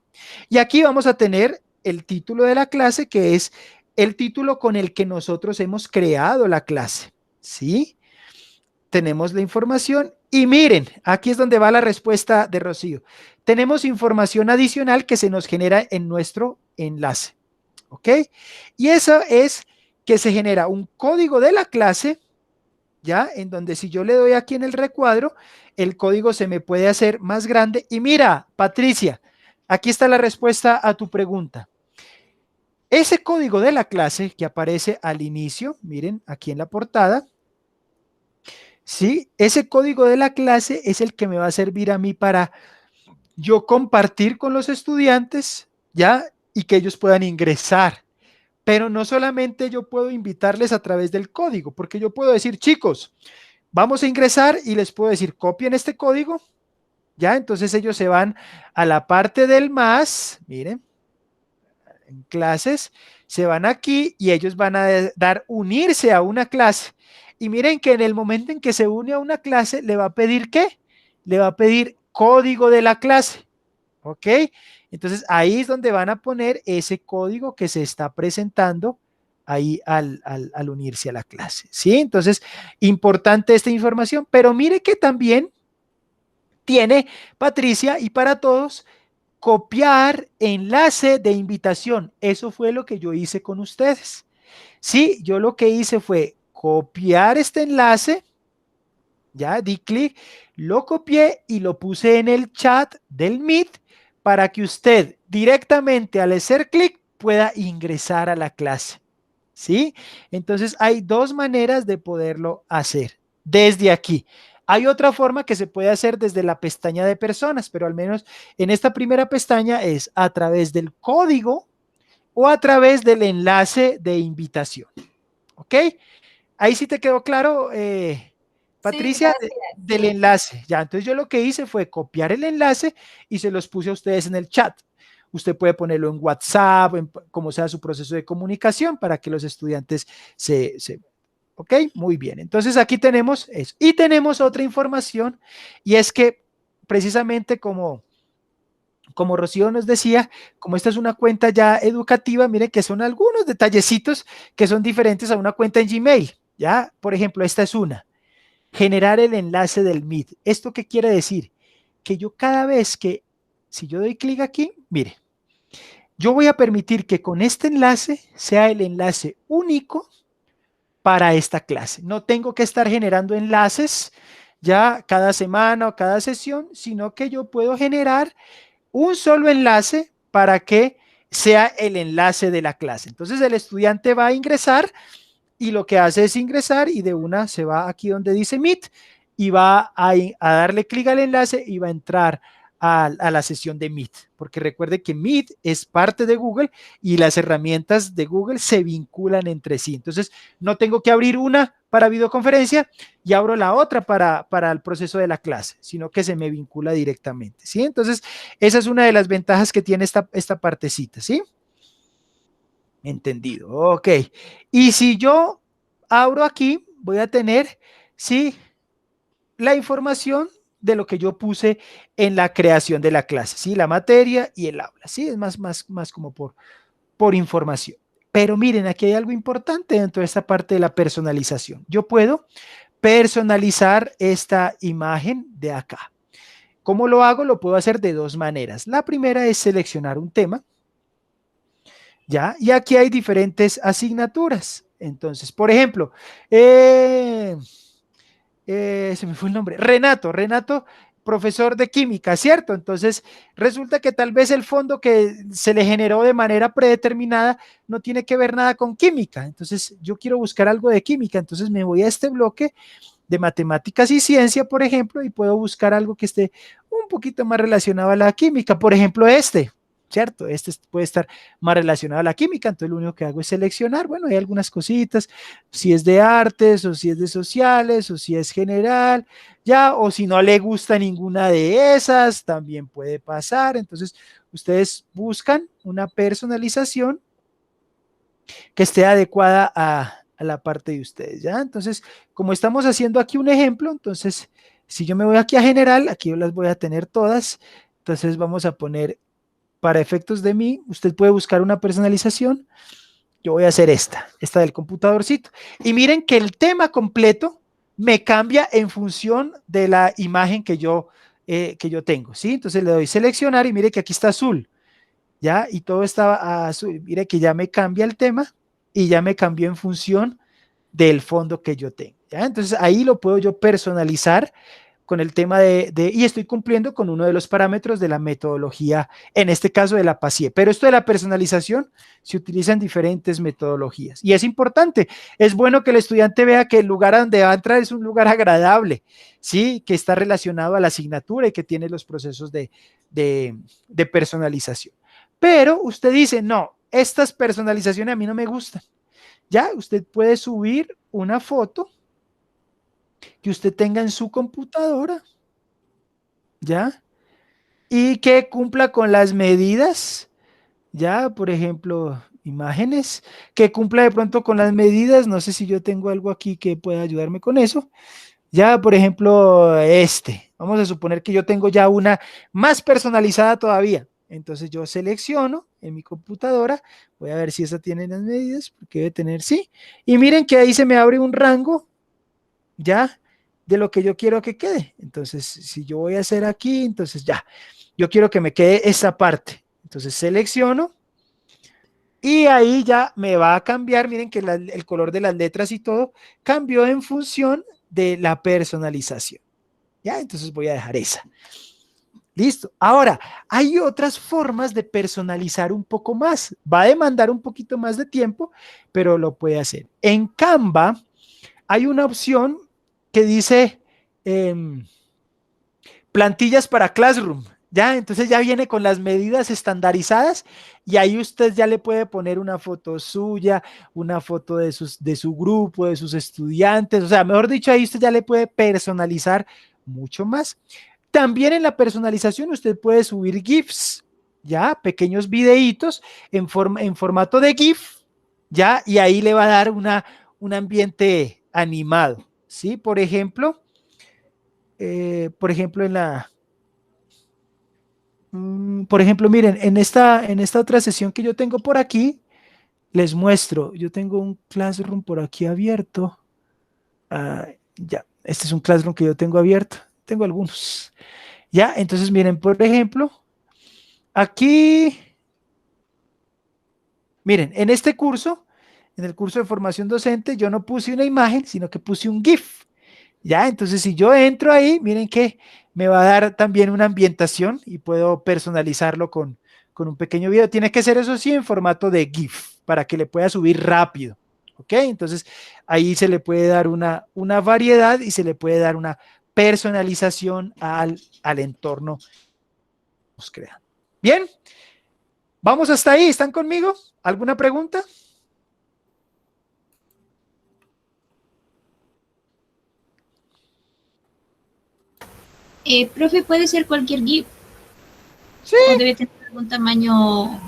Y aquí vamos a tener el título de la clase, que es el título con el que nosotros hemos creado la clase, ¿sí? Tenemos la información y miren, aquí es donde va la respuesta de Rocío. Tenemos información adicional que se nos genera en nuestro enlace, ¿ok? Y eso es que se genera un código de la clase, ¿ya? En donde si yo le doy aquí en el recuadro, el código se me puede hacer más grande. Y mira, Patricia, aquí está la respuesta a tu pregunta. Ese código de la clase que aparece al inicio, miren, aquí en la portada, ¿sí? Ese código de la clase es el que me va a servir a mí para yo compartir con los estudiantes, ¿ya? Y que ellos puedan ingresar. Pero no solamente yo puedo invitarles a través del código, porque yo puedo decir, chicos, vamos a ingresar y les puedo decir, copien este código, ¿ya? Entonces ellos se van a la parte del más, miren, en clases, se van aquí y ellos van a dar unirse a una clase. Y miren que en el momento en que se une a una clase, le va a pedir ¿qué? Le va a pedir código de la clase, ¿ok? Entonces ahí es donde van a poner ese código que se está presentando ahí al unirse a la clase, ¿sí? Entonces, importante esta información, pero mire que también tiene Patricia y para todos copiar enlace de invitación. Eso fue lo que yo hice con ustedes. Sí, yo lo que hice fue copiar este enlace, ya di clic, lo copié y lo puse en el chat del Meet para que usted directamente al hacer clic pueda ingresar a la clase. ¿Sí? Entonces hay dos maneras de poderlo hacer desde aquí. Hay otra forma que se puede hacer desde la pestaña de personas, pero al menos en esta primera pestaña es a través del código o a través del enlace de invitación. ¿Ok? Ahí sí te quedó claro, Patricia, Sí, del sí. enlace. Ya, entonces yo lo que hice fue copiar el enlace y se los puse a ustedes en el chat. Usted puede ponerlo en WhatsApp, como sea su proceso de comunicación para que los estudiantes ¿ok? Muy bien. Entonces aquí tenemos eso. Y tenemos otra información y es que precisamente como Rocío nos decía, como esta es una cuenta ya educativa, miren que son algunos detallecitos que son diferentes a una cuenta en Gmail, ¿ya? Por ejemplo, esta es una. Generar el enlace del Meet. ¿Esto qué quiere decir? Que yo cada vez que, si yo doy clic aquí, mire, yo voy a permitir que con este enlace sea el enlace único para esta clase. No tengo que estar generando enlaces ya cada semana o cada sesión, sino que yo puedo generar un solo enlace para que sea el enlace de la clase. Entonces el estudiante va a ingresar y lo que hace es ingresar y de una se va aquí donde dice Meet y va a darle clic al enlace y va a entrar a la sesión de Meet, porque recuerde que Meet es parte de Google y las herramientas de Google se vinculan entre sí. Entonces, no tengo que abrir una para videoconferencia y abro la otra para el proceso de la clase, sino que se me vincula directamente, ¿sí? Entonces, esa es una de las ventajas que tiene esta partecita, ¿sí? Entendido, ok. Y si yo abro aquí, voy a tener, sí, la información de lo que yo puse en la creación de la clase, ¿sí? La materia y el aula, ¿sí? Es más como por información. Pero miren, aquí hay algo importante dentro de esta parte de la personalización. Yo puedo personalizar esta imagen de acá. ¿Cómo lo hago? Lo puedo hacer de dos maneras. La primera es seleccionar un tema, ¿ya? Y aquí hay diferentes asignaturas. Entonces, por ejemplo, se me fue el nombre, Renato, profesor de química, ¿cierto? Entonces, resulta que tal vez el fondo que se le generó de manera predeterminada no tiene que ver nada con química. Entonces, yo quiero buscar algo de química, entonces me voy a este bloque de matemáticas y ciencia, por ejemplo, y puedo buscar algo que esté un poquito más relacionado a la química, por ejemplo, ¿cierto? Este puede estar más relacionado a la química, entonces lo único que hago es seleccionar, bueno, hay algunas cositas, si es de artes, o si es de sociales, o si es general, ya, o si no le gusta ninguna de esas, también puede pasar, entonces ustedes buscan una personalización que esté adecuada a la parte de ustedes, ¿ya? Entonces, como estamos haciendo aquí un ejemplo, entonces, si yo me voy aquí a general, aquí yo las voy a tener todas, entonces vamos a poner, para efectos de mí, usted puede buscar una personalización, yo voy a hacer esta del computadorcito, y miren que el tema completo me cambia en función de la imagen que yo tengo, ¿sí? Entonces le doy seleccionar y mire que aquí está azul, ¿ya? Y todo está azul, mire que ya me cambia el tema, y ya me cambió en función del fondo que yo tengo, ¿ya? Entonces ahí lo puedo yo personalizar con el tema y estoy cumpliendo con uno de los parámetros de la metodología, en este caso de la PASIE. Pero esto de la personalización se utilizan diferentes metodologías y es importante, es bueno que el estudiante vea que el lugar a donde va a entrar es un lugar agradable, ¿sí? Que está relacionado a la asignatura y que tiene los procesos de personalización. Pero usted dice, no, estas personalizaciones a mí no me gustan. Ya, usted puede subir una foto que usted tenga en su computadora, ¿ya? Y que cumpla con las medidas, ¿ya? Por ejemplo, imágenes, que cumpla de pronto con las medidas, no sé si yo tengo algo aquí que pueda ayudarme con eso, ya, por ejemplo, vamos a suponer que yo tengo ya una más personalizada todavía, entonces yo selecciono en mi computadora, voy a ver si esa tiene las medidas, porque debe tener, sí, y miren que ahí se me abre un rango, ¿ya? De lo que yo quiero que quede. Entonces, si yo voy a hacer aquí, entonces ya, yo quiero que me quede esa parte. Entonces selecciono y ahí ya me va a cambiar, miren que el color de las letras y todo cambió en función de la personalización. ¿Ya? Entonces voy a dejar esa. Listo. Ahora, hay otras formas de personalizar un poco más. Va a demandar un poquito más de tiempo, pero lo puede hacer. En Canva hay una opción que dice plantillas para Classroom, ¿ya? Entonces ya viene con las medidas estandarizadas y ahí usted ya le puede poner una foto suya, una foto de su grupo, de sus estudiantes, o sea, mejor dicho, ahí usted ya le puede personalizar mucho más. También en la personalización usted puede subir GIFs, ¿ya? Pequeños videitos en formato de GIF, ¿ya? Y ahí le va a dar un ambiente animado, ¿sí? Por ejemplo, miren, en esta otra sesión que yo tengo por aquí, les muestro, yo tengo un Classroom por aquí abierto, ya, este es un Classroom que yo tengo abierto, tengo algunos, ya, entonces miren, por ejemplo, aquí, miren, en este curso, en el curso de formación docente, yo no puse una imagen, sino que puse un GIF, ya, entonces si yo entro ahí, miren que me va a dar también una ambientación y puedo personalizarlo con un pequeño video. Tiene que ser, eso sí, en formato de GIF para que le pueda subir rápido, ¿ok? Entonces ahí se le puede dar una variedad y se le puede dar una personalización al entorno que estamos creando. Bien, vamos hasta ahí, ¿están conmigo? ¿Alguna pregunta? Profe, ¿puede ser cualquier GIF? Sí. ¿O debe tener algún tamaño,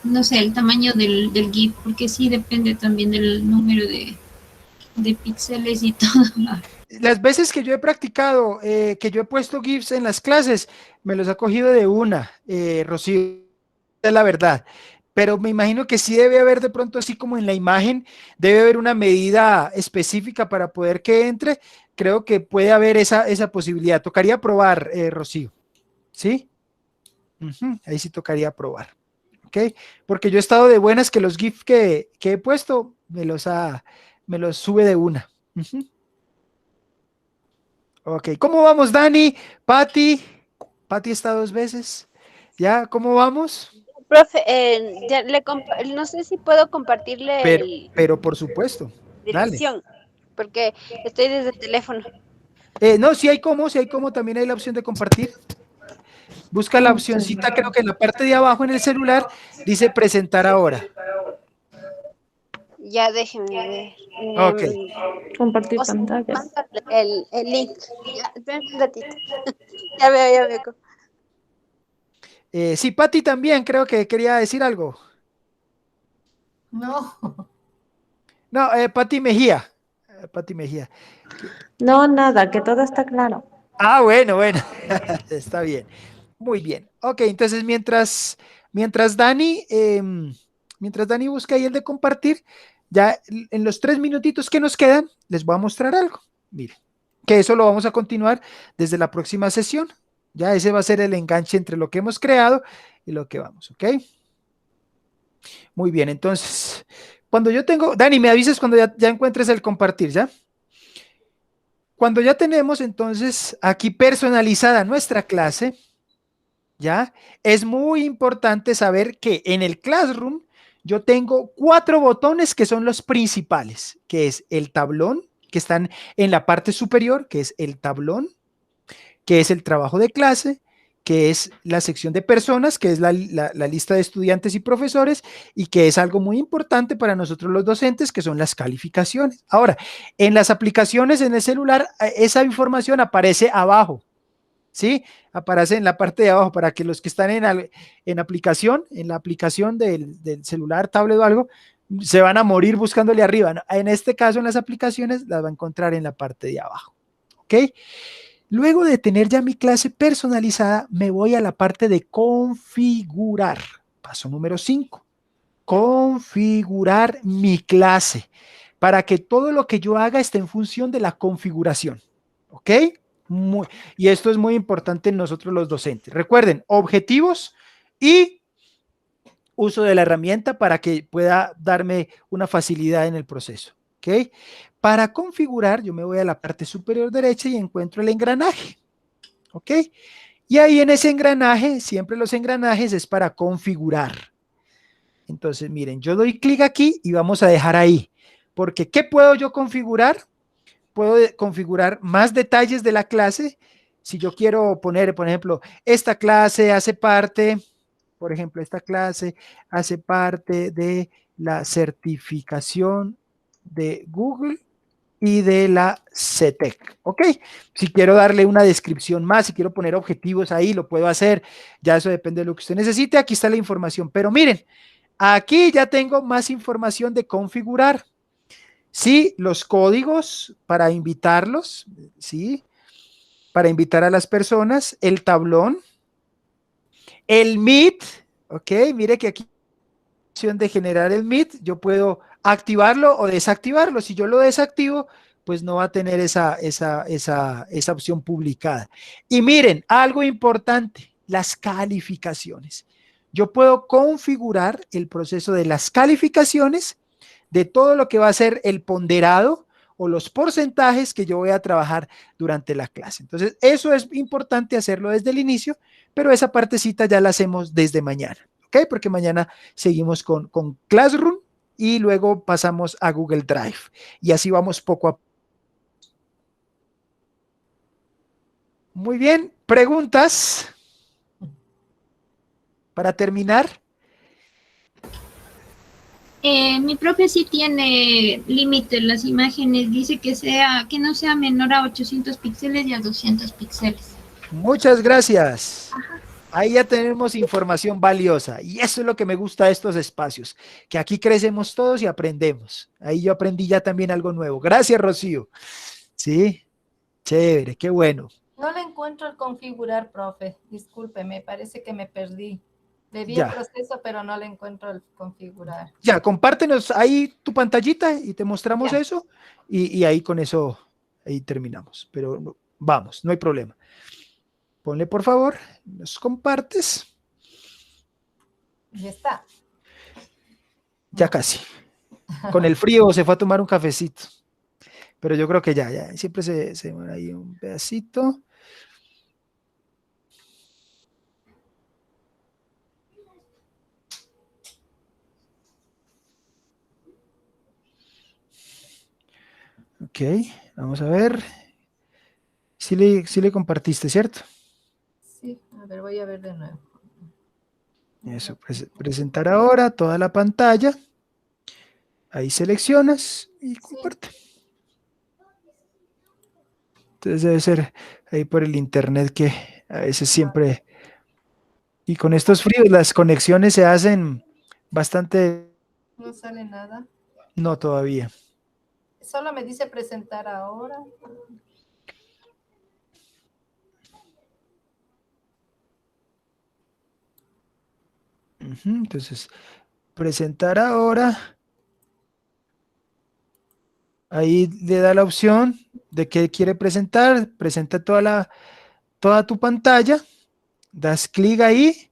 no sé, el tamaño del GIF? Porque sí depende también del número de píxeles y todo. Las veces que yo he practicado, que yo he puesto GIFs en las clases, me los ha cogido de una, Rocío, es la verdad. Pero me imagino que sí debe haber de pronto, así como en la imagen, debe haber una medida específica para poder que entre. Creo que puede haber esa posibilidad. Tocaría probar, Rocío. ¿Sí? Ahí sí tocaría probar. ¿Ok? Porque yo he estado de buenas que los GIFs que he puesto me los sube de una. Ok, ¿cómo vamos, Dani? Patti está 2 veces. ¿Ya? ¿Cómo vamos? Profe, no sé si puedo compartirle Pero por supuesto, la dale. dirección, porque estoy desde el teléfono. No, si hay como, también hay la opción de compartir. Busca la opcióncita, creo que en la parte de abajo en el celular dice presentar ahora. Ya déjenme ver. Ok. Compartir O sea, pantalla. mándale el link. Ya, esperen un ratito. Ya veo. Sí, Patti también creo que quería decir algo. No. No, Patti Mejía. Patti Mejía. No, nada, que todo está claro. Ah, bueno. Está bien. Muy bien. Ok, entonces mientras Dani busca ahí el de compartir, ya en los 3 minutitos que nos quedan, les voy a mostrar algo. Miren, que eso lo vamos a continuar desde la próxima sesión. Ya ese va a ser el enganche entre lo que hemos creado y lo que vamos, ¿ok? Muy bien, entonces, Cuando yo tengo, Dani, me avisas cuando ya encuentres el compartir, ¿ya? Cuando ya tenemos entonces aquí personalizada nuestra clase, ¿ya? Es muy importante saber que en el Classroom yo tengo 4 botones que son los principales, que es el tablón, que están en la parte superior, que es el tablón, que es el trabajo de clase, que es la sección de personas, que es la lista de estudiantes y profesores, y que es algo muy importante para nosotros los docentes, que son las calificaciones. Ahora, en las aplicaciones en el celular, esa información aparece abajo, ¿sí? Aparece en la parte de abajo para que los que están en la aplicación del celular, tablet o algo, se van a morir buscándole arriba, ¿no? En este caso, en las aplicaciones, las va a encontrar en la parte de abajo, ¿ok? Luego de tener ya mi clase personalizada, me voy a la parte de configurar. Paso número 5. Configurar mi clase para que todo lo que yo haga esté en función de la configuración. ¿Ok? Y esto es muy importante en nosotros los docentes. Recuerden, objetivos y uso de la herramienta para que pueda darme una facilidad en el proceso. ¿Ok? Para configurar, yo me voy a la parte superior derecha y encuentro el engranaje. ¿Ok? Y ahí en ese engranaje, siempre los engranajes es para configurar. Entonces, miren, yo doy clic aquí y vamos a dejar ahí. Porque, ¿qué puedo yo configurar? Puedo configurar más detalles de la clase. Si yo quiero poner, por ejemplo, esta clase hace parte, por ejemplo, esta clase hace parte de la certificación de Google y de la CETEC, ¿ok? Si quiero darle una descripción más, si quiero poner objetivos ahí, lo puedo hacer, ya eso depende de lo que usted necesite, aquí está la información, pero miren, aquí ya tengo más información de configurar, sí, los códigos para invitarlos, sí, para invitar a las personas, el tablón, el Meet, ¿ok? Mire que aquí de generar el Meet, yo puedo activarlo o desactivarlo. Si yo lo desactivo, pues no va a tener esa opción publicada. Y miren, algo importante, las calificaciones. Yo puedo configurar el proceso de las calificaciones de todo lo que va a ser el ponderado o los porcentajes que yo voy a trabajar durante la clase. Entonces, eso es importante hacerlo desde el inicio, pero esa partecita ya la hacemos desde mañana. ¿Ok? Porque mañana seguimos con Classroom y luego pasamos a Google Drive. Y así vamos poco a poco. Muy bien, ¿preguntas? Para terminar. Mi propio sí tiene límite las imágenes, dice que no sea menor a 800 píxeles y a 200 píxeles. Muchas gracias. Ahí ya tenemos información valiosa y eso es lo que me gusta de estos espacios, que aquí crecemos todos y aprendemos. Ahí yo aprendí ya también algo nuevo. Gracias, Rocío. Sí, chévere, qué bueno. No le encuentro el configurar, profe. Disculpe, me parece que me perdí. Le di Ya. el proceso, pero no le encuentro el configurar. Ya, compártenos ahí tu pantallita y te mostramos Ya. eso y ahí con eso, ahí terminamos. Pero vamos, no hay problema. Ponle por favor, nos compartes. Ya está. Ya casi. Con el frío se fue a tomar un cafecito. Pero yo creo que ya. Siempre se muere ahí un pedacito. Ok, vamos a ver. Sí le compartiste, ¿cierto? Sí, a ver, voy a ver de nuevo. Eso, presentar ahora toda la pantalla. Ahí seleccionas y comparte. Entonces debe ser ahí por el internet que a veces siempre... Y con estos fríos las conexiones se hacen bastante... No sale nada. No todavía. Solo me dice presentar ahora. Entonces, presentar ahora. Ahí le da la opción de que quiere presentar. Presenta toda tu pantalla. Das clic ahí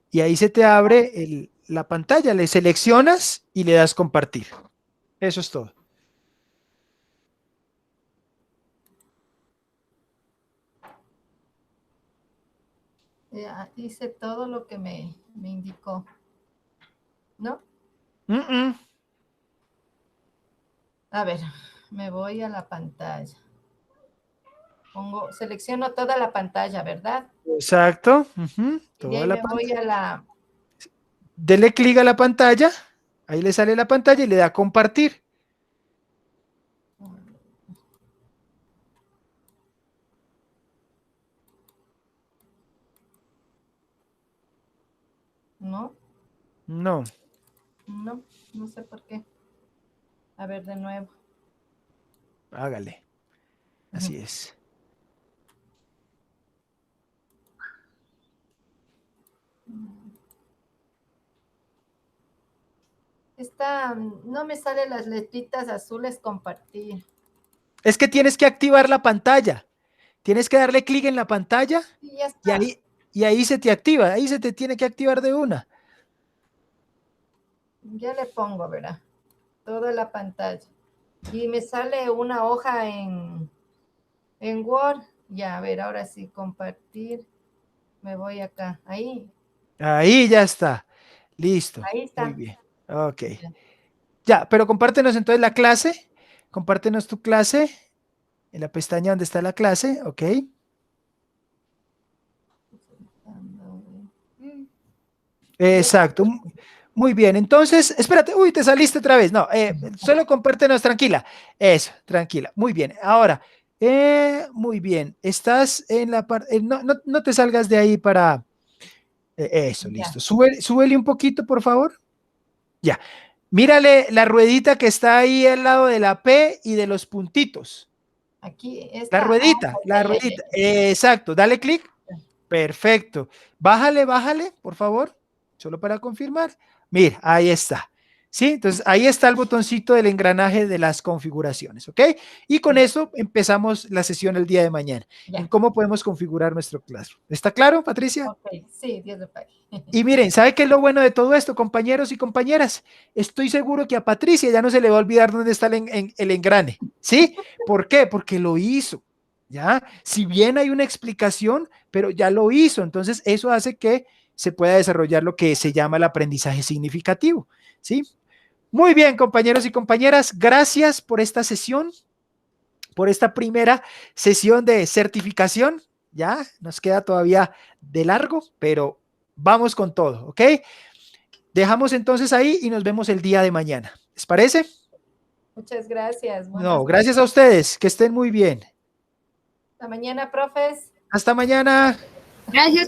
y ahí se te abre la pantalla, le seleccionas y le das compartir. Eso es todo. Ya hice todo lo que me indicó. ¿No? A ver, me voy a la pantalla. Selecciono toda la pantalla, ¿verdad? Exacto. Y de ahí me voy a la... Dele clic a la pantalla, ahí le sale la pantalla y le da compartir. ¿No? No. No sé por qué. A ver, de nuevo. Hágale. Así es. No me salen las letritas azules compartir. Es que tienes que activar la pantalla. Tienes que darle clic en la pantalla Y ya está. y ahí se te activa. Ahí se te tiene que activar de una. Ya le pongo, ¿verdad? Toda la pantalla. Y me sale una hoja en Word. Ya, a ver, ahora sí, compartir. Me voy acá. Ahí. Ahí ya está. Listo. Ahí está. Muy bien. Ok. Ya, pero compártenos entonces la clase. Compártenos tu clase en la pestaña donde está la clase. Ok. Exacto. Muy bien. Entonces, espérate. Uy, te saliste otra vez. No, solo compártenos, tranquila. Eso, tranquila. Muy bien. Ahora, muy bien. Estás en la parte. No te salgas de ahí para. Eso, listo. Súbele un poquito, por favor. Ya. Mírale la ruedita que está ahí al lado de la P y de los puntitos. Aquí La está. ruedita, la ruedita. Exacto. Dale clic. Perfecto. Bájale, por favor. Solo para confirmar. Mira, ahí está. ¿Sí? Entonces, ahí está el botoncito del engranaje de las configuraciones, ¿ok? Y con eso empezamos la sesión el día de mañana, en cómo podemos configurar nuestro Classroom. ¿Está claro, Patricia? Ok, sí, Dios le pague. Y miren, ¿sabe qué es lo bueno de todo esto, compañeros y compañeras? Estoy seguro que a Patricia ya no se le va a olvidar dónde está el engrane, ¿sí? ¿Por qué? Porque lo hizo, ¿ya? Si bien hay una explicación, pero ya lo hizo, entonces eso hace que se pueda desarrollar lo que se llama el aprendizaje significativo, ¿sí? Muy bien, compañeros y compañeras, gracias por esta sesión, por esta primera sesión de certificación, ¿ya? Nos queda todavía de largo, pero vamos con todo, ¿ok? Dejamos entonces ahí y nos vemos el día de mañana. ¿Les parece? Muchas gracias. No, gracias a ustedes. Que estén muy bien. Hasta mañana, profes. Hasta mañana. Gracias.